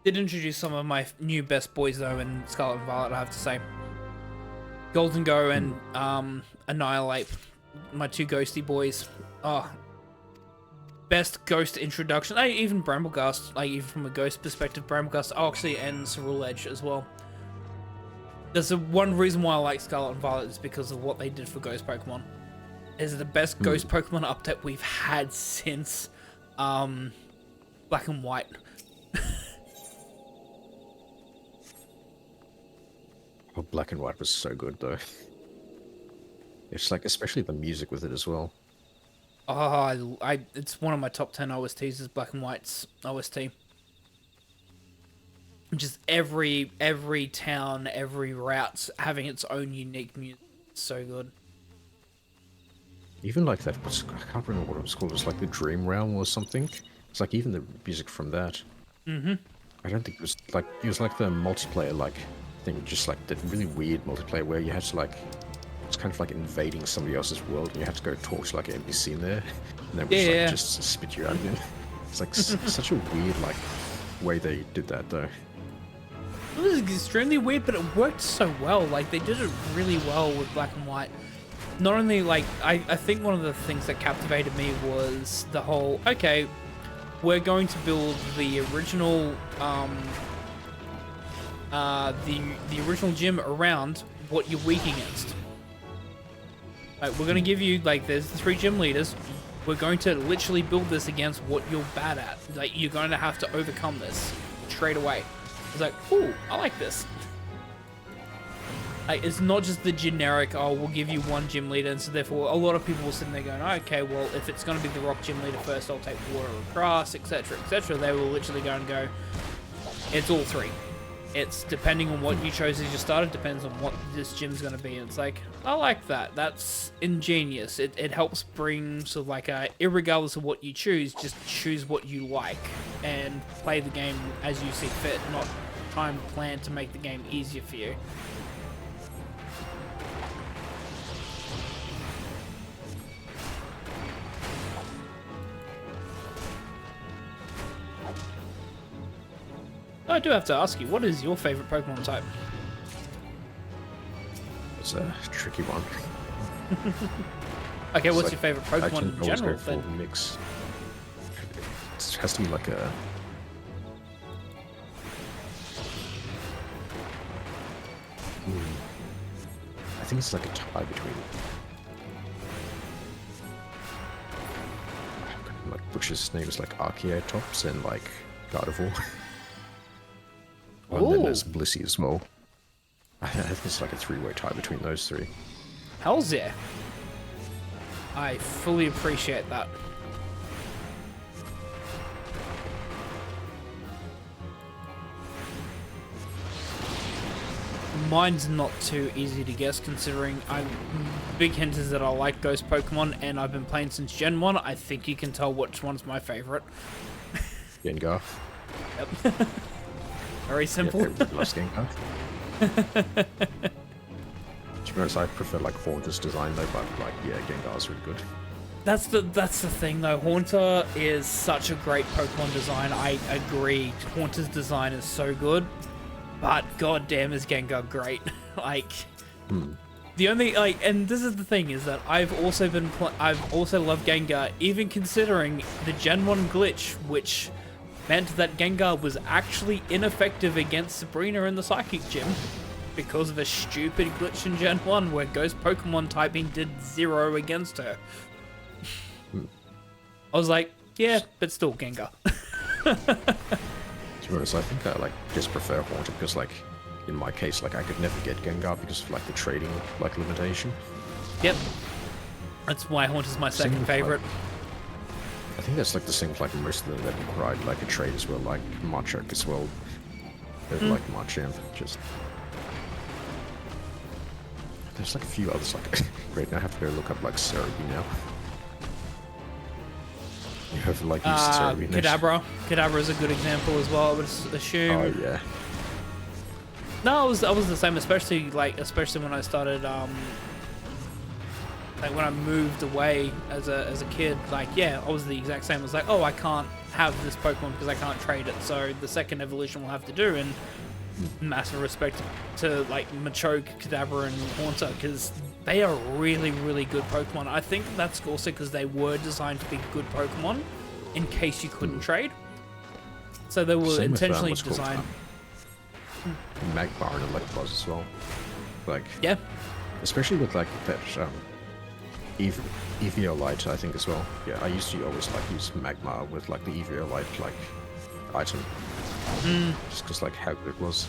Did introduce some of my new best boys though in Scarlet and Violet, I have to say. Golden Go and Annihilate, my 2 ghosty boys. Oh, best ghost introduction. Even Bramblegast, like even from a ghost perspective, Bramblegast, Oxy, and Cerulean Edge as well. There's one reason why I like Scarlet and Violet is because of what they did for ghost Pokemon. Is the best ghost Pokemon update we've had since Black and White. Oh, Black and White was so good though. It's like, especially the music with it as well. Oh, it's one of my top 10 OSTs is Black and White's OST. Just every town, every route having its own unique music. It's so good. Even like that, I can't remember what it was called. It was like the Dream Realm or something. It's like even the music from that. I don't think it was like the multiplayer like thing, just like that really weird multiplayer where you had to like, it's kind of like invading somebody else's world, and you have to go talk to like an NPC in there, and then like, just spit you out again. It's like such a weird like way they did that though. It was extremely weird, but it worked so well. Like, they did it really well with Black and White. Not only, like, I think one of the things that captivated me was the whole, okay, we're going to build the original, the original gym around what you're weak against. Like, we're going to give you, like, there's the 3 gym leaders. We're going to literally build this against what you're bad at. Like, you're going to have to overcome this straight away. It's like, ooh, I like this. Like, it's not just the generic, oh, we'll give you 1 gym leader, and so therefore a lot of people will sit there going, okay, well, if it's going to be the rock gym leader first, I'll take water or grass, etc., etc. They will literally go and go, it's all 3. It's depending on what you chose as your starter, depends on what this gym's going to be. And it's like, I like that. That's ingenious. It helps bring sort of like a, irregardless of what you choose, just choose what you like and play the game as you see fit, not try and plan to make the game easier for you. I do have to ask you, what is your favorite Pokemon type? It's a tricky one. Okay, what's your favorite Pokemon in general then? Mix. It has to be like a... I think it's like a tie between... like Butch's name is like Archaeotops and like Gardevoir. And then there's Blissey as well. I think it's like a 3-way tie between those 3. Hells yeah. I fully appreciate that. Mine's not too easy to guess, considering big hint is that I like Ghost Pokemon, and I've been playing since Gen 1. I think you can tell which one's my favorite. Gengar. Yep. Very simple. Yeah, lost Gengar. To be honest, I prefer like Haunter's design though, but like yeah, Gengar's really good. That's the thing though. Haunter is such a great Pokemon design. I agree. Haunter's design is so good, but goddamn is Gengar great. Like the only like, and this is the thing is that I've also loved Gengar, even considering the Gen 1 glitch, which meant that Gengar was actually ineffective against Sabrina in the Psychic Gym because of a stupid glitch in Gen 1 where Ghost Pokemon typing did 0 against her. I was like, yeah, but still Gengar. To be honest, I think I like just prefer Haunter because like in my case, like I could never get Gengar because of like the trading like limitation. Yep. That's why Haunter's my second favorite. I think that's like the same with like most of them that ride like a trade as well, like Machoke as well. Like Machamp, just... There's like a few others like... Great, now I have to go look up like Cerebi now. You have like used Cerebi next. Kadabra is a good example as well, I would assume. Oh yeah. No, I was the same, especially when I started like when I moved away as a kid, like yeah, I was the exact same. I was like, oh, I can't have this Pokemon because I can't trade it, so the second evolution will have to do. And massive respect to like Machoke, Kadabra, and Haunter because they are really, really good Pokemon. I think that's also because they were designed to be good Pokemon in case you couldn't trade. So they were intentionally designed. Magmar and Electabuzz as well. Like yeah, especially with like that Eviolite, I think as well. Yeah, I used to always like use Magmar with like the Eviolite like item, just because like how good it was.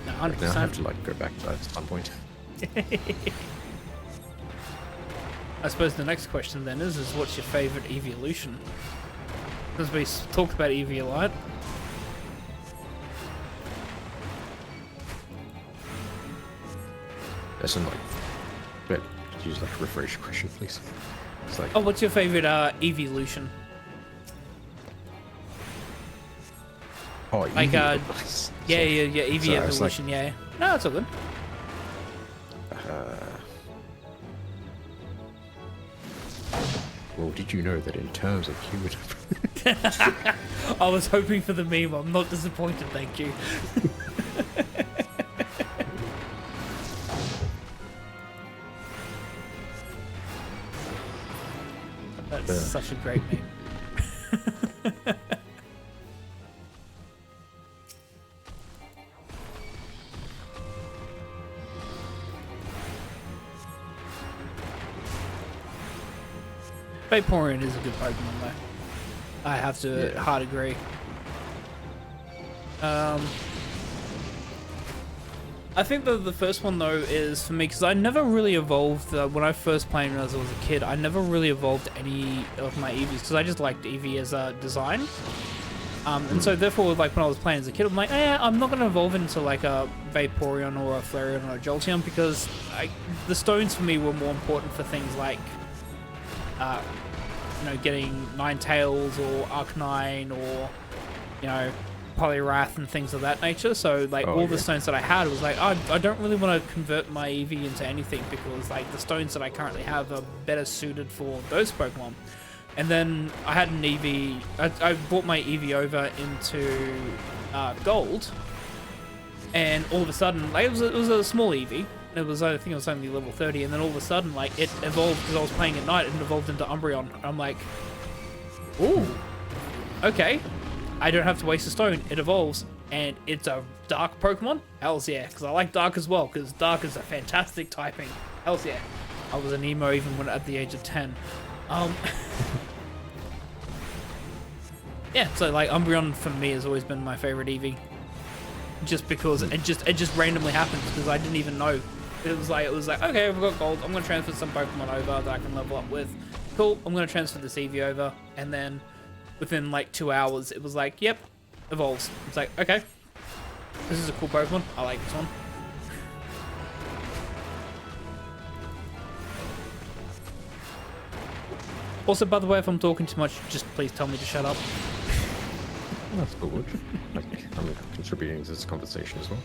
100%. Like, now I have to like go back to that at some point. I suppose the next question then is what's your favorite evolution? Because we talked about Eviolite. That's in like, but could you just like rephrase your question, please? It's like, oh, what's your favorite evolution? Oh, like Eevee. yeah, EV So I was like- evolution, yeah. No, it's all good. Well, did you know that in terms of human... I was hoping for the meme. I'm not disappointed, thank you. That's such a great meme. Vaporeon is a good Pokemon though. I have to hard agree. I think the first one though is for me because I never really evolved when I first played when I was a kid. I never really evolved any of my Eevees because I just liked Eevee as a design. And so therefore, like when I was playing as a kid, I'm like, I'm not going to evolve into like a Vaporeon or a Flareon or a Jolteon because the stones for me were more important for things like, you know, getting Ninetales or Arcanine or, you know, Poliwrath and things of that nature. So like all the stones that I had was like, I don't really want to convert my Eevee into anything because like the stones that I currently have are better suited for those Pokemon. And then I had an Eevee, I brought my Eevee over into Gold, and all of a sudden, like it was a small Eevee. It was, I think it was only level 30, and then all of a sudden, like it evolved because I was playing at night, and evolved into Umbreon. I'm like, ooh, okay, I don't have to waste a stone. It evolves, and it's a Dark Pokemon. Hells yeah, because I like Dark as well, because Dark is a fantastic typing. Hells yeah, I was an emo even when at the age of 10. Yeah, so like Umbreon for me has always been my favorite Eevee, just because it just randomly happened because I didn't even know. It was like okay, I've got gold. I'm gonna transfer some Pokemon over that I can level up with. Cool. I'm gonna transfer this Eevee over, and then within like 2 hours, it was like, yep, evolves. It's like okay, this is a cool Pokemon. I like this one. Also, by the way, if I'm talking too much, just please tell me to shut up. That's good. Like, I'm contributing to this conversation as well.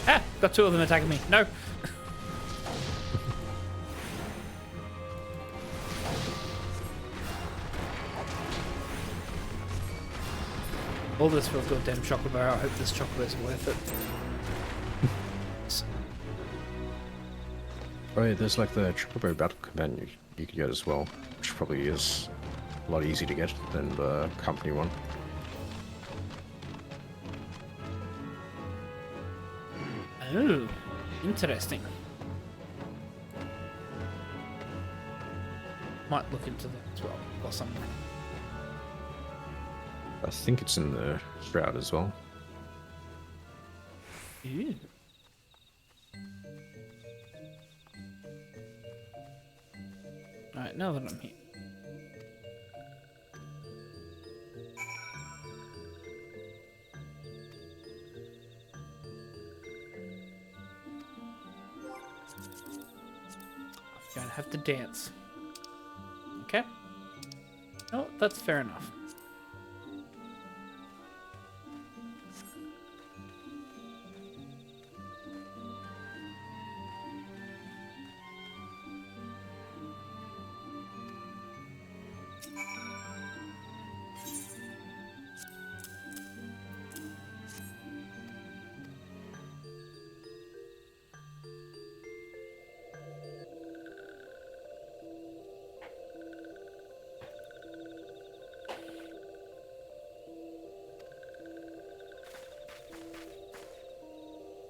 Ah, got 2 of them attacking me. No. All this for a goddamn Chocobo. I hope this Chocobo is worth it. Oh yeah, there's like the Chocobo Battle Companion you could get as well, which probably is a lot easier to get than the company one. Oh, interesting. Might look into that as well, or something. I think it's in the Shroud as well. Ew. Alright, now that I'm here. I'm gonna have to dance. Okay? Oh, that's fair enough.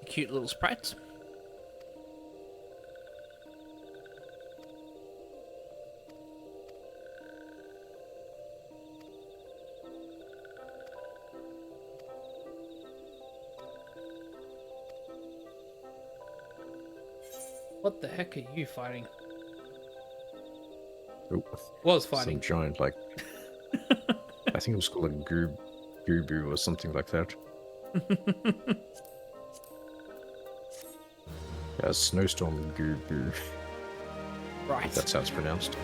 Cute little sprites. What the heck are you fighting? Oh, Was fighting. some giant, like, I think it was called a Gubu or something like that. Snowstorm Goo Boo. Right. That's how it's pronounced.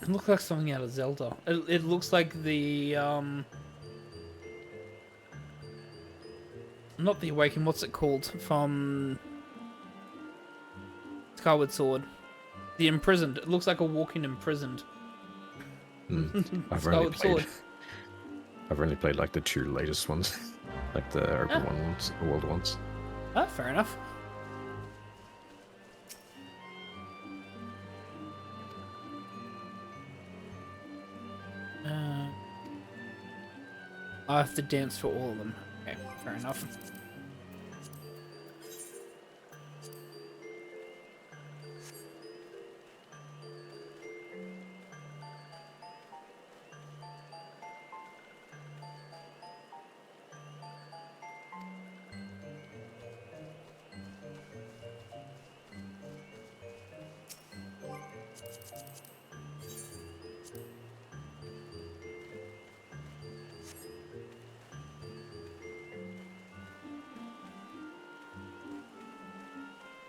It looks like something out of Zelda. It looks like the not the Awakening. What's it called from Skyward Sword? The Imprisoned. It looks like a walking imprisoned. I've only played like the 2 latest ones, like the open ones, the world ones. Oh, fair enough. I have to dance for all of them. Okay, fair enough.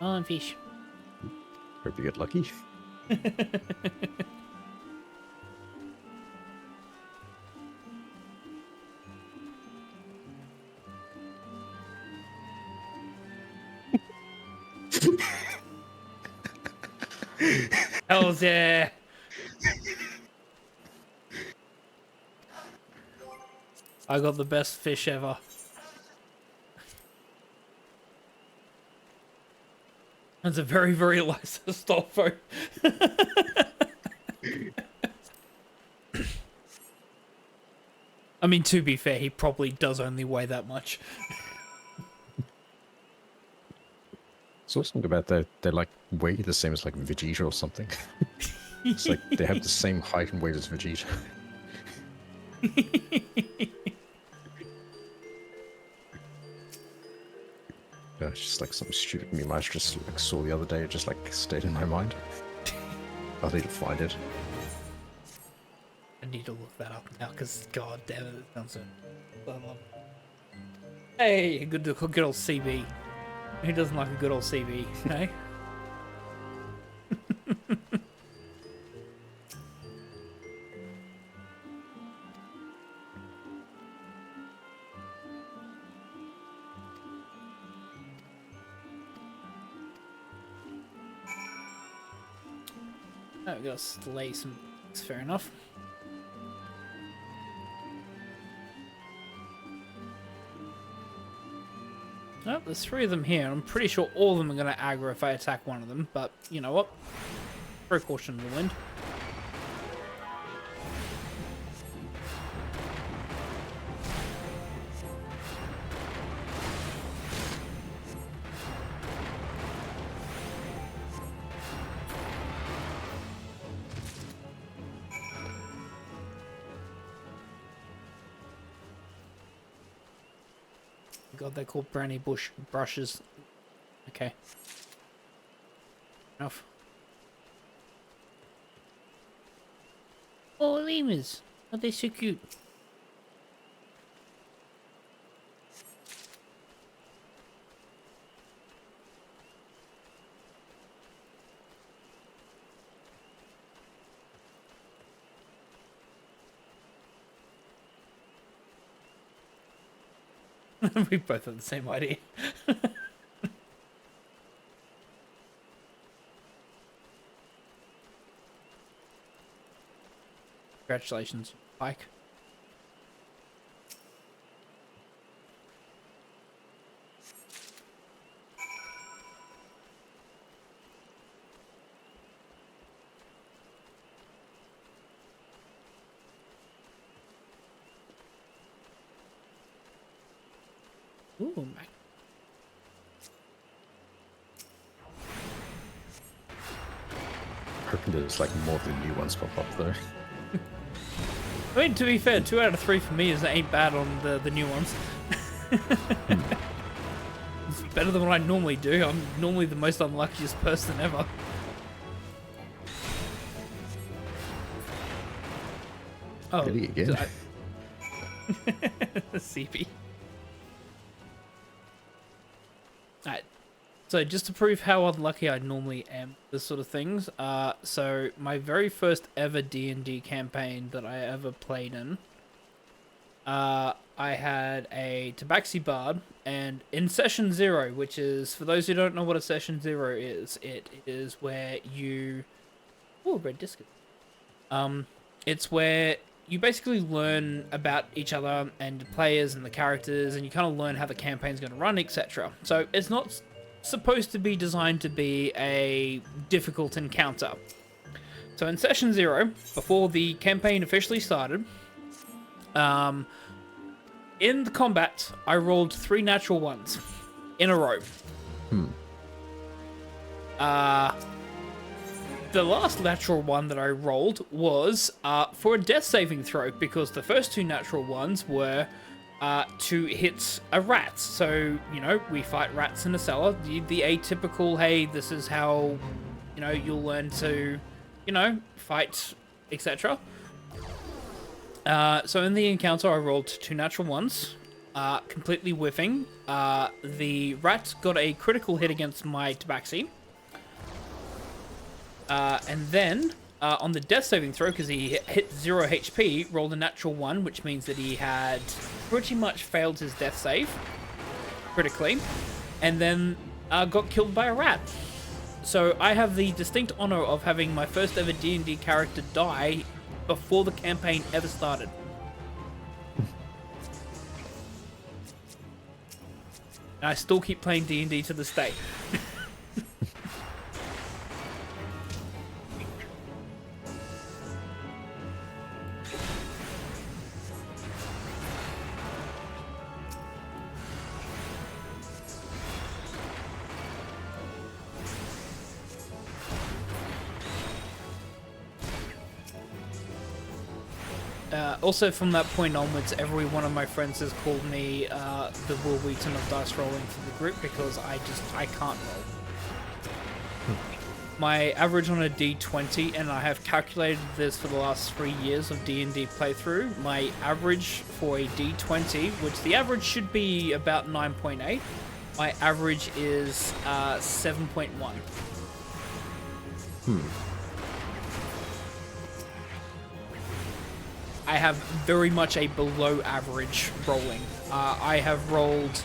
Oh, and fish. Hope you get lucky. Eorzea! I got the best fish ever. That's a very, very licensed Stolfo. I mean, to be fair, he probably does only weigh that much. So something about that, they like weigh the same as like Vegeta or something. It's like they have the same height and weight as Vegeta. Yeah, it's just like some stupid meme I just like saw the other day. It just like stayed in my mind. I need to find it. I need to look that up now, because god damn it, it sounds so. Hey, good old CB. Who doesn't like a good old CB, hey? Oh, we gotta slay some. It's fair enough. Oh, there's 3 of them here. I'm pretty sure all of them are going to aggro if I attack one of them, but you know what? Throw caution to the wind. God, they're called brownie bush brushes. Okay. Enough. Oh, lemurs. Oh, they're so cute. We both have the same idea. Congratulations, Pike. Ooh, my. Hoping there's like more of the new ones pop up though. I mean, to be fair, 2 out of 3 for me ain't bad on the new ones. It's better than what I normally do. I'm normally the most unluckiest person ever. Oh, Really again? CB. Alright. So just to prove how unlucky I normally am with this sort of things, so my very first ever D&D campaign that I ever played in, I had a Tabaxi Bard, and in Session 0, which is, for those who don't know what a Session 0 is, it is where you... Oh, red disc. It's where you basically learn about each other and the players and the characters, and you kind of learn how the campaign's going to run, etc. So it's not supposed to be designed to be a difficult encounter. So in Session 0, before the campaign officially started, in the combat, I rolled 3 natural ones in a row. The last natural one that I rolled was for a death saving throw, because the first 2 natural ones were to hit a rat. So, you know, we fight rats in a cellar. The atypical, hey, this is how, you know, you'll learn to, you know, fight, etc. So in the encounter, I rolled 2 natural ones, completely whiffing. The rat got a critical hit against my Tabaxi. And then, on the death saving throw, because he hit 0 HP, rolled a natural 1, which means that he had pretty much failed his death save, critically, and then got killed by a rat. So I have the distinct honor of having my first ever D&D character die before the campaign ever started. And I still keep playing D&D to this day. Also, from that point onwards, every one of my friends has called me the Will Wheaton of dice rolling for the group, because I can't roll. My average on a D20, and I have calculated this for the last 3 years of D&D playthrough, my average for a D20, which the average should be about 9.8, my average is 7.1. I have very much a below average rolling. I have rolled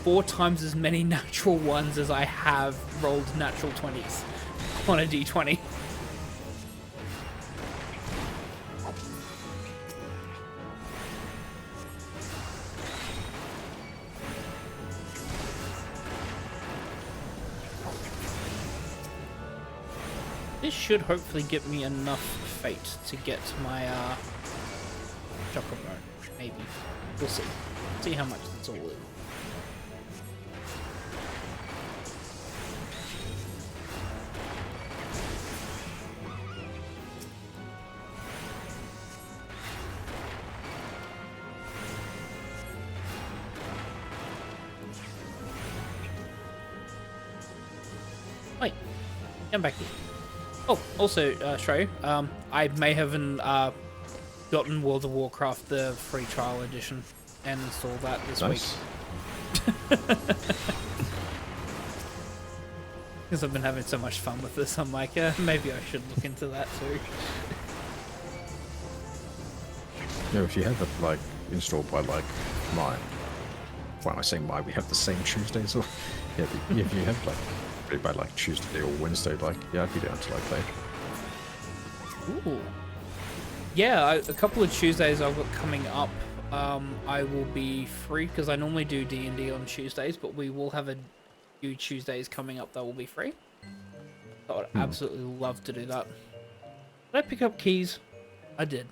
4 times as many natural ones as I have rolled natural 20s on a D20. This should hopefully get me enough fate to get my CHOCOBO. Maybe. We'll see. See how much that's all in. Wait. Come back here. Oh, also, Shryhew, I may have gotten World of Warcraft, the free trial edition, and installed that this week. Because I've been having so much fun with this, I'm like, maybe I should look into that too. No, if you have it, like, installed by, like, my... Well, I say my, we have the same Tuesdays, or... Yeah, if you have, like, by, like, Tuesday or Wednesday, like, yeah, I'd be down to, like, play. Ooh. Yeah, a couple of Tuesdays I've got coming up, I will be free, because I normally do D&D on Tuesdays, but we will have a few Tuesdays coming up that will be free. I would absolutely love to do that. Did I pick up keys? I did.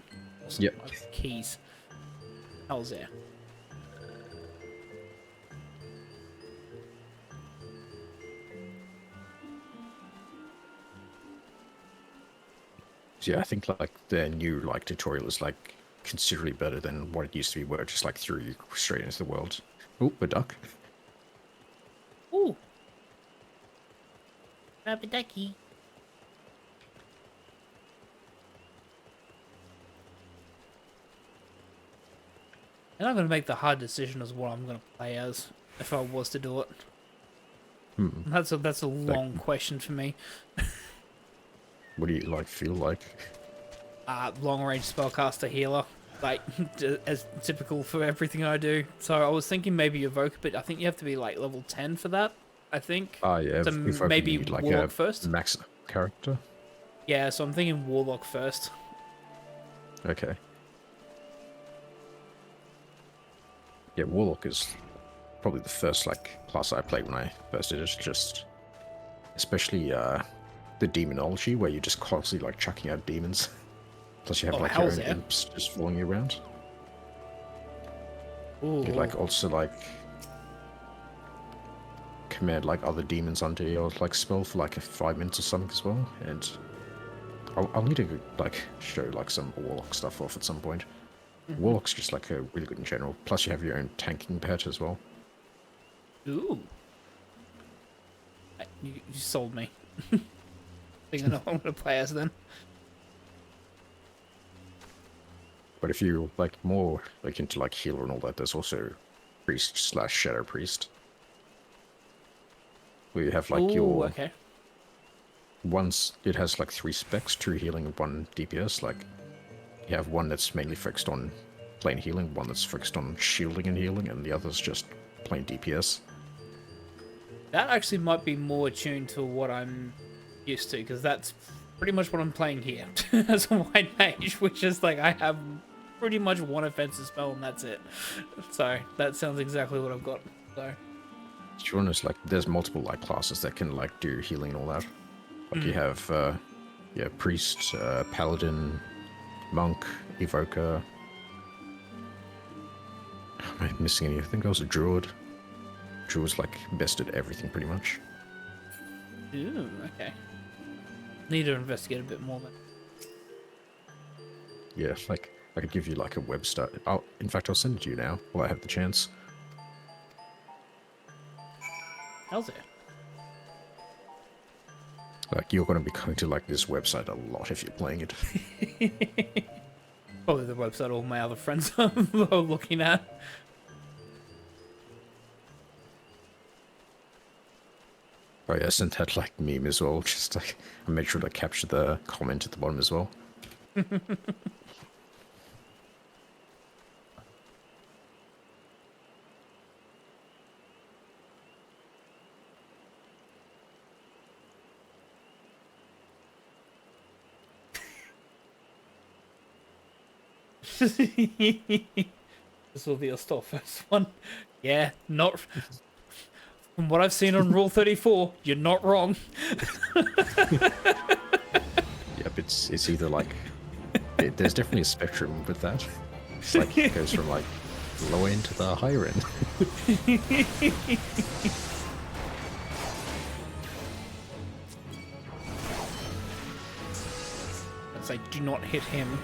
Awesome. Yep. Keys. Eorzea. Yeah, I think like the new like tutorial is like considerably better than what it used to be, where it just like threw you straight into the world. Oh, a duck. Ooh. Grab a ducky. And I'm gonna make the hard decision as what I'm gonna play as if I was to do it. That's a long question for me. What do you like feel like? Long range spellcaster healer, like as typical for everything I do. So I was thinking maybe Evoke, but I think you have to be like level 10 for that. I think. Yeah. So maybe like Warlock first. Max character. Yeah, so I'm thinking Warlock first. Okay. Yeah, Warlock is probably the first like class I played when I first did it. Just especially the demonology, where you're just constantly like chucking out demons. Plus you have like your own imps just following you around. Ooh. You like also like command like other demons under your like spell for like 5 minutes or something as well. And I'll need to like show like some Warlock stuff off at some point. Warlock's just like a really good in general. Plus you have your own tanking pet as well. Ooh. You sold me. I think I know what I'm gonna play as then. But if you like more like into like healer and all that, there's also priest / shadow priest. Where you have like your okay. Once it has like 3 specs, 2 healing and 1 DPS. Like you have one that's mainly focused on plain healing, one that's focused on shielding and healing, and the other's just plain DPS. That actually might be more attuned to what I'm used to, because that's pretty much what I'm playing here as a white mage, which is like I have pretty much 1 offensive spell and that's it. So that sounds exactly what I've got. So to be honest, like there's multiple like classes that can like do healing and all that. Like you have yeah, priest, paladin, monk, evoker. Am I missing any? I think I was a druid. Druid's like best at everything pretty much. ooh, okay. Need to investigate a bit more then. Yeah, like I could give you like a web start. In fact, I'll send it to you now while I have the chance. How's it? Like you're going to be going to like this website a lot if you're playing it. Probably the website all my other friends are looking at. Oh yeah, I sent that like meme as well. Just like I made sure to capture the comment at the bottom as well. This will be a still first one. Yeah, not from what I've seen on Rule 34. You're not wrong. Yep, it's either like there's definitely a spectrum with that. It's like it goes from like low end to the higher end. It's like, do not hit him.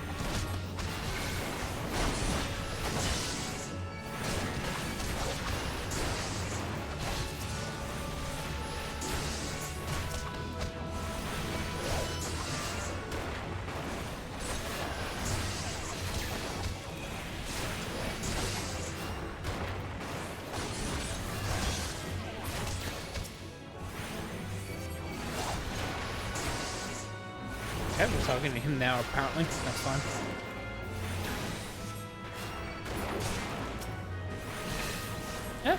Okay, we're targeting him now, apparently. That's fine. Yeah.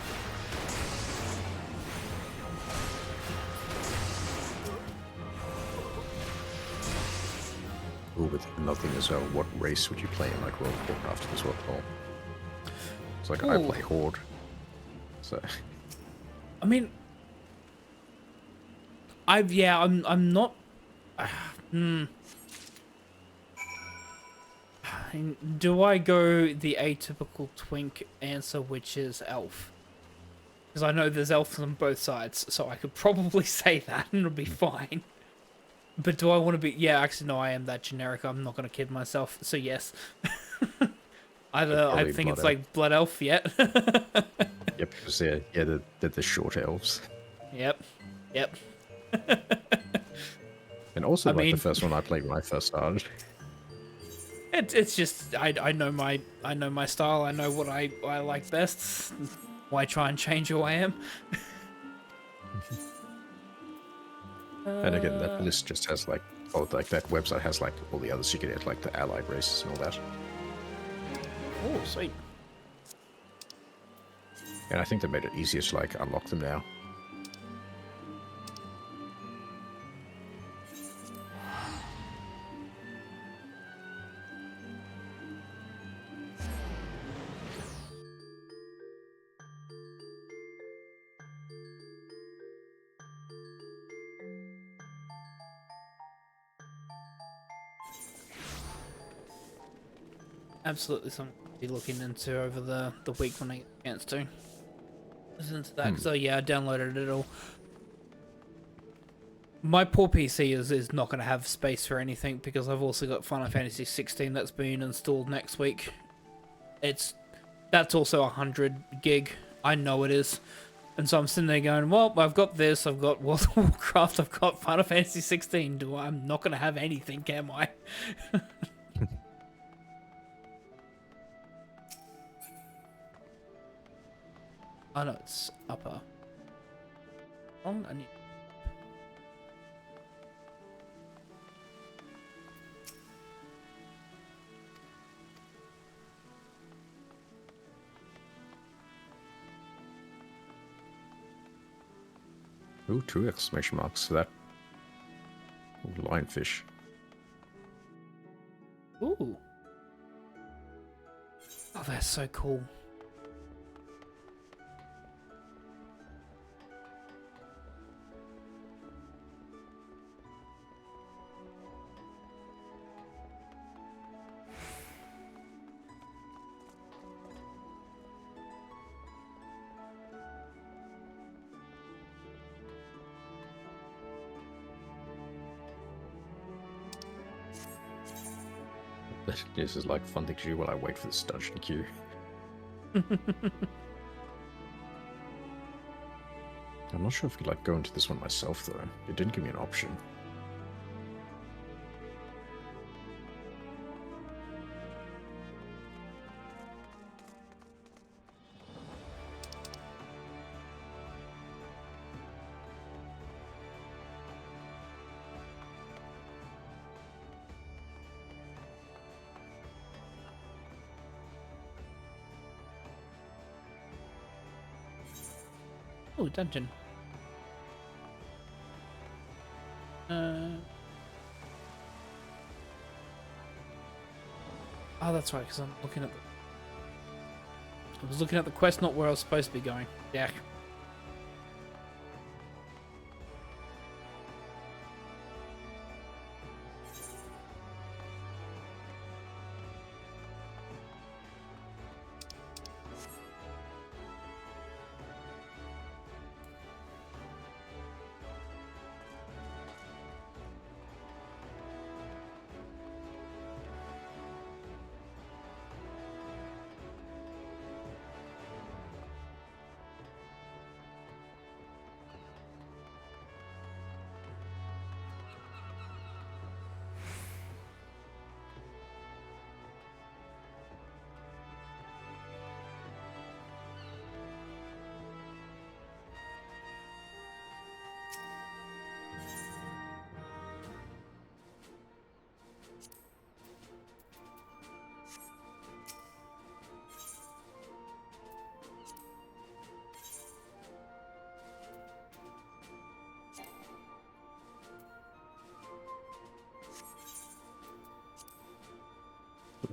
Ooh, with another thing as well, what race would you play in like World of Warcraft as well? It's like I play Horde. So I mean, I'm not. Do I go the atypical twink answer, which is elf? Because I know there's elves on both sides, so I could probably say that and it'll be fine. But do I want to be... Yeah, actually, no, I am that generic. I'm not going to kid myself. So, yes. Either I think it's like Blood Elf, yet. Yep, because they're the short elves. Yep. And also, the first one I played when I first started. It's just I know my style. I know what I like best. Why try and change who I am? And again, that list just has like, oh, like that website has like all the others you can add, like the allied races and all that. Oh, sweet. And I think they made it easier to like unlock them now. Absolutely something to be looking into over the week when I get a chance to. Listen to that. So yeah, I downloaded it all. My poor PC is not going to have space for anything because I've also got Final Fantasy 16 that's being installed next week. That's also 100 gig. I know it is. And so I'm sitting there going, well, I've got this, I've got World of Warcraft, I've got Final Fantasy 16. I'm not going to have anything, am I? Oh no, it's upper. I need... Ooh, 2 exclamation marks. So that... Ooh, lionfish. Ooh. Oh, that's so cool. This is like fun thing to do while I wait for this dungeon queue. I'm not sure if I could like go into this one myself though. It didn't give me an option. Oh, dungeon. Oh, that's right, because I'm looking at the... I was looking at the quest, not where I was supposed to be going. Yeah.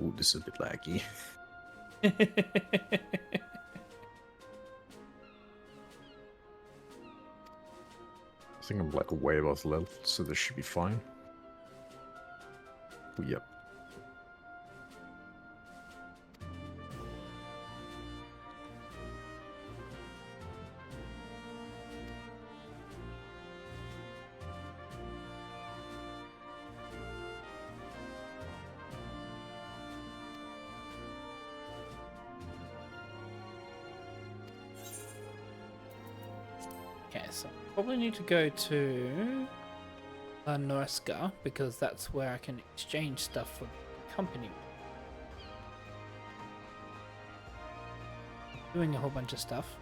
Ooh, this is a bit laggy. I think I'm like way above level, so this should be fine. Ooh, yep. Okay, so probably need to go to Norska because that's where I can exchange stuff for the company. doing a whole bunch of stuff.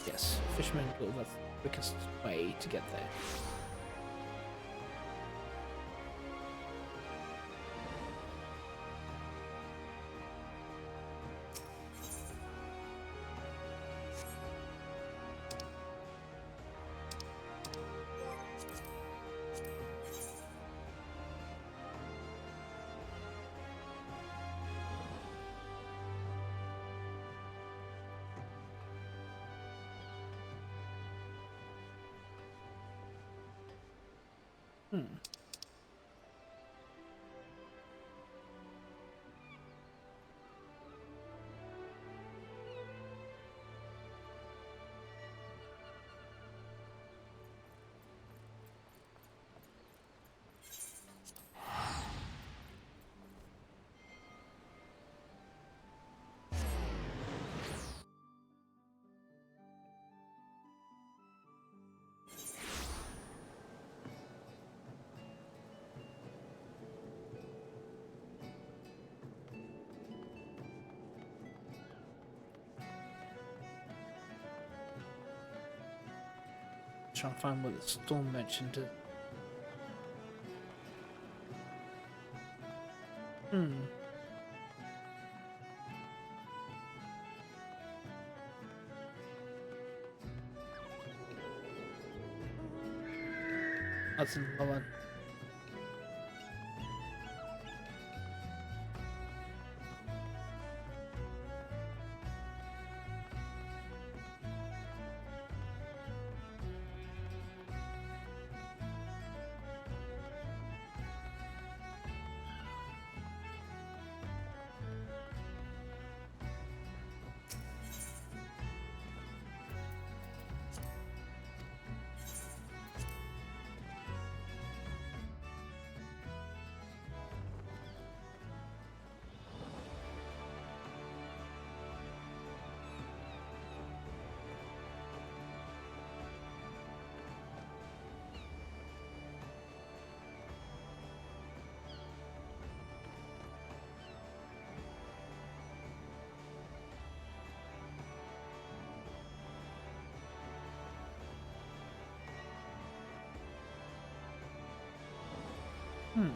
Yes, Fisherman Guild, that's the quickest way to get there. Trying to find what the storm mentioned. That's another one. Okay.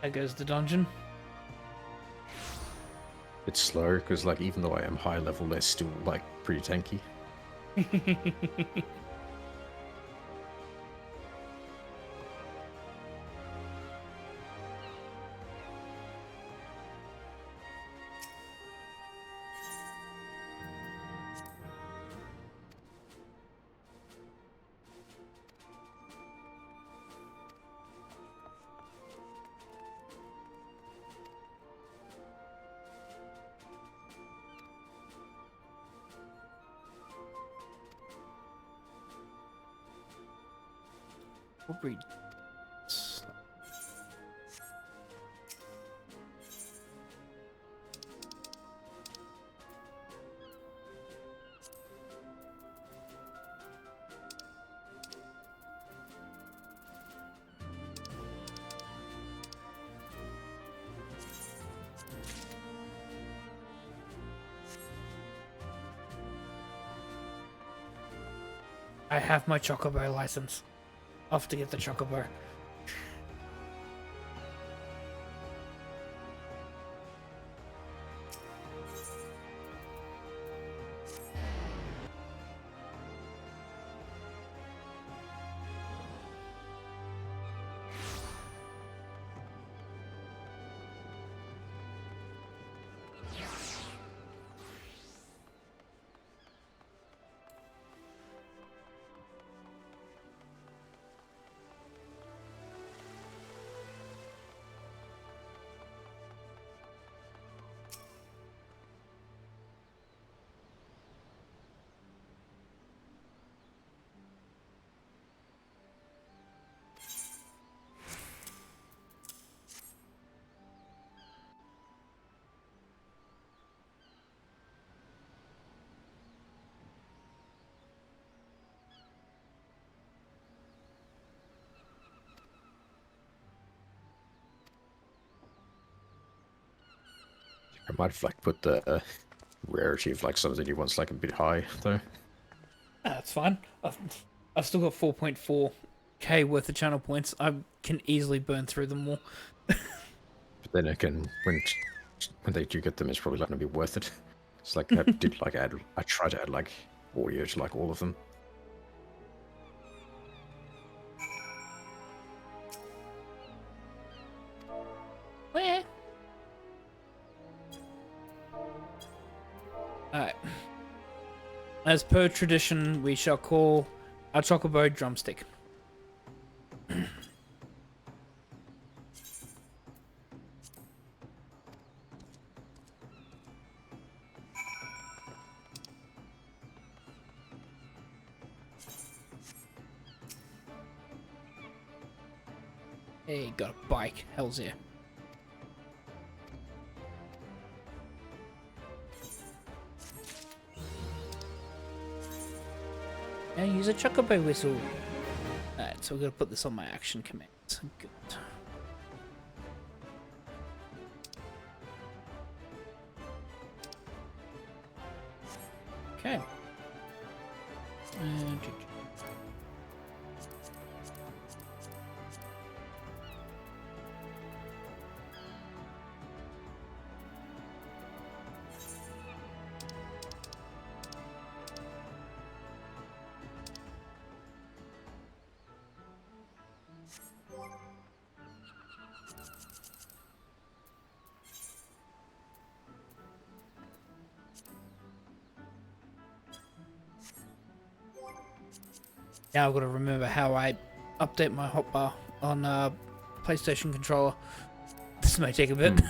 There goes the dungeon. It's slow, because, like, even though I am high level, they're still, like, pretty tanky. We'll breed. I have my Chocobo license. Off to get the Chocobo. might have like put the rarity of like some of the new ones like a bit high though. That's fine. I've still got 4.4k worth of channel points. I can easily burn through them all. But then again, when they do get them, it's probably not gonna be worth it. It's like I did like I tried to add like audio to like all of them. Where? Alright. As per tradition, we shall call our Chocobo Drumstick. Hey, got a bike. Hell's yeah. Now use a Chocobo whistle. Alright, so we're gonna put this on my action command. Good. Okay. Now I've got to remember how I update my hotbar on PlayStation controller. This may take a bit.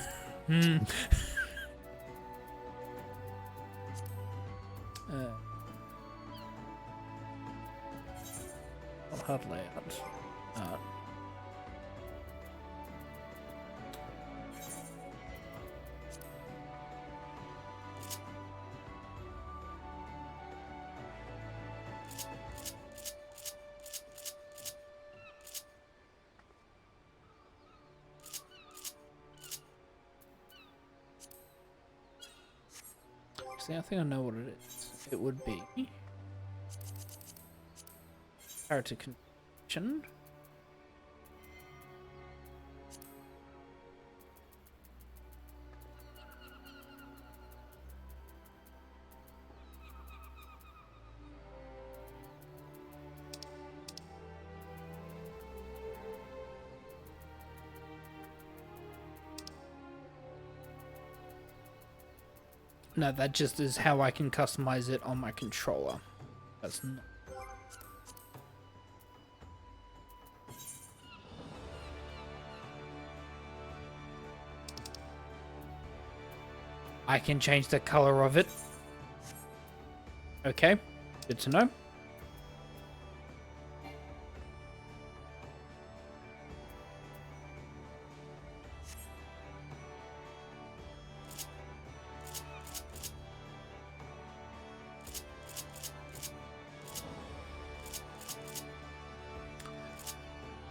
Hard layout. See, I think I know what it is. It would be character connection. No, that just is how I can customize it on my controller. That's not. I can change the color of it. Okay, good to know.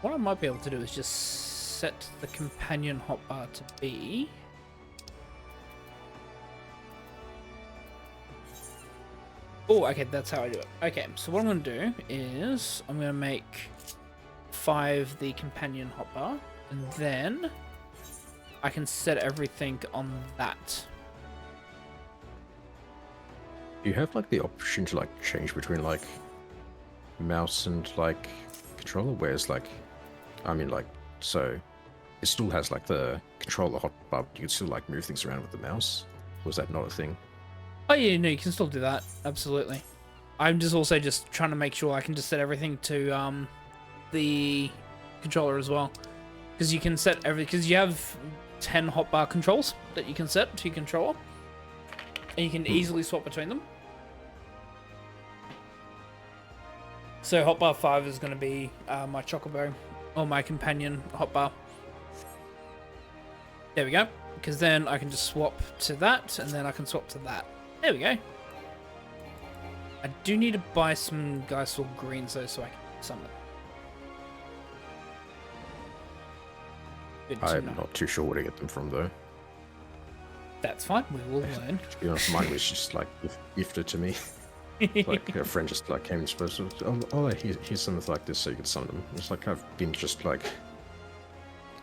What I might be able to do is just set the companion hotbar to be... Oh, okay, that's how I do it. Okay, so what I'm going to do is I'm going to make 5 the companion hotbar, and then I can set everything on that. You have like the option to like change between like mouse and like controller, whereas like, I mean like, so it still has like the controller hotbar, but you can still like move things around with the mouse. Was that not a thing? Oh yeah, no, you can still do that. Absolutely. I'm just also just trying to make sure I can just set everything to the controller as well, because you can set because you have 10 hotbar controls that you can set to your controller, and you can easily swap between them. So hotbar 5 is going to be my Chocobo or my companion hotbar. There we go. Because then I can just swap to that, and then I can swap to that. There we go. I do need to buy some Geisel greens though, so I can summon. I'm not too sure where to get them from though. That's fine. We will learn. To be honest, mine was just like gifted to me. Like a friend just like came and spoke to, here's something like this so you can summon them. It's like I've been just like,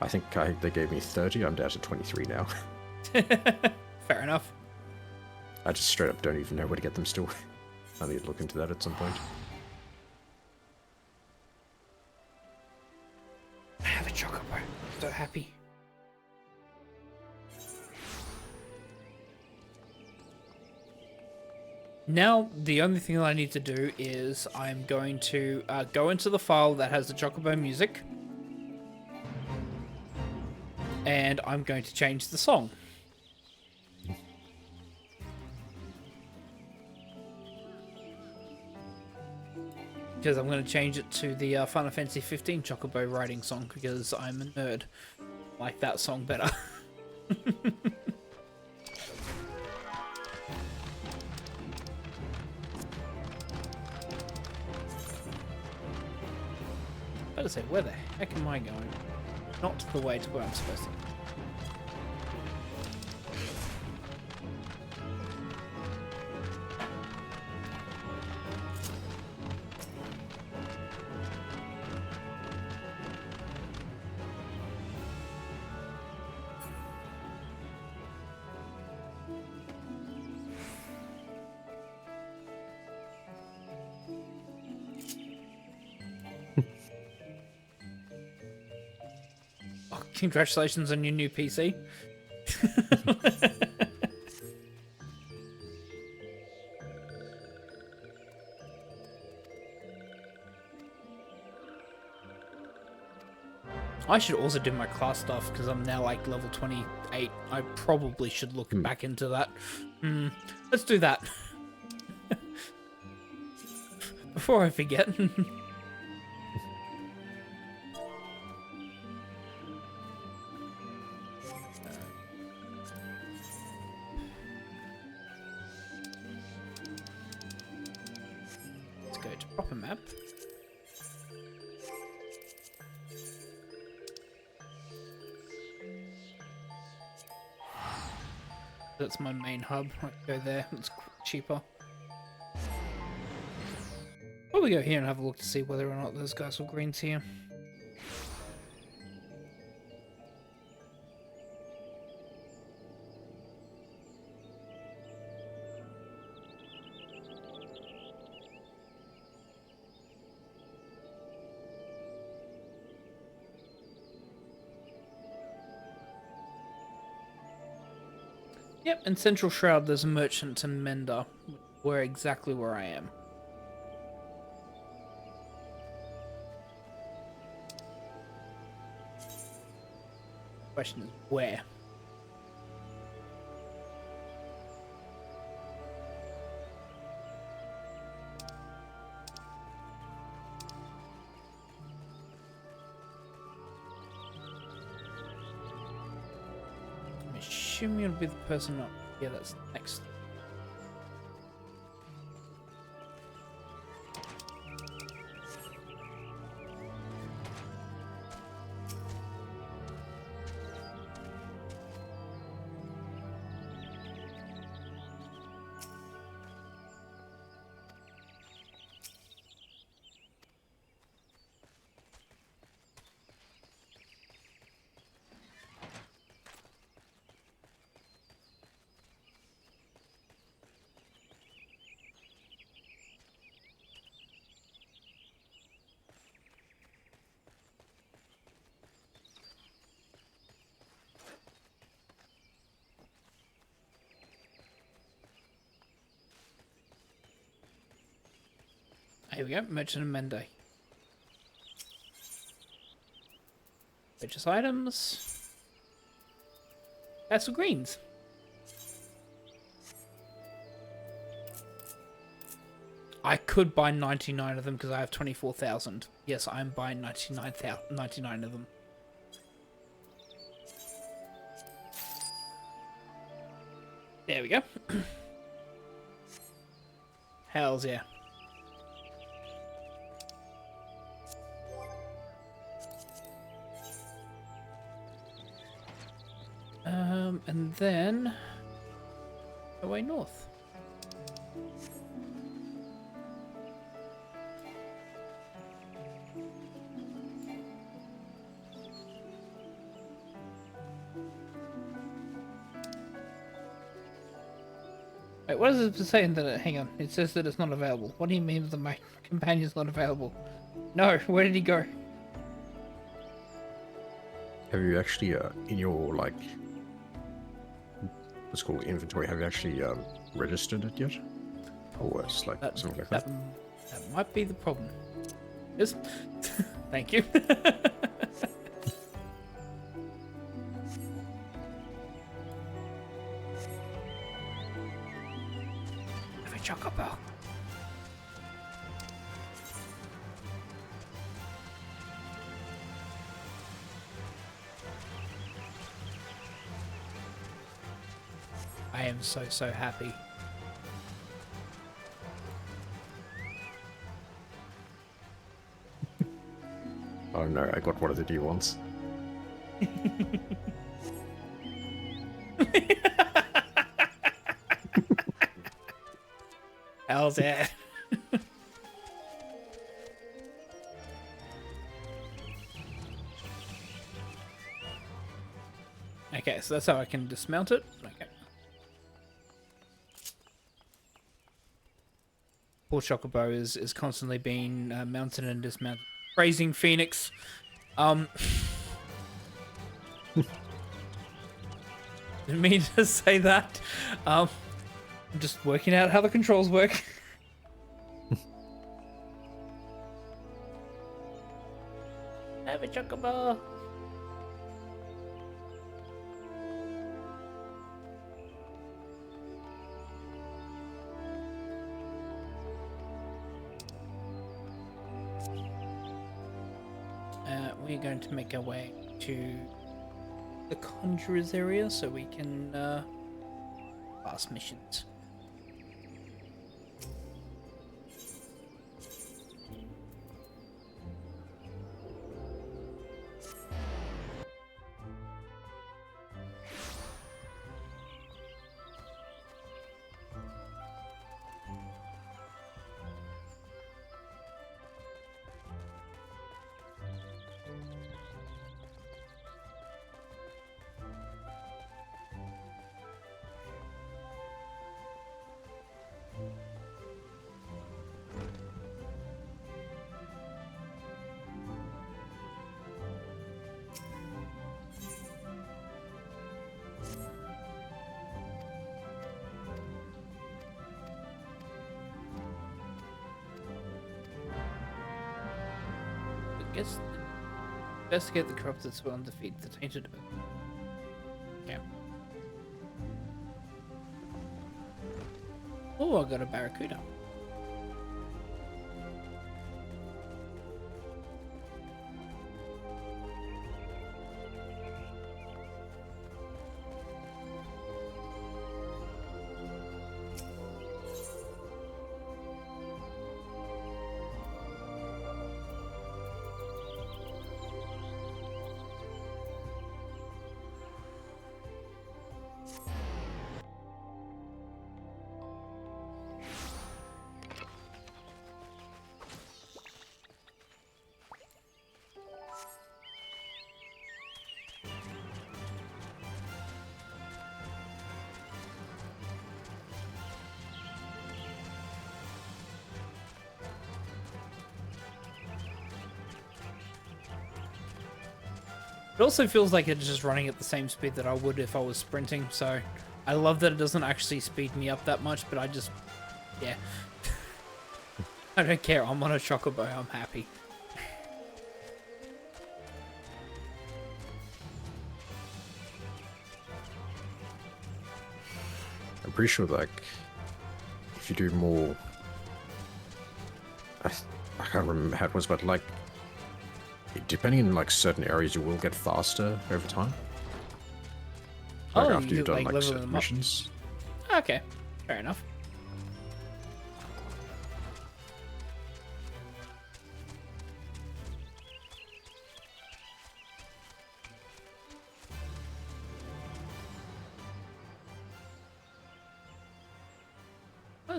I think they gave me 30. I'm down to 23 now. Fair enough. I just straight up don't even know where to get them still. I need to look into that at some point. I have a chocobo. I'm so happy. Now, the only thing that I need to do is I'm going to go into the file that has the chocobo music. And I'm going to change the song. Because I'm going to change it to the Final Fantasy 15 Chocobo writing song, because I'm a nerd. I like that song better. Better say, where the heck am I going? Not the way to where I'm supposed to. Congratulations on your new PC. I should also do my class stuff because I'm now like level 28. I probably should look back into that. Let's do that. Before I forget. Proper map. That's my main hub. I can go there. It's cheaper. Probably go here and have a look to see whether or not those guys will greens here. Yep, in Central Shroud there's a merchant and mender, where exactly where I am. Question is where? Assuming it'll be the person up. Yeah, that's next. Here we go, Merchant and Mende. Purchase items. That's some greens. I could buy 99 of them because I have 24,000. Yes, I'm buying 99 of them. There we go. Hells yeah. And then Away north. Wait, what is it saying that hang on, it says that it's not available. What do you mean that my companion's not available? No, where did he go? Have you actually, in your, like, what's called inventory, have you actually, registered it yet? Or it's like something like that? That might be the problem. Yes. Thank you. Have a chocobo. I am so happy. Oh no, I got one of the new ones. How's that? Okay, so that's how I can dismount it. Okay. Poor Chocobo is constantly being mounted and dismounted. Praising Phoenix. Didn't mean to say that. I'm just working out how the controls work. Have a Chocobo. We're going to make our way to the Conjurer's area so we can pass missions. Guess investigate the corrupted spell and defeat the tainted earth. Okay. Oh, I got a barracuda. It also feels like it's just running at the same speed that I would if I was sprinting, so I love that it doesn't actually speed me up that much, but I just, yeah. I don't care, I'm on a chocobo, I'm happy. I'm pretty sure, like, if you do more... I can't remember how it was, but, like, depending on, like, certain areas, you will get faster over time. Like, after you've done, like, certain missions. Okay, fair enough.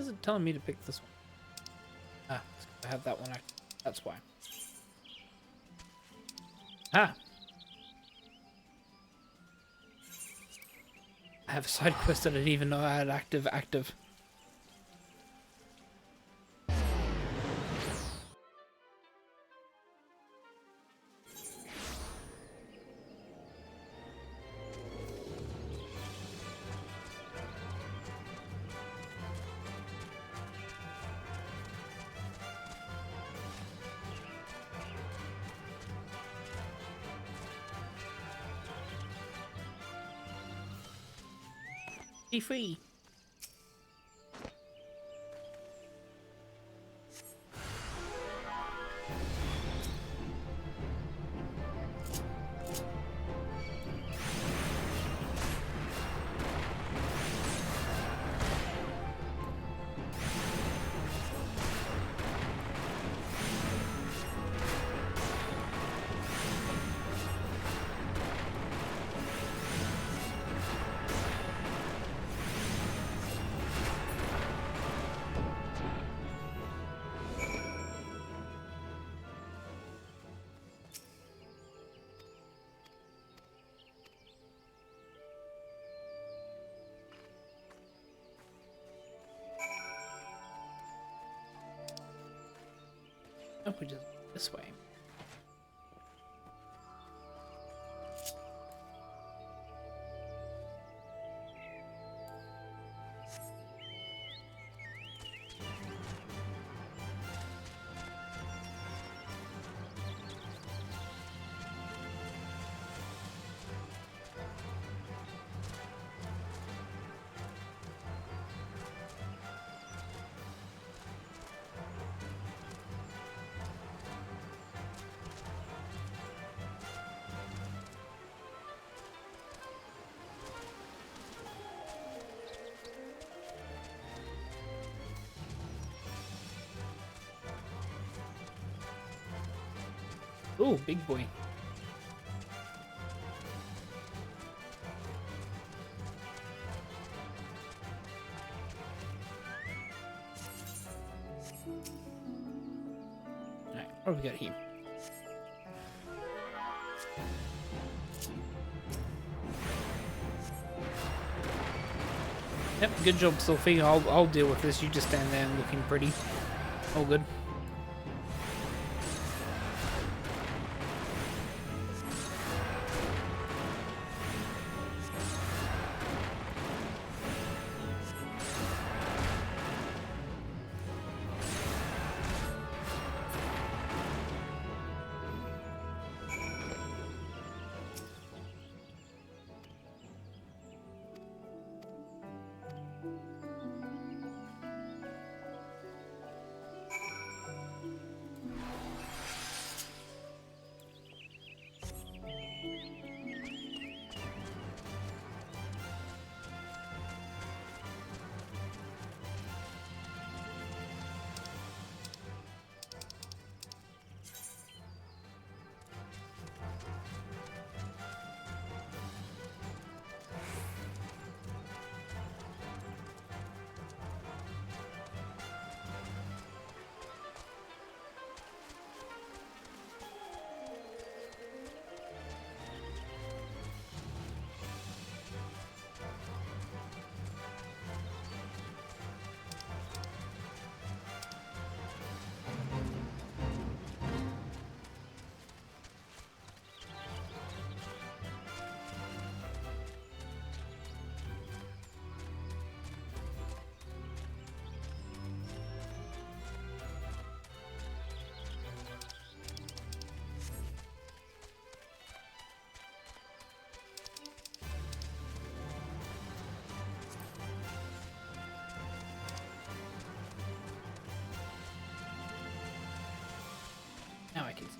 is it telling me to pick this one? Ah, I have that one active. That's why. Ah! I have a side quest that I didn't even know I had active. Be free. Oh, we just this way. Ooh, big boy. Alright, what do we got here? Yep, good job, Sophie. I'll deal with this. You just stand there and looking pretty. All good. Now I can see.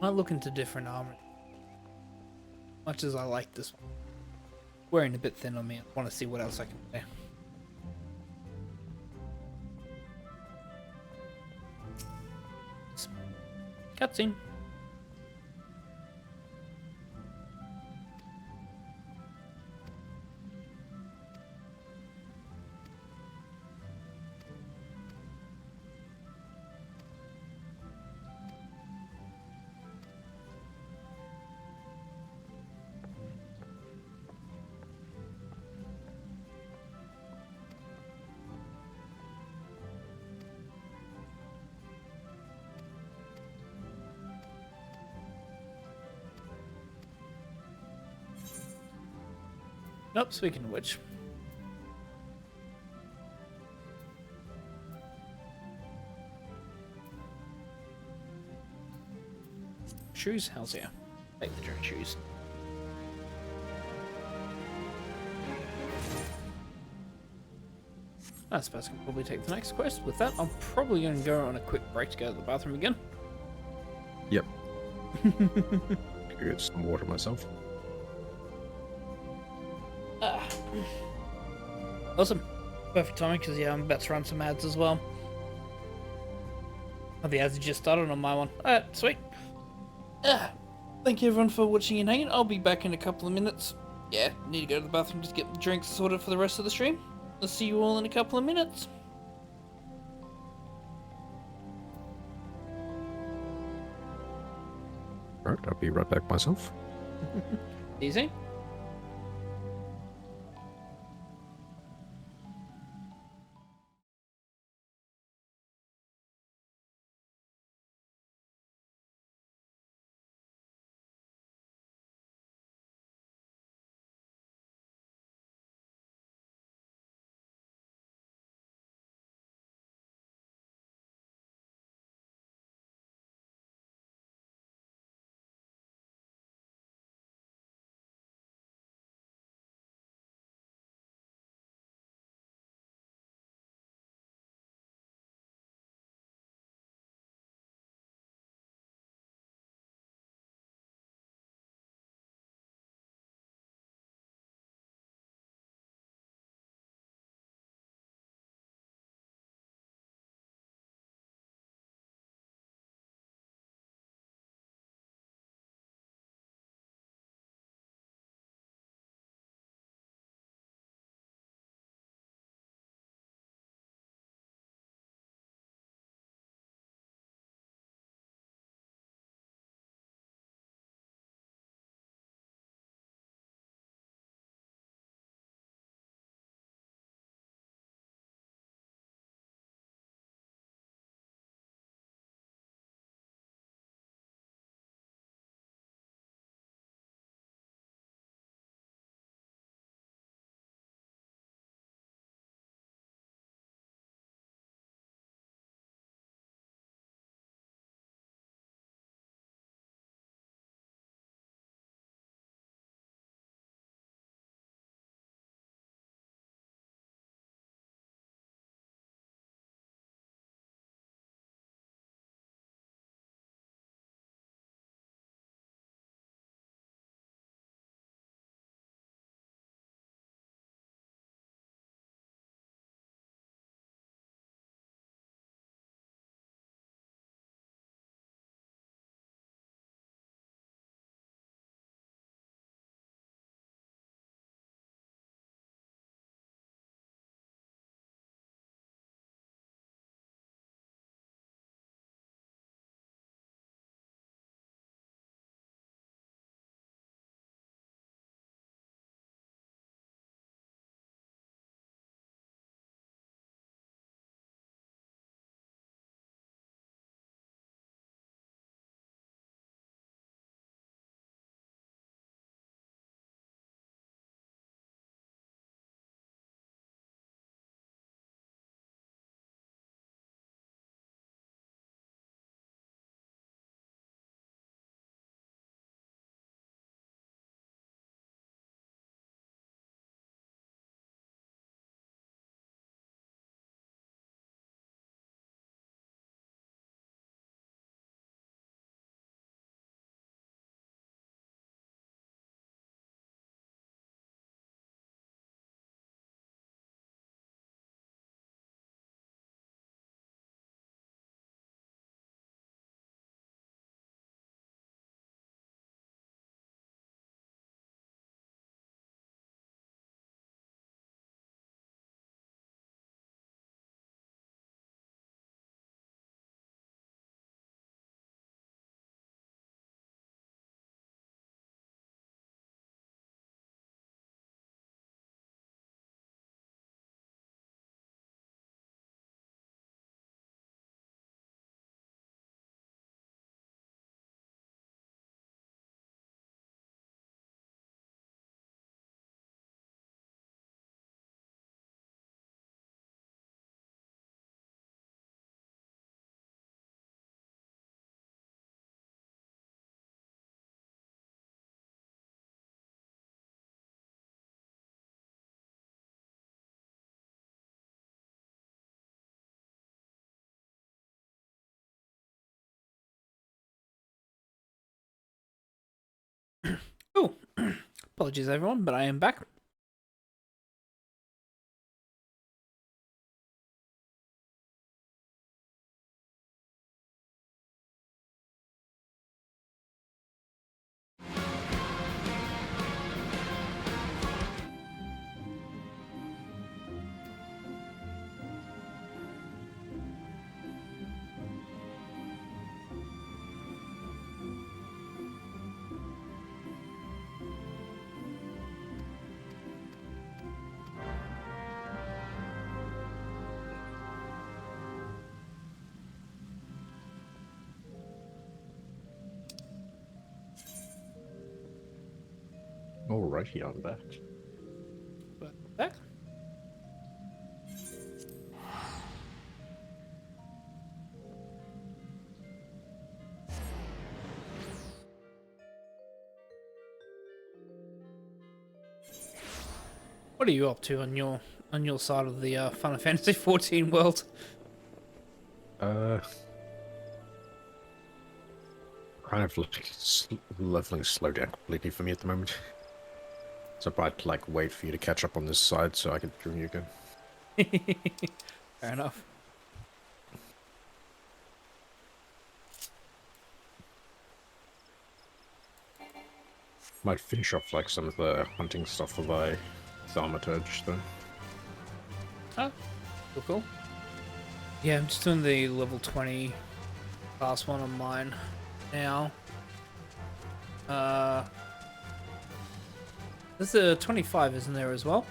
I look into different armor. Much as I like this one. Wearing a bit thin on me. I want to see what else I can wear. Cutscene. Nope, speaking of which. Shoes? Hell's yeah. Take the drink shoes. I suppose I can probably take the next quest. With that, I'm probably going to go on a quick break to go to the bathroom again. Yep. Get some water myself. Awesome. Perfect timing, because yeah, I'm about to run some ads as well. Oh, the ads have just started on my one. Alright, sweet. Thank you everyone for watching and hanging. I'll be back in a couple of minutes. Yeah, need to go to the bathroom just get the drinks sorted for the rest of the stream. I'll see you all in a couple of minutes. Alright, I'll be right back myself. Easy. Apologies, everyone, but I am back. Alrighty, I'm back. Back? What are you up to on your side of the Final Fantasy XIV world? Kind of like leveling slow down completely for me at the moment. So I'd like wait for you to catch up on this side so I can join you again. Fair enough. Might finish off like some of the hunting stuff for my thaumaturge though. Oh, cool. Yeah, I'm just doing the level 20 class one on mine now. There's a 25, isn't there, as well?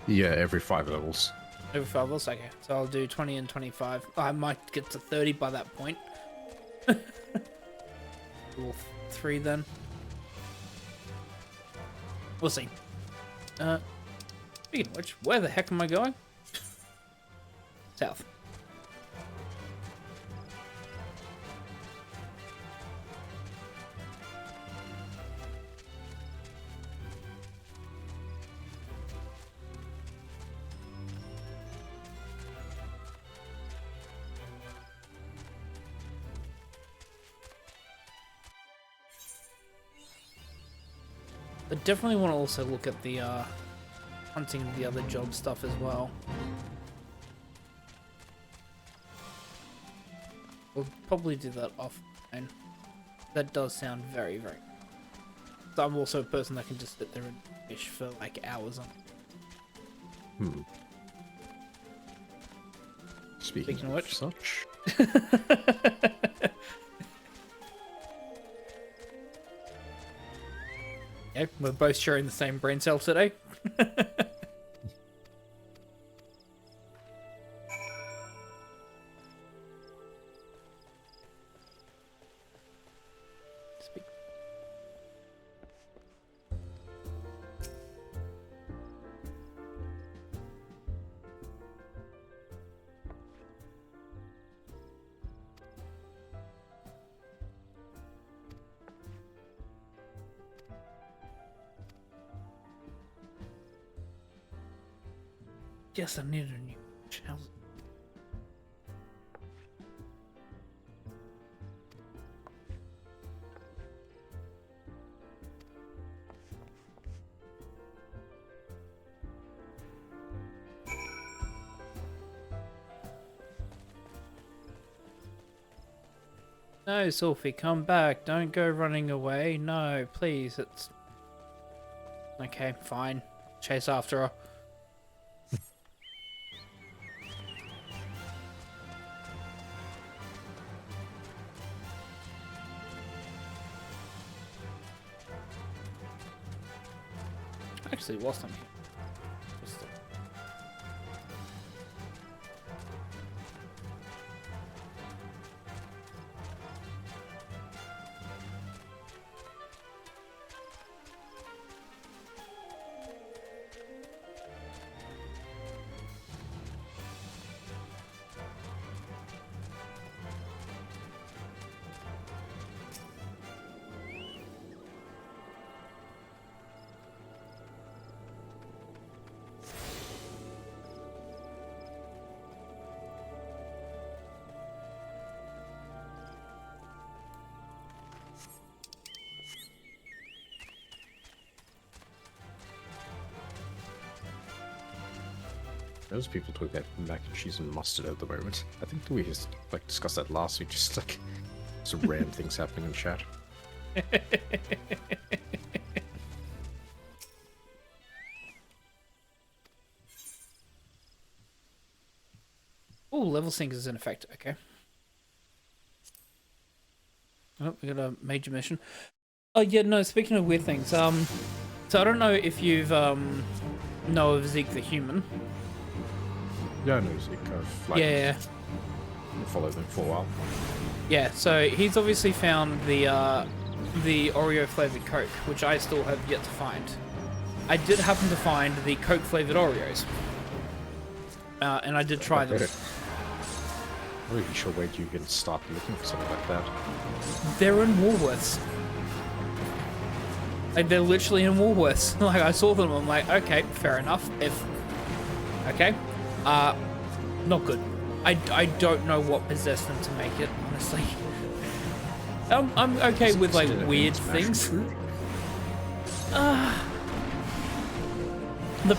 Yeah, every 5 levels. Every 5 levels? Okay, so I'll do 20 and 25. I might get to 30 by that point. Level 3 then. We'll see. Speaking of which, where the heck am I going? South. I definitely want to also look at the hunting the other job stuff as well. We'll probably do that offline. That does sound very, very... I'm also a person that can just sit there and fish for like hours on. Speaking of which, such. Yeah, we're both sharing the same brain cell today. Yes, I need a new channel. No, Sophie, come back. Don't go running away. No, please. It's... Okay, fine. Chase after her. Actually, whilst I'm here, just Those people talk about mac and cheese and mustard at the moment. I think we just like discussed that last week. Just like some random things happening in chat. Oh, level sync is in effect. Okay. Oh, we got a major mission. Oh yeah, no. Speaking of weird things, so I don't know if you've know of Zeke the Human. Yeah, I know Zeke. I've like followed him for a while. Yeah, so he's obviously found the Oreo flavored Coke, which I still have yet to find. I did happen to find the Coke flavored Oreos, and I did try them. I'm really sure where you can start looking for something like that. They're in Woolworths. Like, they're literally in Woolworths. Like, I saw them, I'm like, okay, fair enough. Okay. Not good. I don't know what possessed them to make it, honestly. I'm okay with, like, weird things. The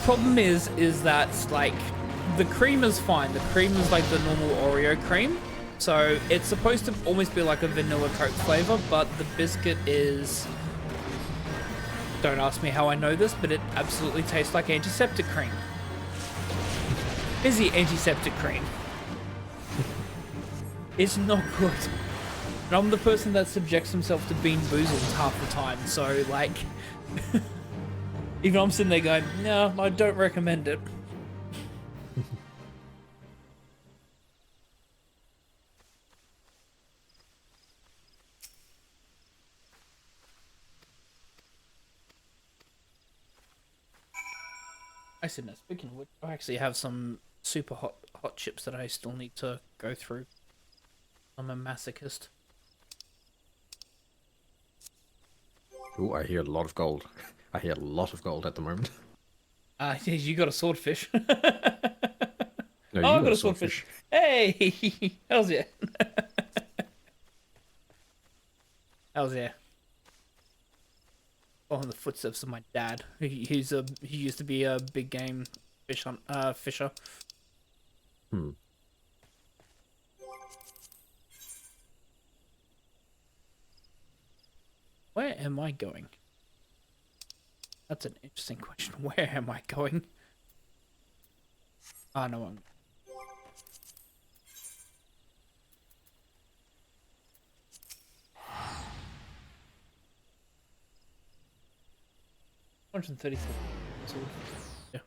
problem is that, like, the cream is fine. The cream is like the normal Oreo cream. So it's supposed to almost be like a vanilla Coke flavor, but the biscuit is... Don't ask me how I know this, but it absolutely tastes like antiseptic cream. Busy antiseptic cream. It's not good. And I'm the person that subjects himself to being boozled half the time, so like... even I'm sitting there going, no, I don't recommend it. I said, no, speaking of which, I actually have some super hot chips that I still need to go through. I'm a masochist. Oh, I hear a lot of gold. I hear a lot of gold at the moment. You got a swordfish. No, you I got got a a swordfish. Hey, how's yeah? How's yeah? Following the footsteps of my dad. He used to be a big game fisher. Hmm. Where am I going? That's an interesting question. Where am I going? Ah, no, I'm... $134. Yeah.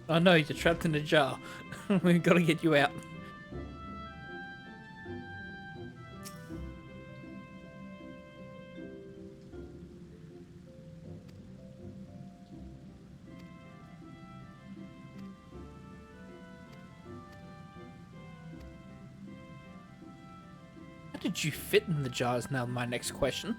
Oh no, you're trapped in a jar. We've got to get you out. How did you fit in the jar is now my next question.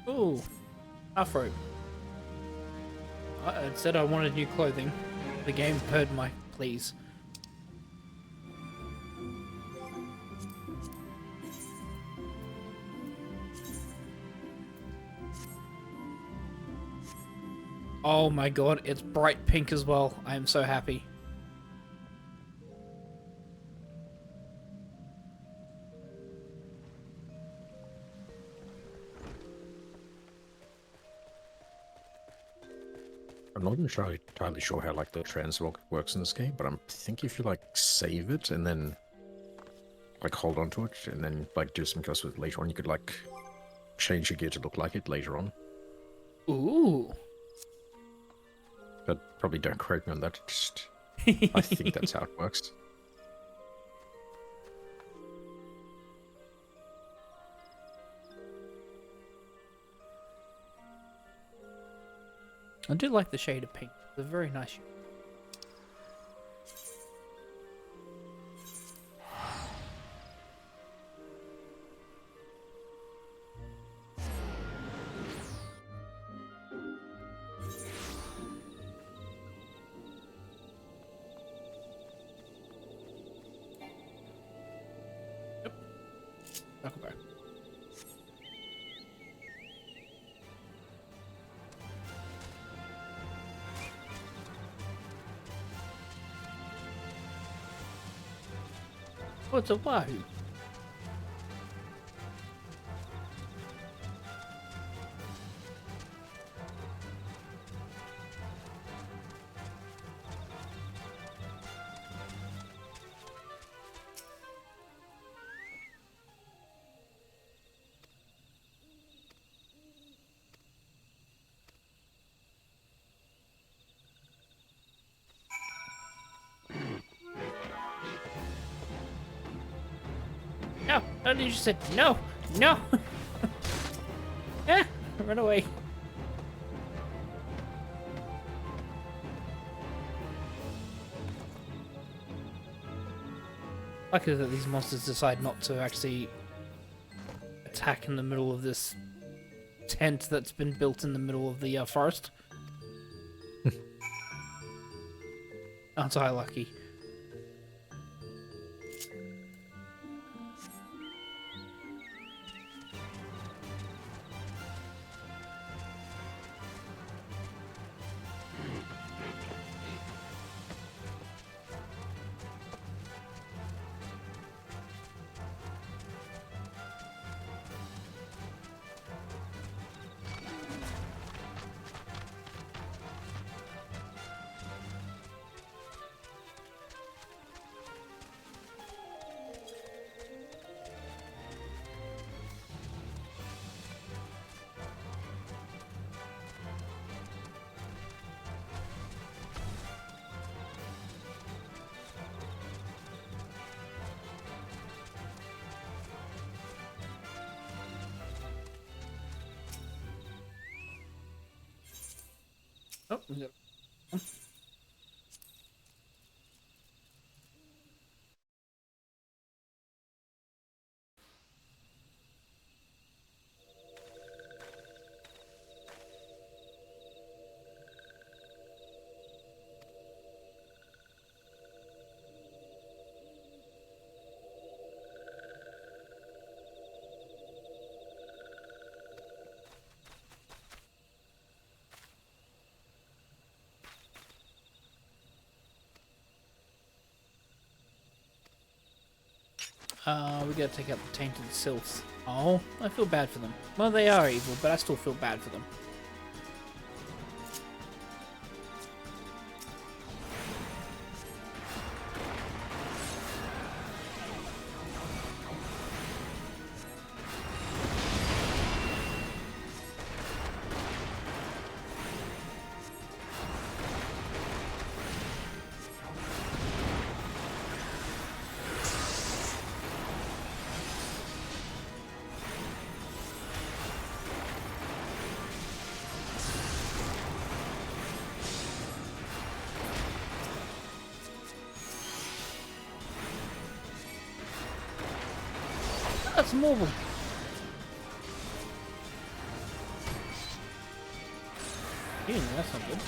Ooh, Afro. It said I wanted new clothing. The game heard my pleas. Oh my god, it's bright pink as well. I am so happy. I'm not entirely sure how like the translog works in this game, but I think if you like save it and then like hold on to it and then like do some quests with it later on, you could like change your gear to look like it later on. Ooh. But probably don't quote me on that. Just I think that's how it works. I do like the shade of pink. It's a very nice shade. Yep. Chocobo. Oh, it's a wahoo. No, no, you just said no, no. Yeah, run away. Like it that these monsters decide not to actually attack in the middle of this tent that's been built in the middle of the forest. Aren't I lucky? Oh, we got... we gotta take out the tainted sylphs. Oh, I feel bad for them. Well, they are evil, but I still feel bad for them. That's more of them. Ew, that's not good.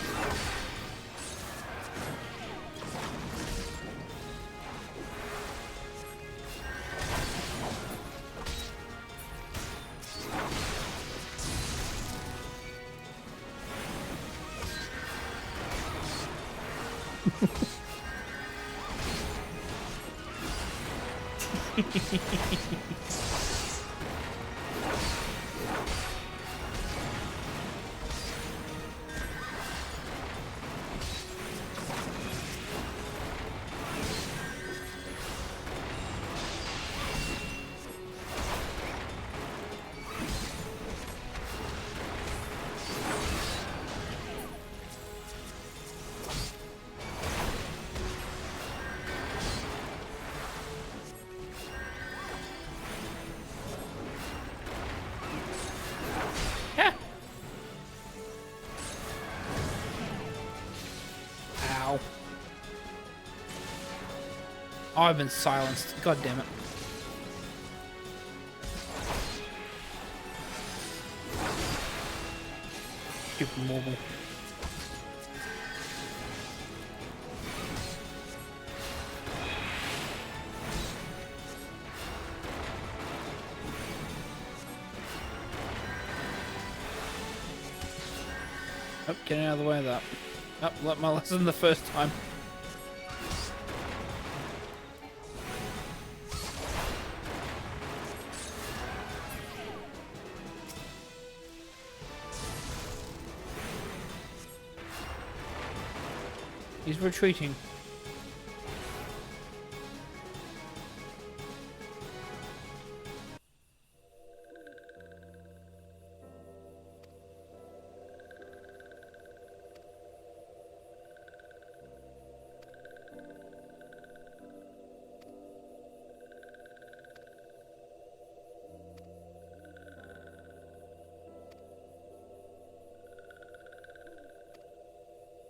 Oh, I've been silenced. God damn it. Stupid mobile. Oh, getting out of the way of that. Oh, learnt my lesson the first time. He's retreating.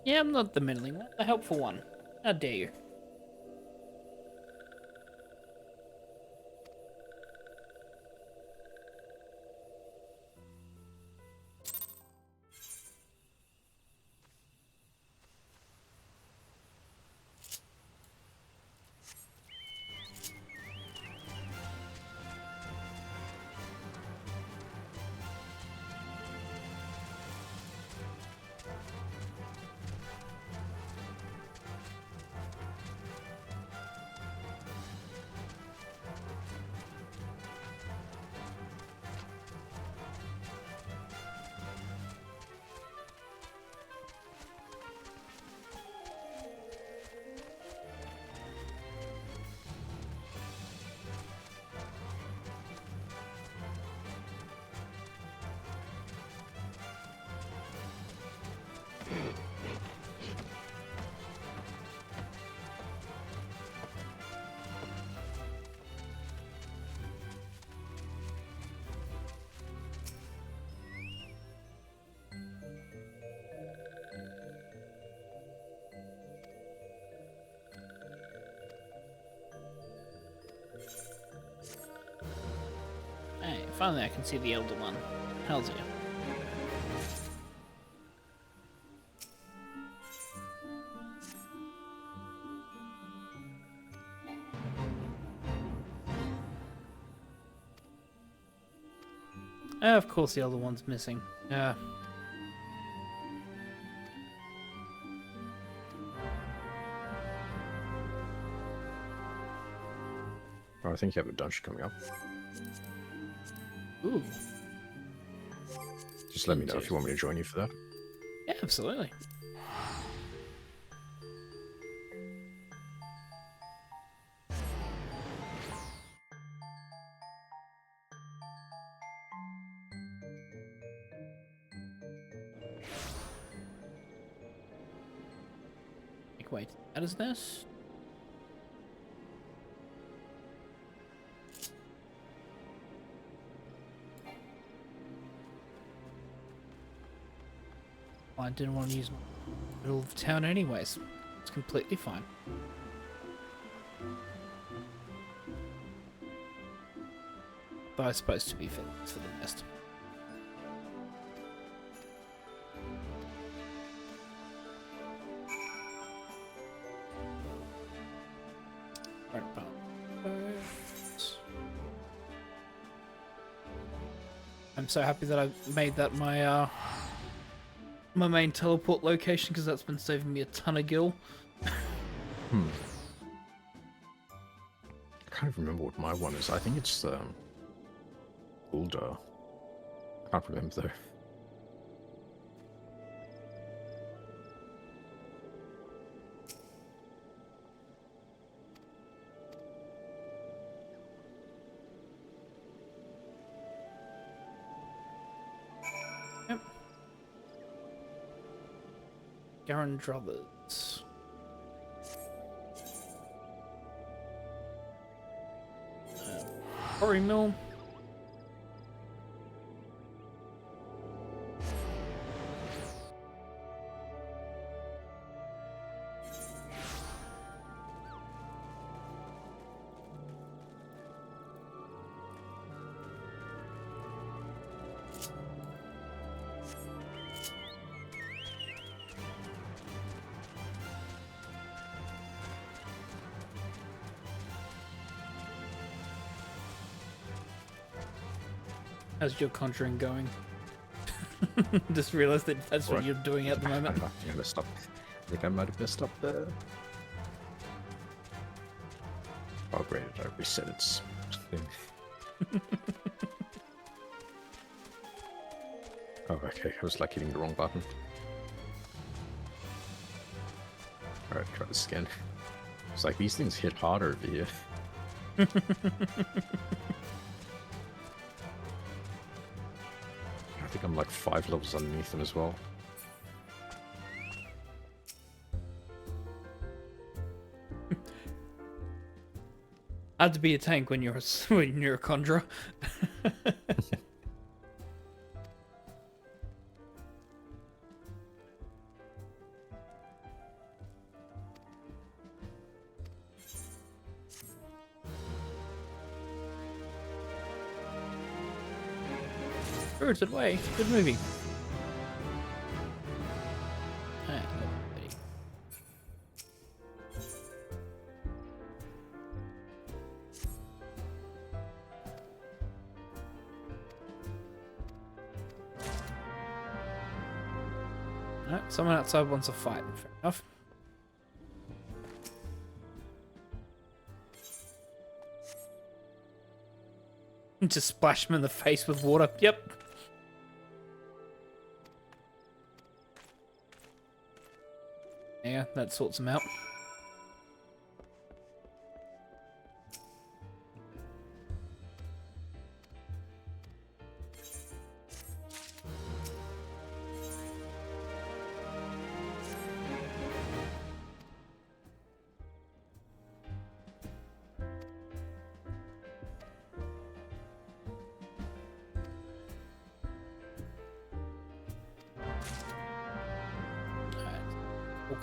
Yeah, I'm not the meddling one, the helpful one. How dare you? Hey, finally I can see the elder one. Eorzea. Oh, of course the elder one's missing. Yeah. Oh, I think you have a dungeon coming up. Ooh. Just let me know if you want me to join you for that. Yeah, absolutely. Wait, what is this? Well, I didn't want to use middle of town anyways. It's completely fine. But I suppose to be fair, it's for the best. I'm so happy that I made that my my main teleport location, because that's been saving me a ton of gil. I can't remember what my one is. I think it's Ulda. I can't remember though. Garen Drubbers. Quarry Mill. How's your conjuring going? Just realized that that's what you're doing at the moment. I messed up. I think I might have messed up there. Oh great, I reset its thing. Oh okay, I was like hitting the wrong button. Alright, try this again. It's like these things hit harder over here. I think I'm like 5 levels underneath them as well. Hard to be a tank when you're a conjurer. Spirited Away, good movie. Alright, someone outside wants a fight. Fair enough. Just splash him in the face with water. Yep. Yeah, that sorts him out.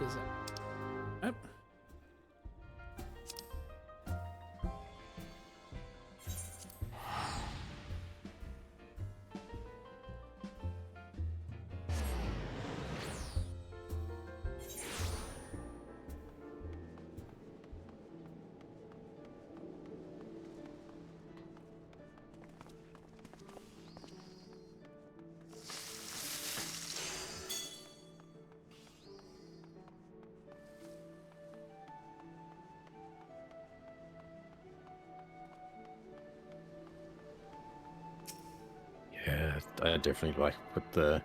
Is it? Nope. Yeah, I definitely like put the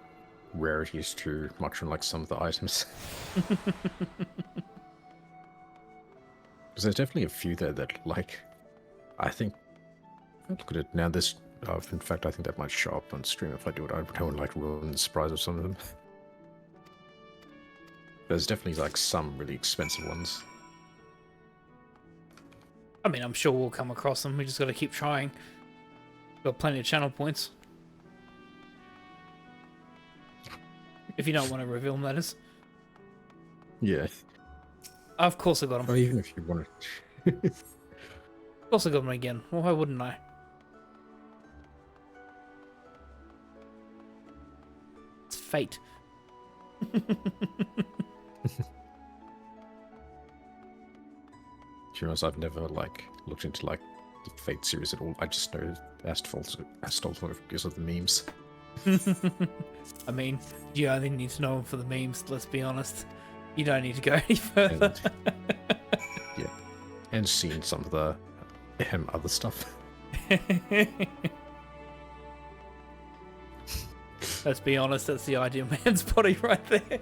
rarities too much on like some of the items. Because there's definitely a few there that like, I think, look at it now, this, in fact I think that might show up on stream if I do it. I would like ruin the surprise of some of them. There's definitely like some really expensive ones. I mean, I'm sure we'll come across them. We just got to keep trying. Got plenty of channel points. If you don't want to reveal them, that is. Yeah. Of course I got them. Or even if you want to. Of course I got them again. Well, why wouldn't I? It's fate. To be honest, I've never like looked into like the Fate series at all. I just know Astolfo because of the memes. I mean, you only need to know them for the memes, let's be honest. You don't need to go any further. Yeah. And seen some of the other stuff. Let's be honest, that's the ideal man's body right there.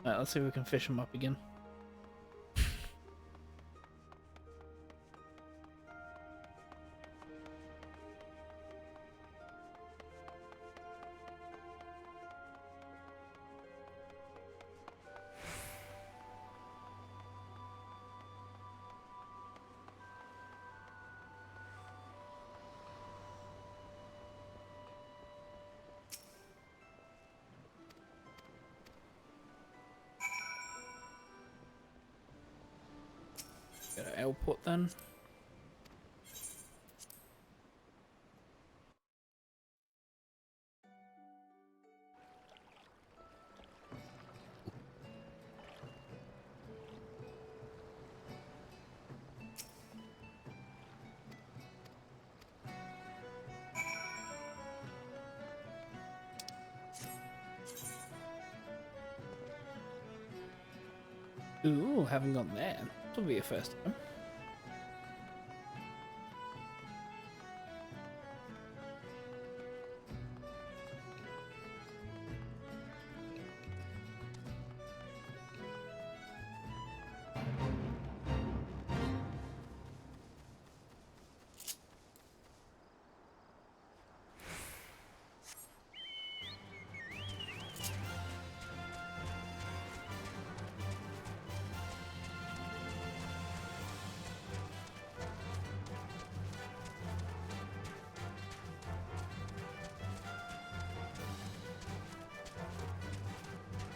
Alright, let's see if we can fish him up again. Go to airport then. Ooh, haven't gone there. This will be a first time.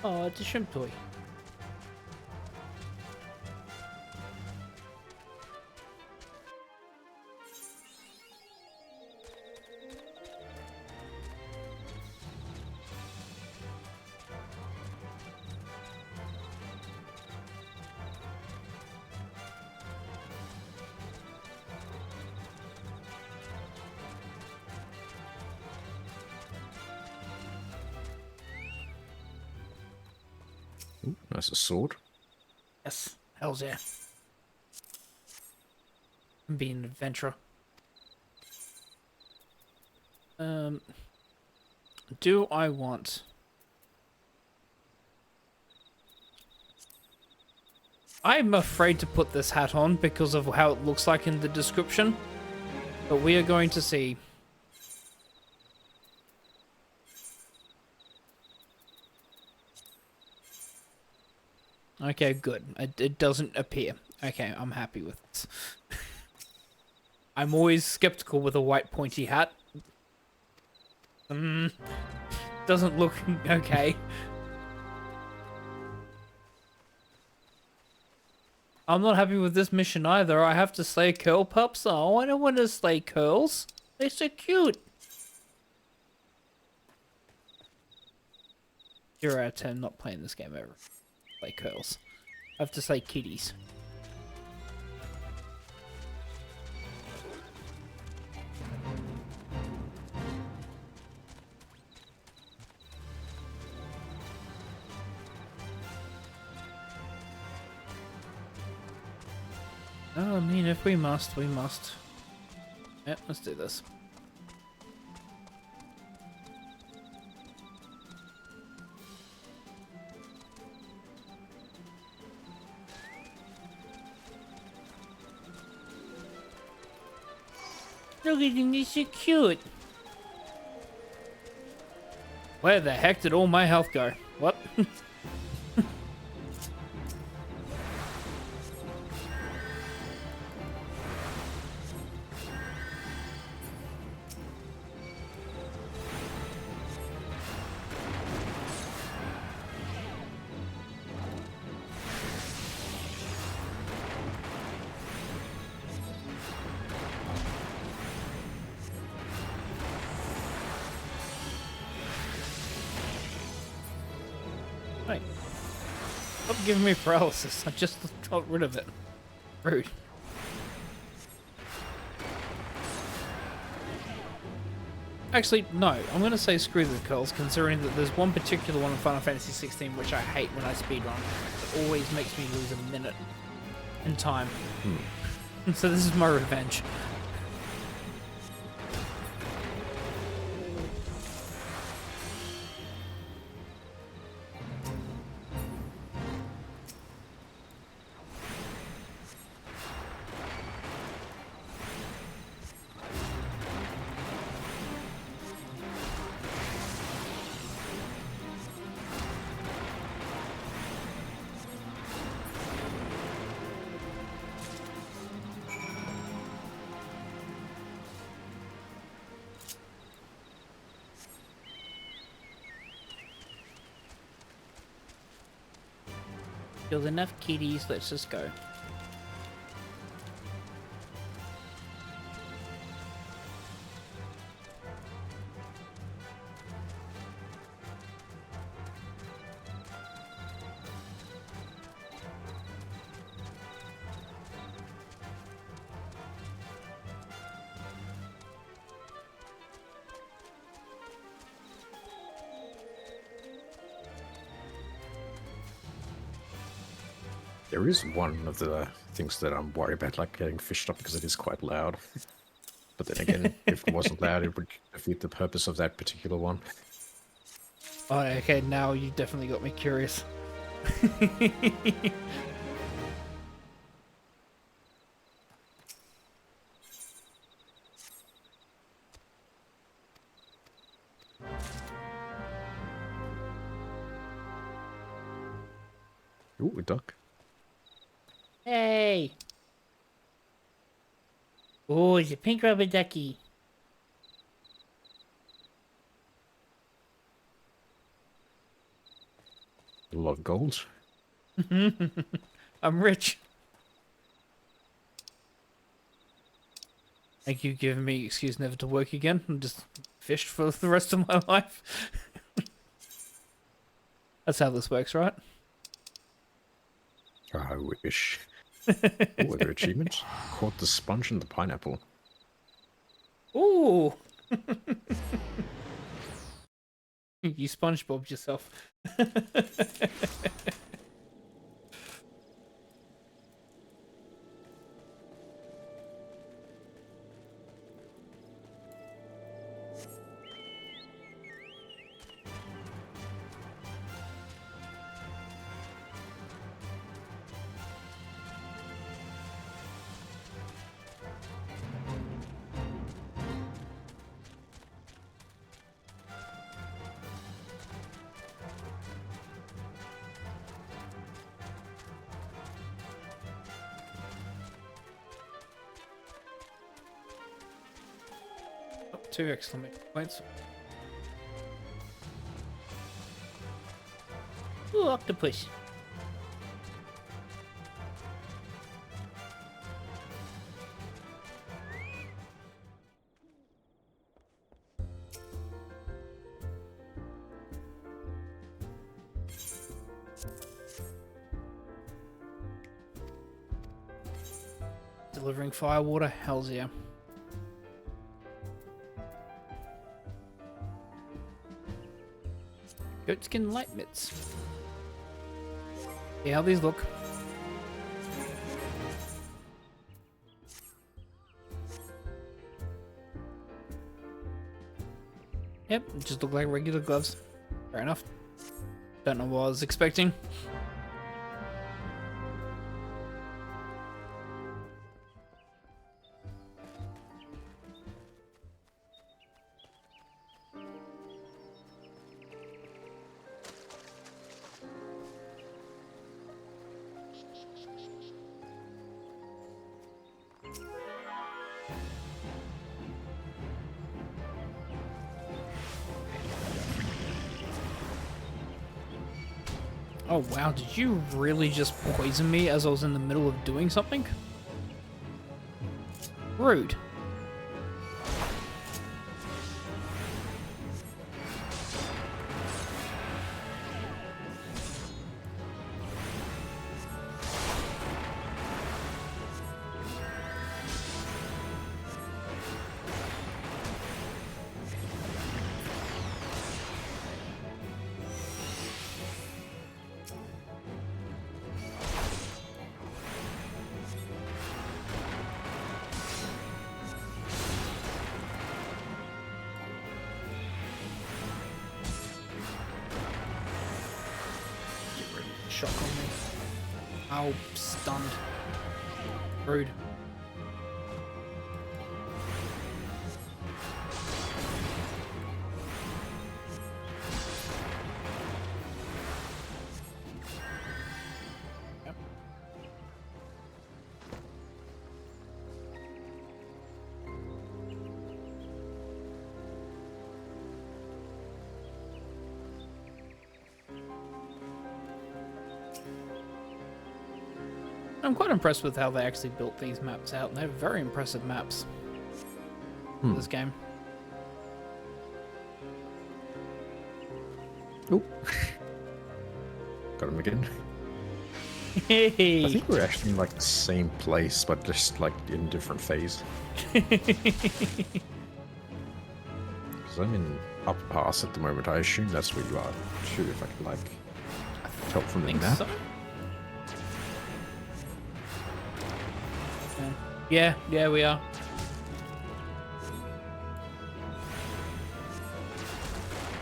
Oh, it's a shrimp toy. Ooh, that's a sword. Yes, hell's yeah. Being an adventurer. Do I want... I'm afraid to put this hat on because of how it looks like in the description, but we are going to see. Okay, good. It doesn't appear. Okay, I'm happy with this. I'm always skeptical with a white pointy hat. Doesn't look okay. I'm not happy with this mission either. I have to slay curl pups. Oh, I don't want to slay curls. They're so cute. 0 out of 10, not playing this game ever. Slay curls. I have to slay kitties. Oh, I mean, if we must, we must. Yep, let's do this. Look at him, he's so cute. Where the heck did all my health go? What? Hey, stop giving me paralysis. I just got rid of it. Rude. Actually, no. I'm going to say screw the curls, considering that there's one particular one in Final Fantasy 16 which I hate when I speedrun. It always makes me lose a minute in time. So this is my revenge. Killed enough kitties, let's just go. There is one of the things that I'm worried about, like getting fished up, because it is quite loud. But then again, if it wasn't loud, it would defeat the purpose of that particular one. Oh, okay, now you definitely got me curious. Ooh, a duck. Hey! Oh, it's a pink rubber ducky. A lot of gold. I'm rich. Thank you for giving me excuse never to work again and just fished for the rest of my life. That's how this works, right? I wish. Ooh, other achievements. Caught the sponge and the pineapple. Ooh! You SpongeBobbed yourself. Oh, 2 exclamation points. Ooh, octopus. Delivering firewater, hells yeah. Goatskin light mitts. See how these look. Yep, just look like regular gloves. Fair enough. Don't know what I was expecting. Oh wow, did you really just poison me as I was in the middle of doing something? Rude. Shock on me. Ow, stunned. Rude. Yep. I'm quite impressed with how they actually built these maps out, and they're very impressive maps for this game. Oh. Got him again. Hey. I think we're actually in like the same place, but just like in different phase. Because I'm in upper pass at the moment. I assume that's where you are too, if I can like tell from the map. So? Yeah, we are.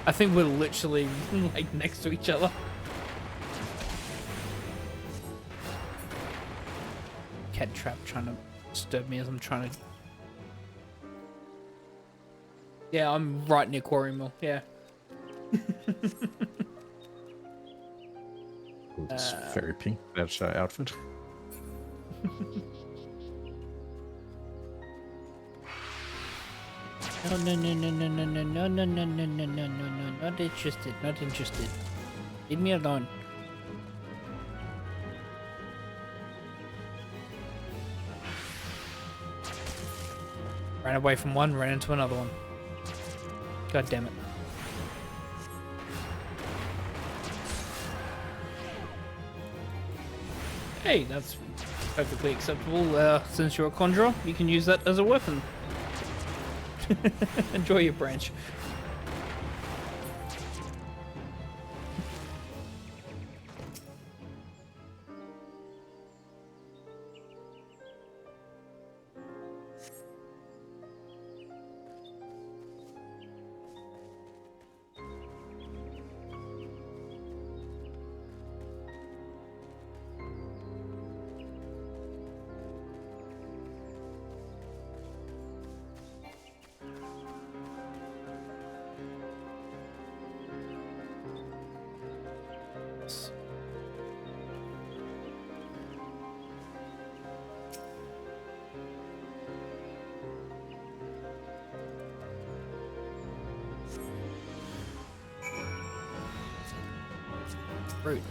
I think we're literally like next to each other. Cat trap trying to disturb me as I'm trying to. Yeah, I'm right near Quarry Mill. Yeah. Ooh, this very pink. That's outfit. No, not interested, not interested. Leave me alone. Ran away from one, ran into another one. God damn it. Hey, that's perfectly acceptable. Since you're a Conjurer, you can use that as a weapon. Enjoy your branch. Rude.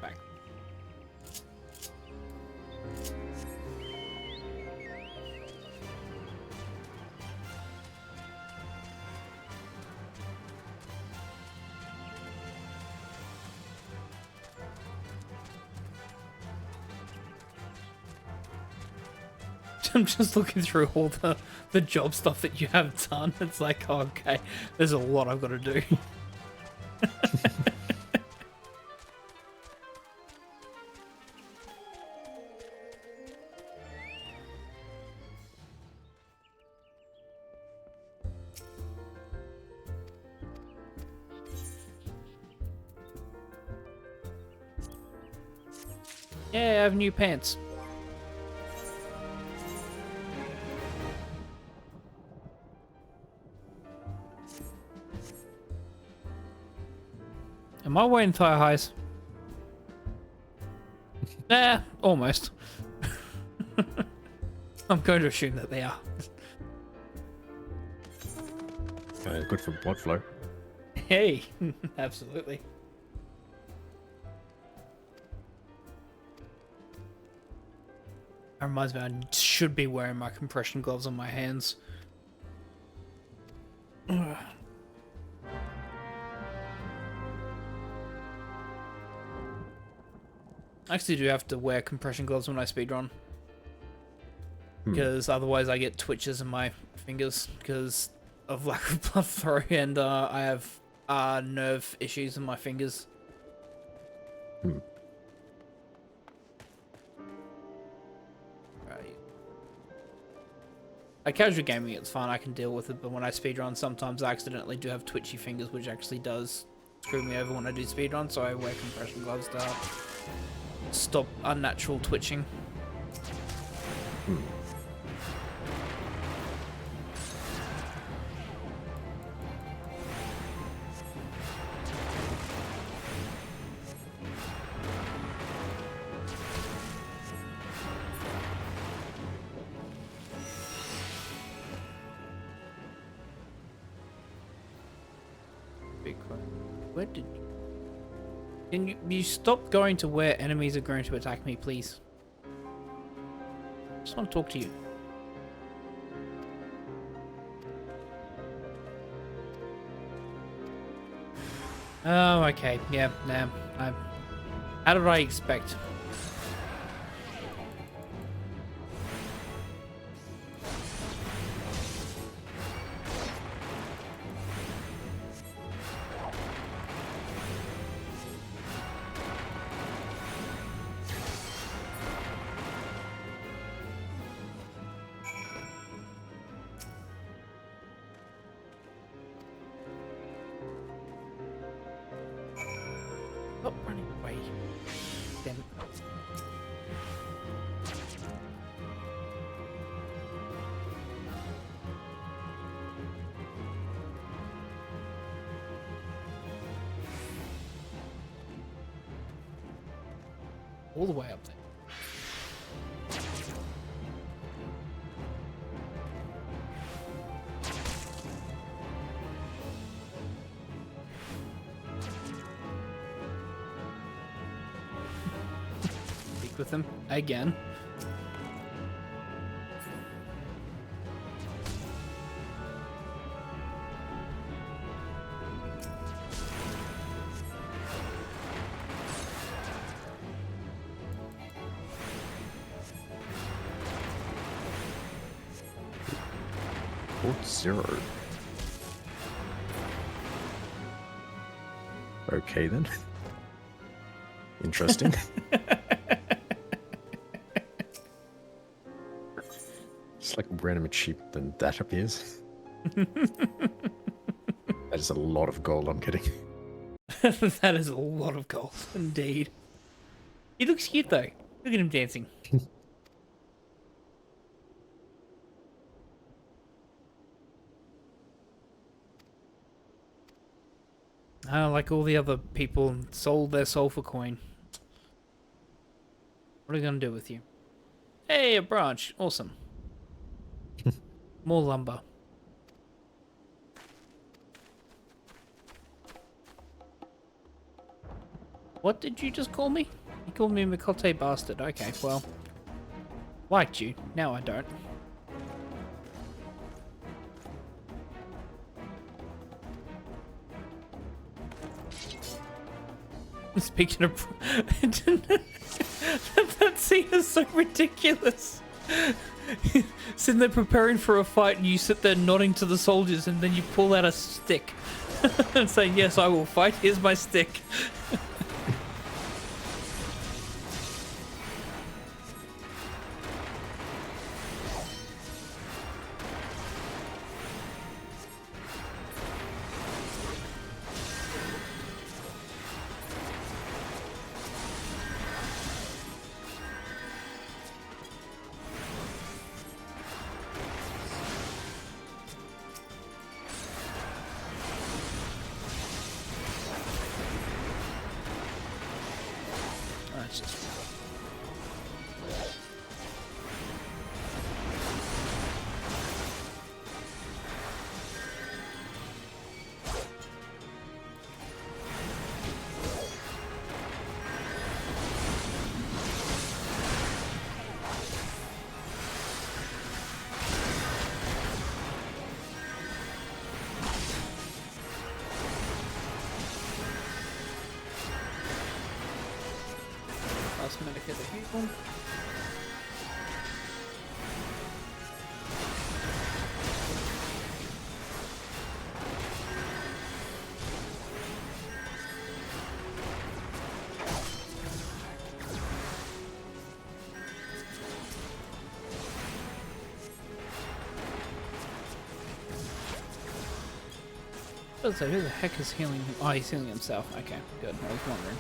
Back. I'm just looking through all the job stuff that you have done. It's like, oh, okay, there's a lot I've got to do. Yeah, I have new pants. Am I wearing thigh highs? Nah, almost. I'm going to assume that they are. Good for blood flow. Hey, absolutely. That reminds me, I should be wearing my compression gloves on my hands. I actually do have to wear compression gloves when I speedrun. Because otherwise I get twitches in my fingers because of lack of blood flow, and I have nerve issues in my fingers. Like casual gaming, it's fine, I can deal with it, but when I speedrun, sometimes I accidentally do have twitchy fingers, which actually does screw me over when I do speedrun, so I wear compression gloves to stop unnatural twitching. Big one. Where did you... Can you stop going to where enemies are going to attack me, please? I just want to talk to you. Oh, okay. Yeah, nah. How did I expect? Stop running away. Damn it. All the way up there. Speak with him again. Port 0. Okay then. Interesting. It's like a random achievement, then that appears. That is a lot of gold I'm getting. That is a lot of gold, indeed. He looks cute though. Look at him dancing. Like all the other people sold their soul for coin. What are we gonna do with you? Hey, a branch. Awesome. More lumber. What did you just call me? You called me Mikote bastard. Okay, well. Liked you. Now I don't. Speaking of... that scene is so ridiculous. Sitting there preparing for a fight and you sit there nodding to the soldiers and then you pull out a stick and say, yes, I will fight. Here's my stick. So who the heck is healing him? Oh, he's healing himself. Okay, good. I was wondering.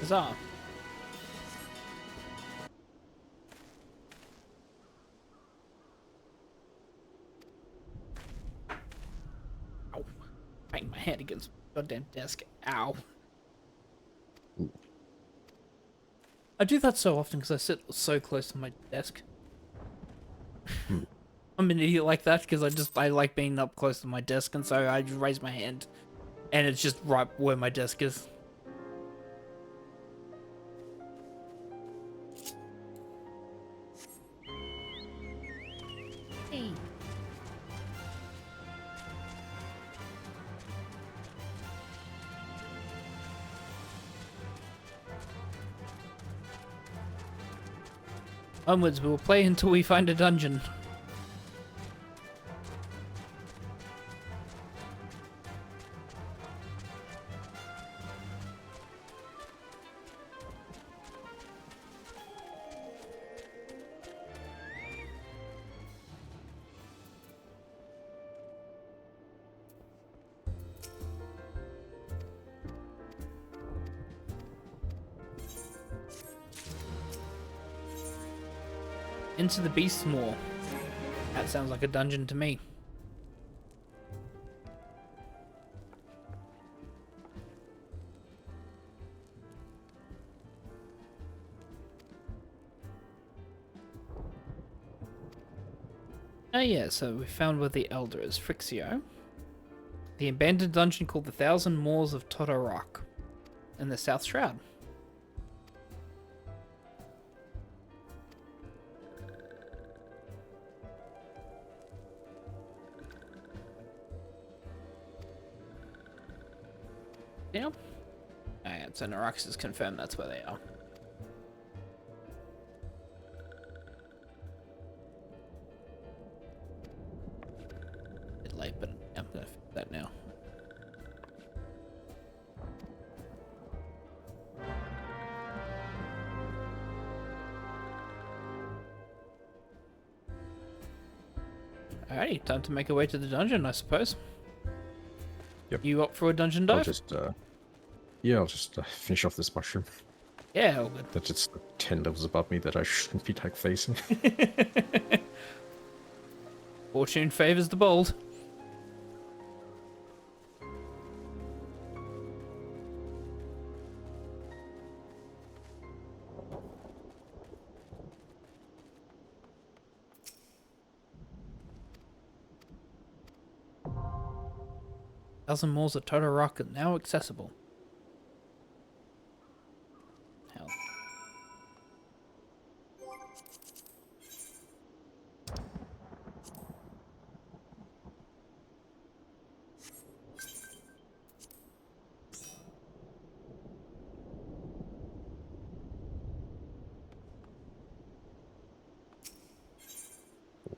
Bizarre. Ow. Bang my head against the goddamn desk. Ow. I do that so often because I sit so close to my desk. I'm an idiot like that because I like being up close to my desk, and so I just raise my hand and it's just right where my desk is. Hey. Onwards, we will play until we find a dungeon. Into the Beast's Maw. That sounds like a dungeon to me. Oh yeah, so we found where the Elder is, Frixio. The abandoned dungeon called the Thousand Moors of Todorok in the South Shroud. Yeah. Alright, so Narax has confirmed that's where they are. Bit late, but I'm gonna fix that now. Alrighty, time to make our way to the dungeon, I suppose. Yep. You up for a dungeon dive? I'll just finish off this mushroom. Yeah, all good. That's just 10 levels above me that I shouldn't be like facing. Fortune favors the bold. Thousand Moors of Todorok are now accessible. Hell.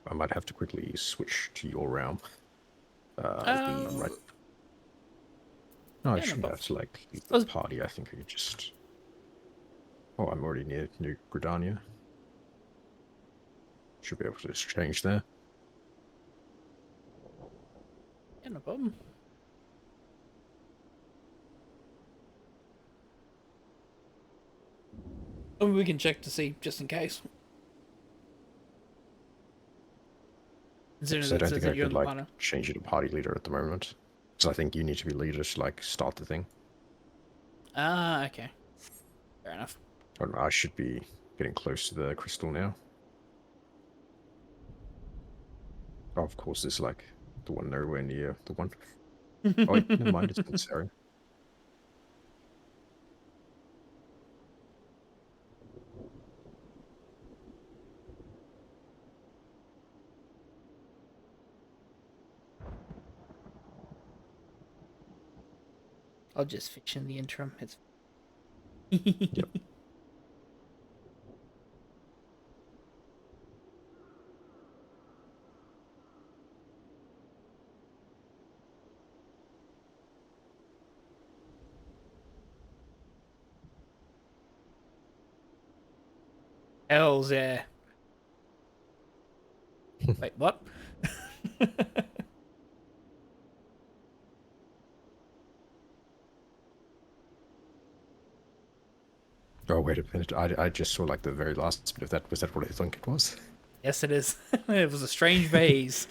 I might have to quickly switch to your realm. Right. No, I shouldn't have to like leave the party. I think I could just. Oh, I'm already near New Gridania. Should be able to just change there. Yeah, no problem. Oh, we can check to see, just in case. Because I don't think I could like change you to party leader at the moment. So I think you need to be leader to like start the thing. Ah, okay. Fair enough. I don't know, I should be getting close to the crystal now. Oh, of course, there's like the one nowhere near the one. Oh, wait, never mind, it's necessary. I'll just fish in the interim. It's Yep. Eorzea. Wait, what? Oh, wait a minute. I just saw like the very last bit of that. Was that what I think it was? Yes, it is. It was a strange vase.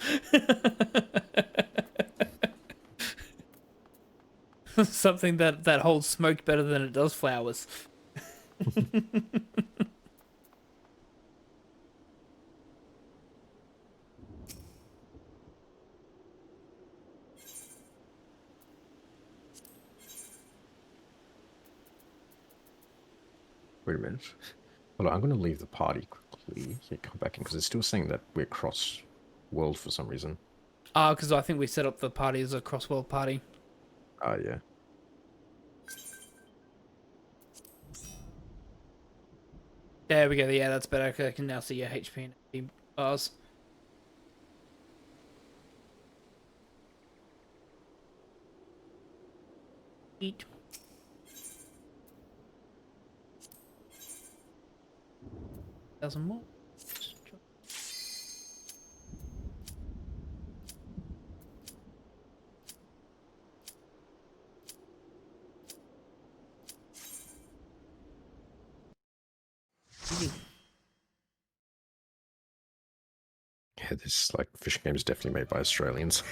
Something that holds smoke better than it does flowers. Wait a minute. Well, I'm going to leave the party quickly. Yeah, come back in because it's still saying that we're cross world for some reason. Because I think we set up the party as a cross-world party. Yeah. There we go. Yeah, that's better. I can now see your HP and HP bars. Eat. Thousand more. Yeah, this like fishing game is definitely made by Australians.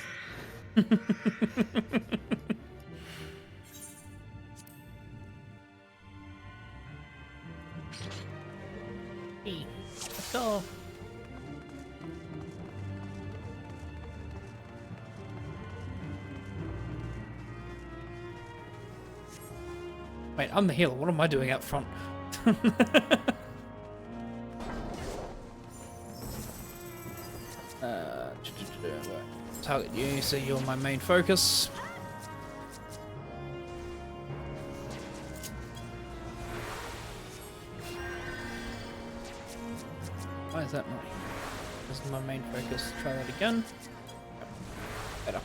Hey, let's go. Wait, I'm the healer. What am I doing out front? Target you, so you're my main focus. Why is that not? This is my main focus. Try that again. Better.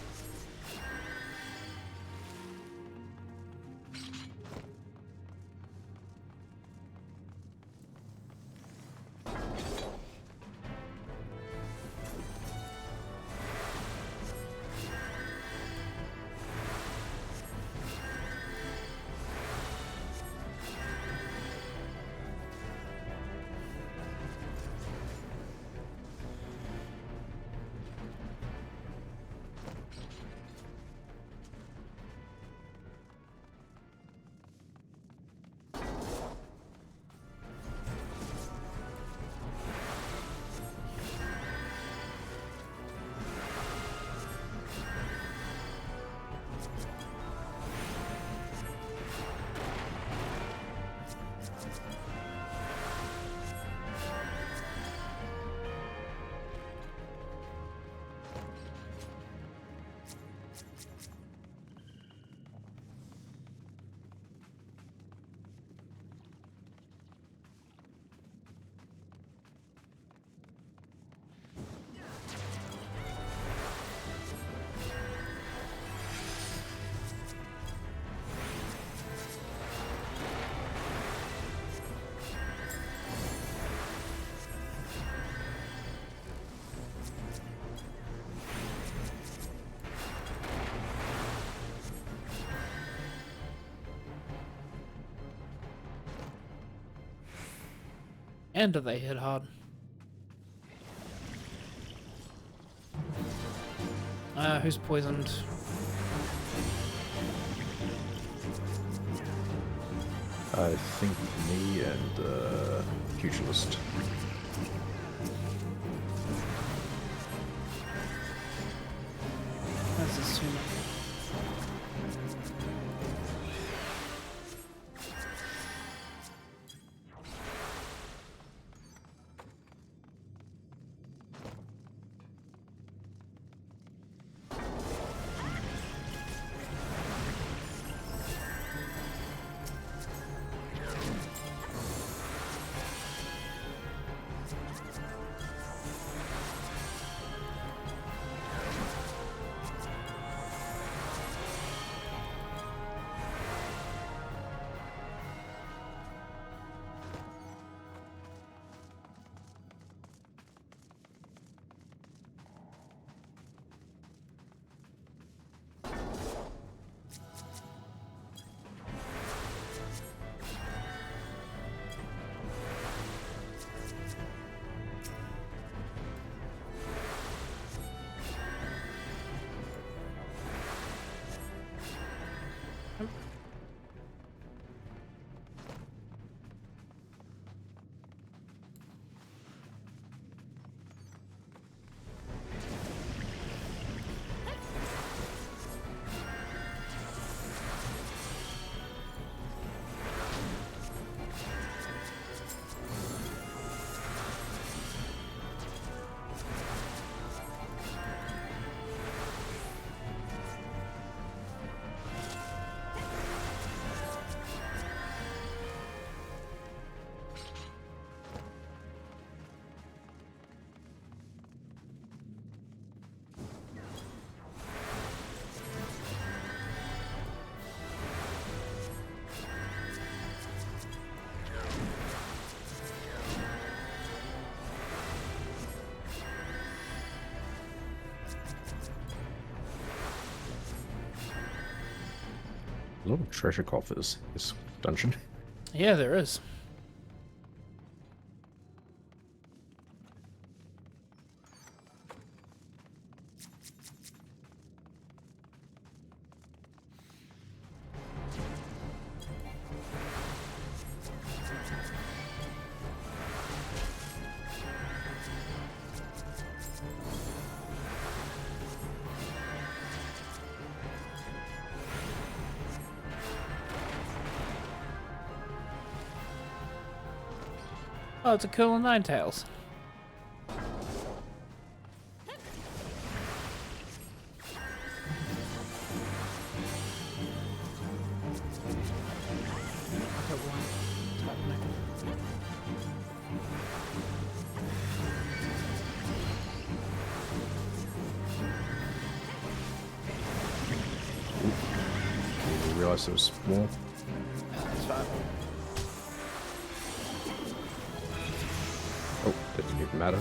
And they hit hard. Who's poisoned? I think me and Pugilist. That's a sumo. A lot of treasure coffers, this dungeon. Yeah, there is. Oh, it's a cool Ninetales. Didn't realize there was more. That's fine. Oh, that didn't even matter.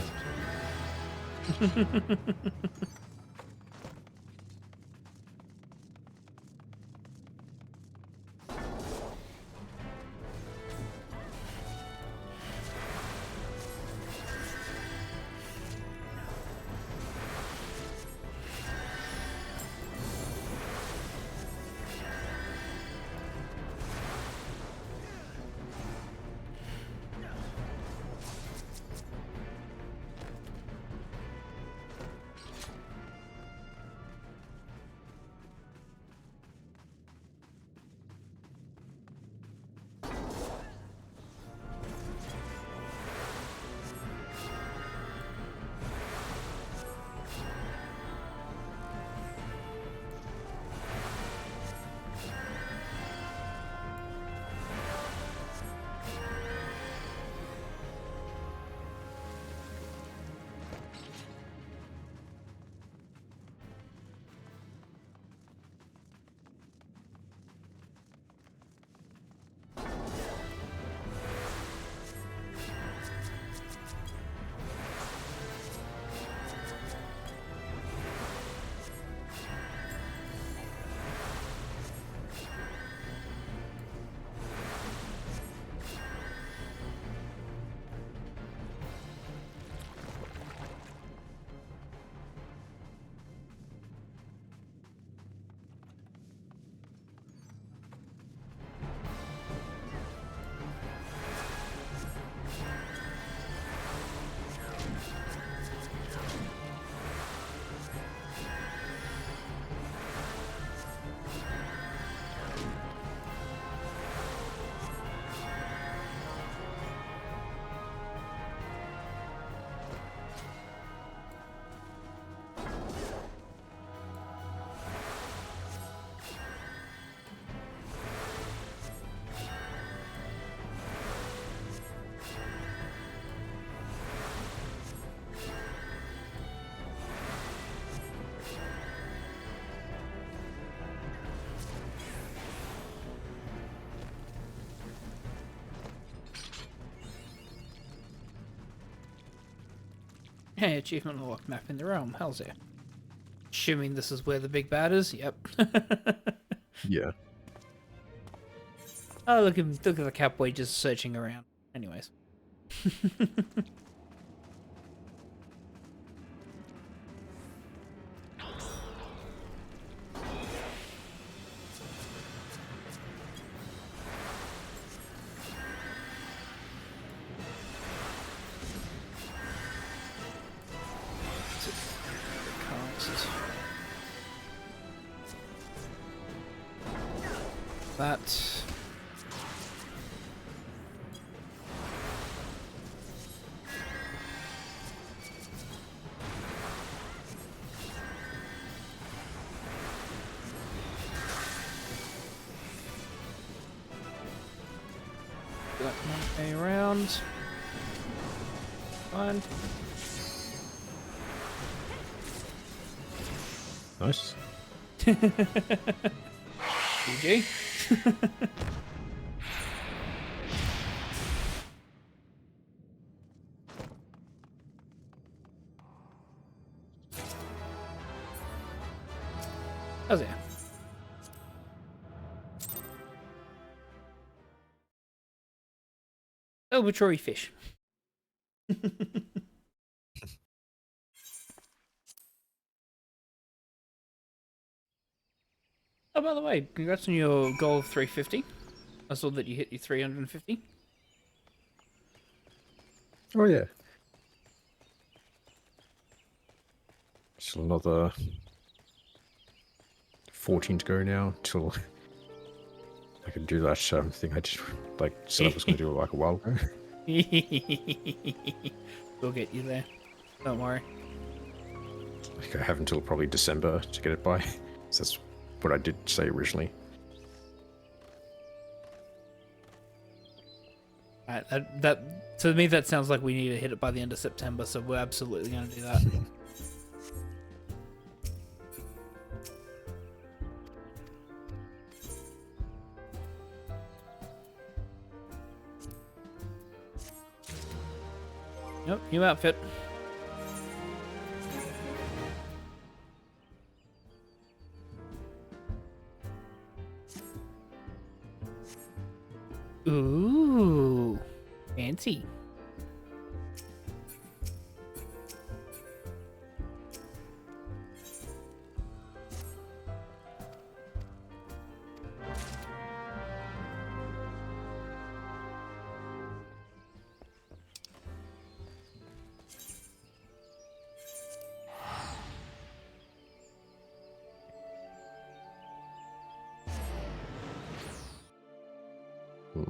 Hey, achievement unlocked, map in the realm. Eorzea. Assuming this is where the big bad is. Yep. Yeah. Oh, look at the Catboi just searching around. Anyways. That. That might be around. Fine. Nice. GG. Eorzea. Celebratory fish. Oh, by the way, congrats on your goal of 350. I saw that you hit your 350. Oh yeah. Still another 14 to go now till I can do that thing I just like said I was going to do like a while ago. We'll get you there. Don't worry. Like I have until probably December to get it by. So that's what I did say originally. That to me that sounds like we need to hit it by the end of September, so we're absolutely going to do that. Nope, new outfit. Ooh, fancy.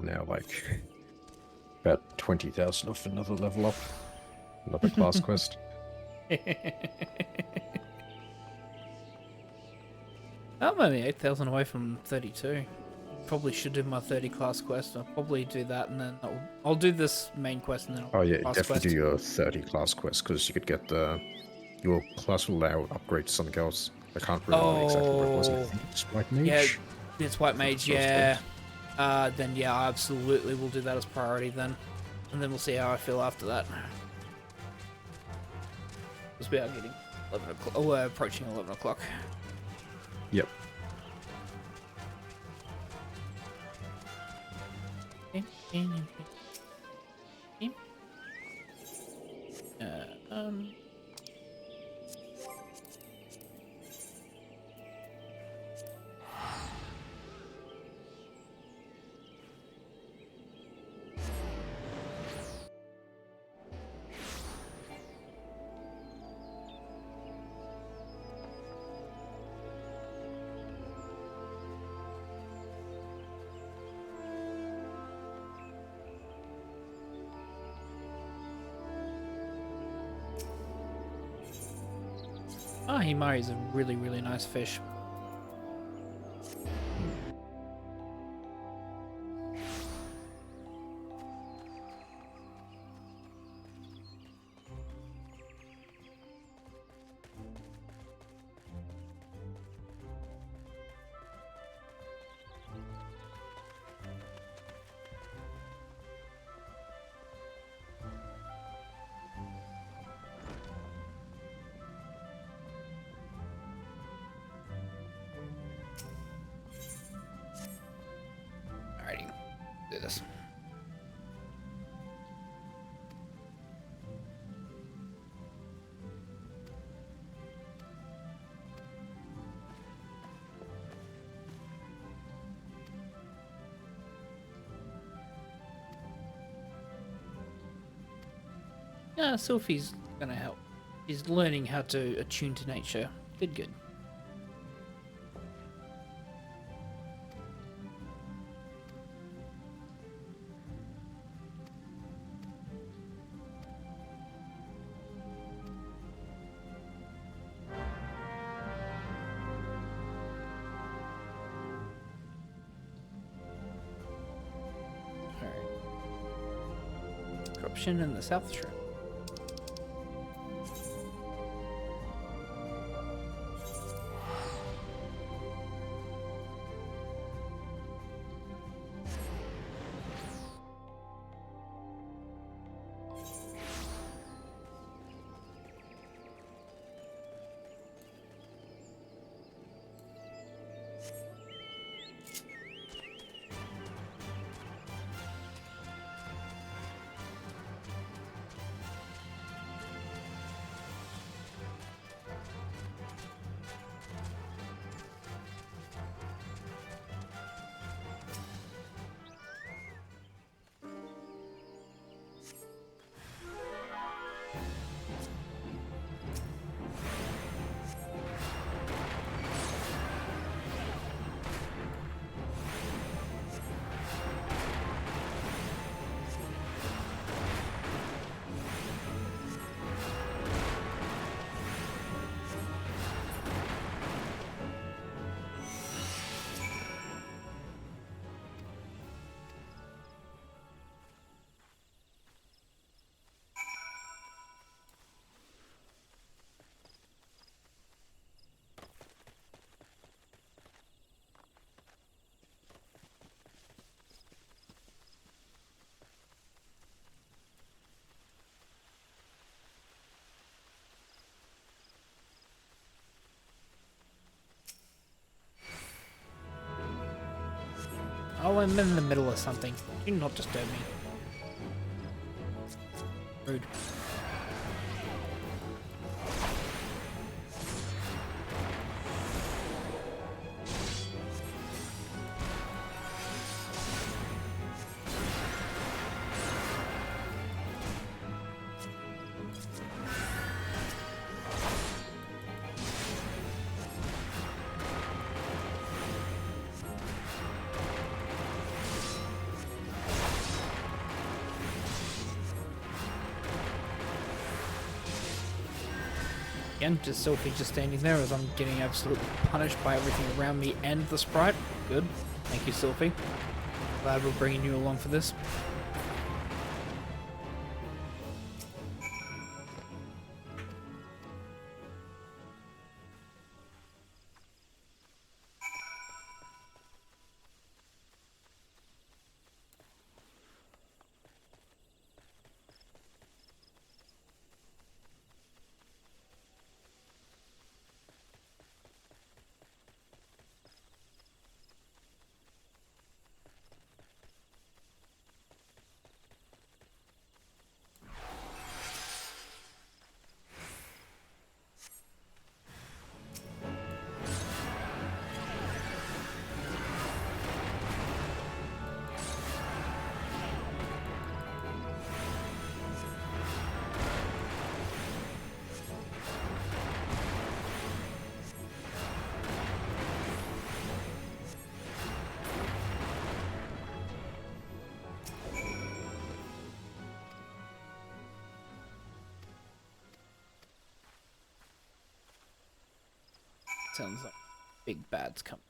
Now like about 20,000 off another level up, another class quest. I'm only 8,000 away from 32. Probably should do my 30 class quest. I'll probably do that, and then I'll do this main quest, and then Oh yeah, class definitely quest. do your 30 class quest because you could get your class will allow upgrade to something else. I can't remember exactly what it was. I think it's White Mage. Yeah, it's White Mage. Yeah. Then yeah, I absolutely will do that as priority then, and then we'll see how I feel after that. Because we are getting 11 o'clock. Oh, we're approaching 11 o'clock. Yep. Ah, Himari is a really, really nice fish. Alrighty, do this. Yeah, Sylphie's gonna help. He's learning how to attune to nature. Good, good. Corruption in the South Shore. Oh, I'm in the middle of something. Do not disturb me. Rude. Again, just Sylphie just standing there as I'm getting absolutely punished by everything around me and the sprite. Good. Thank you, Sylphie. Glad we're bringing you along for this. Sounds like big bad's coming.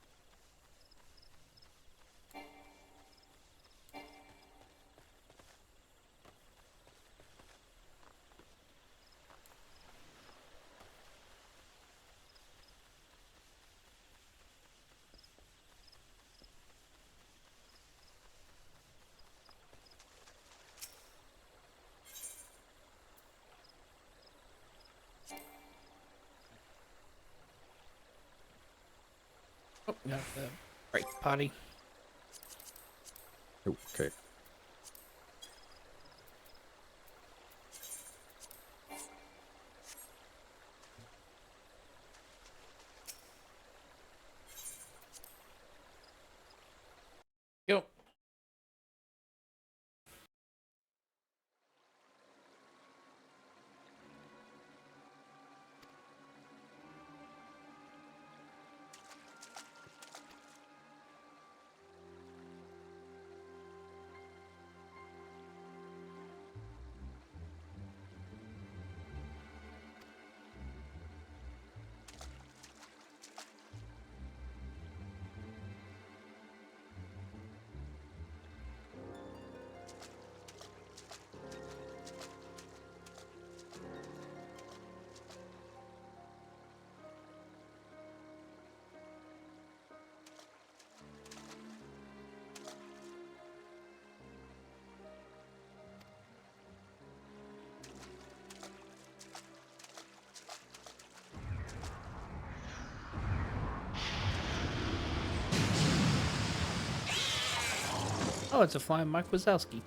Oh, no, the break party. Oh, okay. Yo. Oh, it's a flying Mike Wazowski.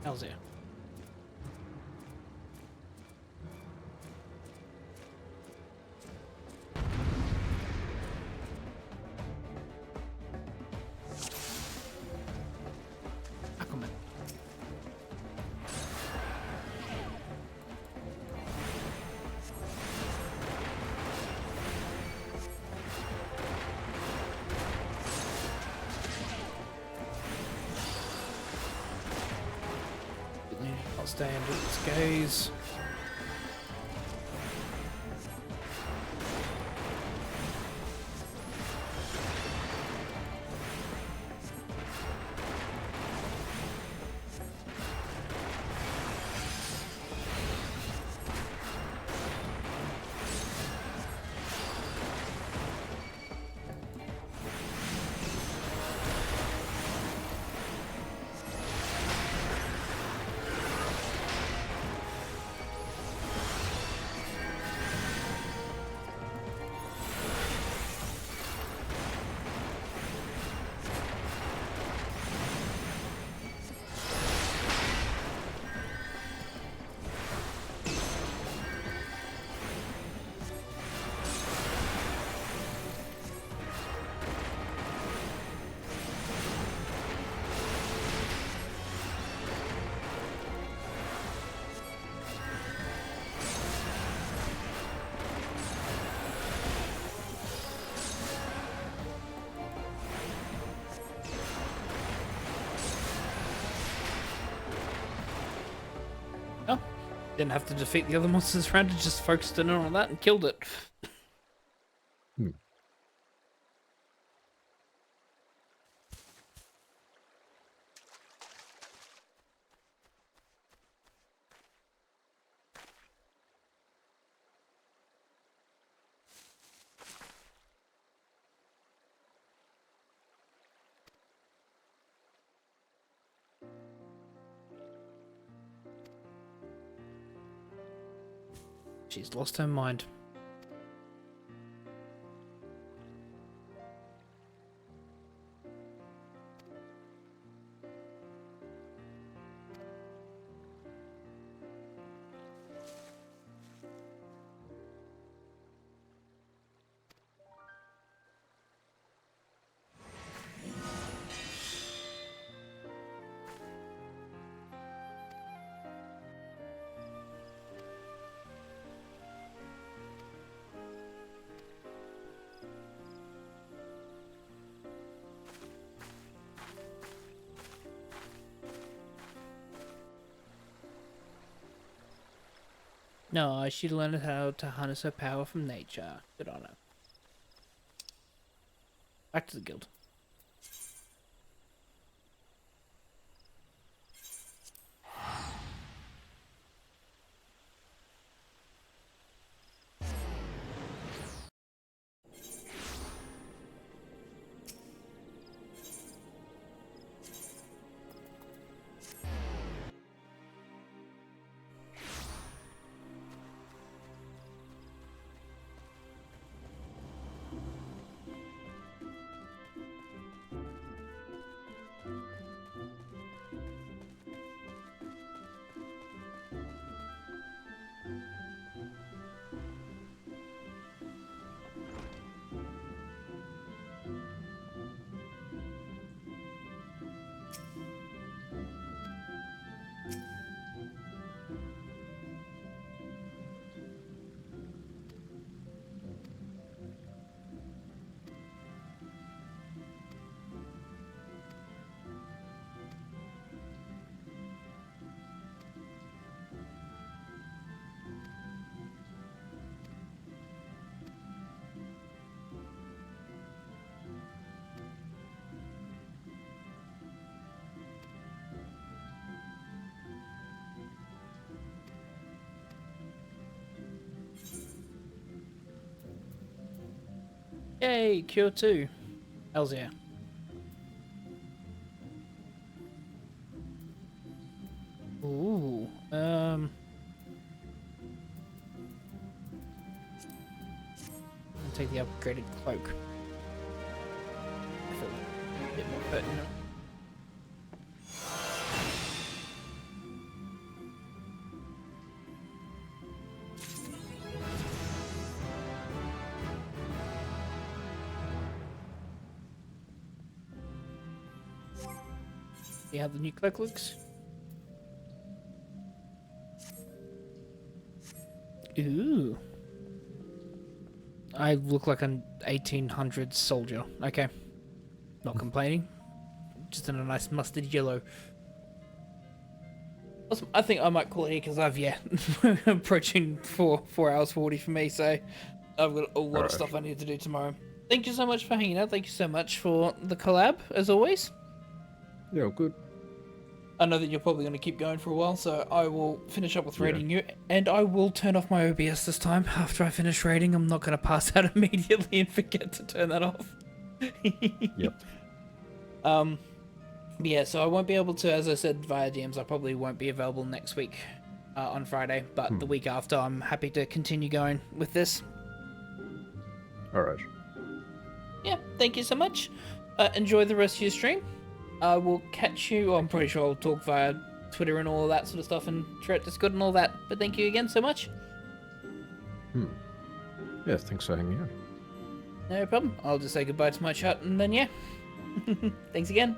Eorzea. Aquaman. I'll stay under its gaze. Didn't have to defeat the other monsters around it, just focused in on that and killed it. Hmm. She's lost her mind. No, she learned how to harness her power from nature. Good on her. Back to the guild. Yay, Cure 2. Eorzea. Ooh, I'll take the upgraded cloak. I feel like a bit more pertinent. See how the new cloak looks? Ooh. I look like an 1800s soldier. Okay. Not complaining. Just in a nice mustard yellow. Awesome. I think I might call it here because I've, approaching 4 hours 40 for me, so I've got a lot of stuff I need to do tomorrow. Thank you so much for hanging out. Thank you so much for the collab, as always. Yeah, good. I know that you're probably going to keep going for a while, so I will finish up with raiding you, and I will turn off my OBS this time. After I finish raiding, I'm not going to pass out immediately and forget to turn that off. Yep. Yeah, so I won't be able to, as I said via DMs, I probably won't be available next week on Friday, but the week after, I'm happy to continue going with this. Alright. Yeah, thank you so much. Enjoy the rest of your stream. I will catch you. I'm pretty sure I'll talk via Twitter and all of that sort of stuff and throughout Discord and all that. But thank you again so much. Yeah, thanks for hanging out. No problem. I'll just say goodbye to my chat and then, yeah. Thanks again.